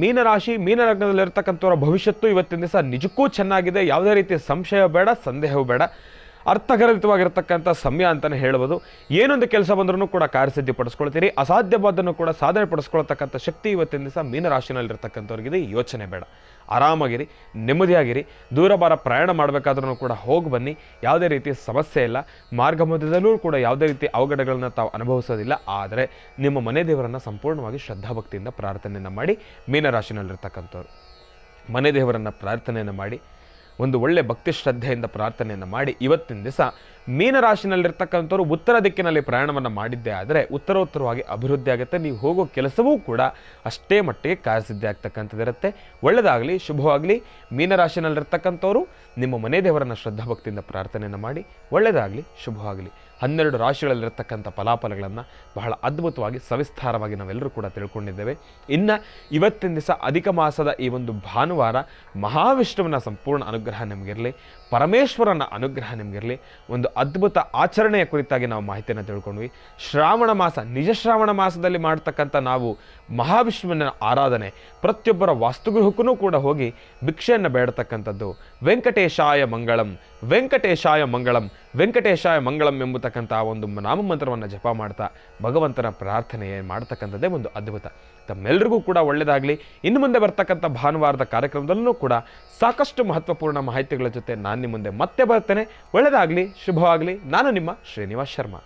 ಮೀನರಾಶಿ ಮೀನ ಲಗ್ನದಲ್ಲಿರ್ತಕ್ಕಂಥವರ ಭವಿಷ್ಯತ್ತು ಇವತ್ತಿನ ದಿವಸ ನಿಜಕ್ಕೂ ಚೆನ್ನಾಗಿದೆ. ಯಾವುದೇ ರೀತಿಯ ಸಂಶಯ ಬೇಡ, ಸಂದೇಹವೂ ಬೇಡ. ಅರ್ಥಗರ್ಭಿತವಾಗಿರ್ತಕ್ಕಂಥ ಸಮಯ ಅಂತಲೇ ಹೇಳ್ಬೋದು. ಏನೊಂದು ಕೆಲಸ ಬಂದ್ರೂ ಕೂಡ ಕಾರ್ಯಸಿದ್ಧಿ ಪಡಿಸ್ಕೊಳ್ತೀರಿ. ಅಸಾಧ್ಯವಾದನ್ನು ಕೂಡ ಸಾಧನೆ ಪಡಿಸ್ಕೊಳ್ತಕ್ಕಂಥ ಶಕ್ತಿ ಇವತ್ತಿನ ದಿವಸ ಮೀನರಾಶಿನಲ್ಲಿರ್ತಕ್ಕಂಥವ್ರಿಗಿದೆ. ಯೋಚನೆ ಬೇಡ, ಆರಾಮಾಗಿರಿ, ನೆಮ್ಮದಿಯಾಗಿರಿ. ದೂರಭಾರ ಪ್ರಯಾಣ ಮಾಡಬೇಕಾದ್ರೂ ಕೂಡ ಹೋಗಿ ಬನ್ನಿ, ಯಾವುದೇ ರೀತಿಯ ಸಮಸ್ಯೆ ಇಲ್ಲ. ಮಾರ್ಗ ಮಧ್ಯದಲ್ಲೂ ಕೂಡ ಯಾವುದೇ ರೀತಿಯ ಅವಘಡಗಳನ್ನು ತಾವು ಅನುಭವಿಸೋದಿಲ್ಲ. ಆದರೆ ನಿಮ್ಮ ಮನೆ ದೇವರನ್ನು ಸಂಪೂರ್ಣವಾಗಿ ಶ್ರದ್ಧಾಭಕ್ತಿಯಿಂದ ಪ್ರಾರ್ಥನೆಯನ್ನು ಮಾಡಿ. ಮೀನರಾಶಿನಲ್ಲಿರ್ತಕ್ಕಂಥವ್ರು ಮನೆ ದೇವರನ್ನು ಪ್ರಾರ್ಥನೆಯನ್ನು ಮಾಡಿ, ಒಂದು ಒಳ್ಳೆ ಭಕ್ತಿ ಶ್ರದ್ಧೆಯಿಂದ ಪ್ರಾರ್ಥನೆಯನ್ನು ಮಾಡಿ. ಇವತ್ತಿನ ದಿವಸ ಮೀನರಾಶಿನಲ್ಲಿರ್ತಕ್ಕಂಥವ್ರು ಉತ್ತರ ದಿಕ್ಕಿನಲ್ಲಿ ಪ್ರಯಾಣವನ್ನು ಮಾಡಿದ್ದೇ ಆದರೆ ಉತ್ತರೋತ್ತರವಾಗಿ ಅಭಿವೃದ್ಧಿ ಆಗುತ್ತೆ. ನೀವು ಹೋಗೋ ಕೆಲಸವೂ ಕೂಡ ಅಷ್ಟೇ ಮಟ್ಟಿಗೆ ಕಾರ್ಯಸಿದ್ಧಿ ಆಗ್ತಕ್ಕಂಥದ್ದಿರುತ್ತೆ. ಒಳ್ಳೆಯದಾಗಲಿ, ಶುಭವಾಗಲಿ. ಮೀನರಾಶಿನಲ್ಲಿರ್ತಕ್ಕಂಥವ್ರು ನಿಮ್ಮ ಮನೆ ದೇವರನ್ನು ಶ್ರದ್ಧಾಭಕ್ತಿಯಿಂದ ಪ್ರಾರ್ಥನೆಯನ್ನು ಮಾಡಿ. ಒಳ್ಳೆಯದಾಗಲಿ, ಶುಭವಾಗಲಿ. 12 ರಾಶಿಗಳಲ್ಲಿರ್ತಕ್ಕಂಥ ಫಲಾಫಲಗಳನ್ನು ಬಹಳ ಅದ್ಭುತವಾಗಿ ಸವಿಸ್ತಾರವಾಗಿ ನಾವೆಲ್ಲರೂ ಕೂಡ ತಿಳ್ಕೊಂಡಿದ್ದೇವೆ. ಇನ್ನು ಇವತ್ತಿನ ದಿವಸ ಅಧಿಕ ಮಾಸದ ಈ ಒಂದು ಭಾನುವಾರ ಮಹಾವಿಷ್ಣುವಿನ ಸಂಪೂರ್ಣ ಅನುಗ್ರಹ ನಿಮಗಿರಲಿ, ಪರಮೇಶ್ವರನ ಅನುಗ್ರಹ ನಿಮಗಿರಲಿ. ಒಂದು ಅದ್ಭುತ ಆಚರಣೆಯ ಕುರಿತಾಗಿ ನಾವು ಮಾಹಿತಿಯನ್ನು ತಿಳ್ಕೊಂಡ್ವಿ. ಶ್ರಾವಣ ಮಾಸ, ನಿಜ ಶ್ರಾವಣ ಮಾಸದಲ್ಲಿ ಮಾಡ್ತಕ್ಕಂಥ ನಾವು ಮಹಾವಿಷ್ಣುವಿನ ಆರಾಧನೆ, ಪ್ರತಿಯೊಬ್ಬರ ವಾಸ್ತುಗೃಹಕ್ಕೂ ಕೂಡ ಹೋಗಿ ಭಿಕ್ಷೆಯನ್ನು ಬೇಡತಕ್ಕಂಥದ್ದು. ವೆಂಕಟೇಶಾಯ ಮಂಗಳಂ, ವೆಂಕಟೇಶಾಯ ಮಂಗಳಂ, ವೆಂಕಟೇಶಾಯ ಮಂಗಳಂ ಎಂಬತಕ್ಕಂಥ ಒಂದು ನಾಮಮಂತ್ರವನ್ನು ಜಪ ಮಾಡ್ತಾ ಭಗವಂತನ ಪ್ರಾರ್ಥನೆ ಮಾಡ್ತಕ್ಕಂಥದ್ದೇ ಒಂದು ಅದ್ಭುತ. ತಮ್ಮೆಲ್ಲರಿಗೂ ಕೂಡ ಒಳ್ಳೆಯದಾಗಲಿ. ಇನ್ನು ಮುಂದೆ ಬರ್ತಕ್ಕಂಥ ಭಾನುವಾರದ ಕಾರ್ಯಕ್ರಮದಲ್ಲೂ ಕೂಡ ಸಾಕಷ್ಟು ಮಹತ್ವಪೂರ್ಣ ಮಾಹಿತಿಗಳ ಜೊತೆ ನಾನು ನಿಮ್ಮ ಮುಂದೆ ಮತ್ತೆ ಬರ್ತೇನೆ. ಒಳ್ಳೆಯದಾಗಲಿ, ಶುಭವಾಗಲಿ. ನಾನು ನಿಮ್ಮ ಶ್ರೀನಿವಾಸ್ ಶರ್ಮಾ.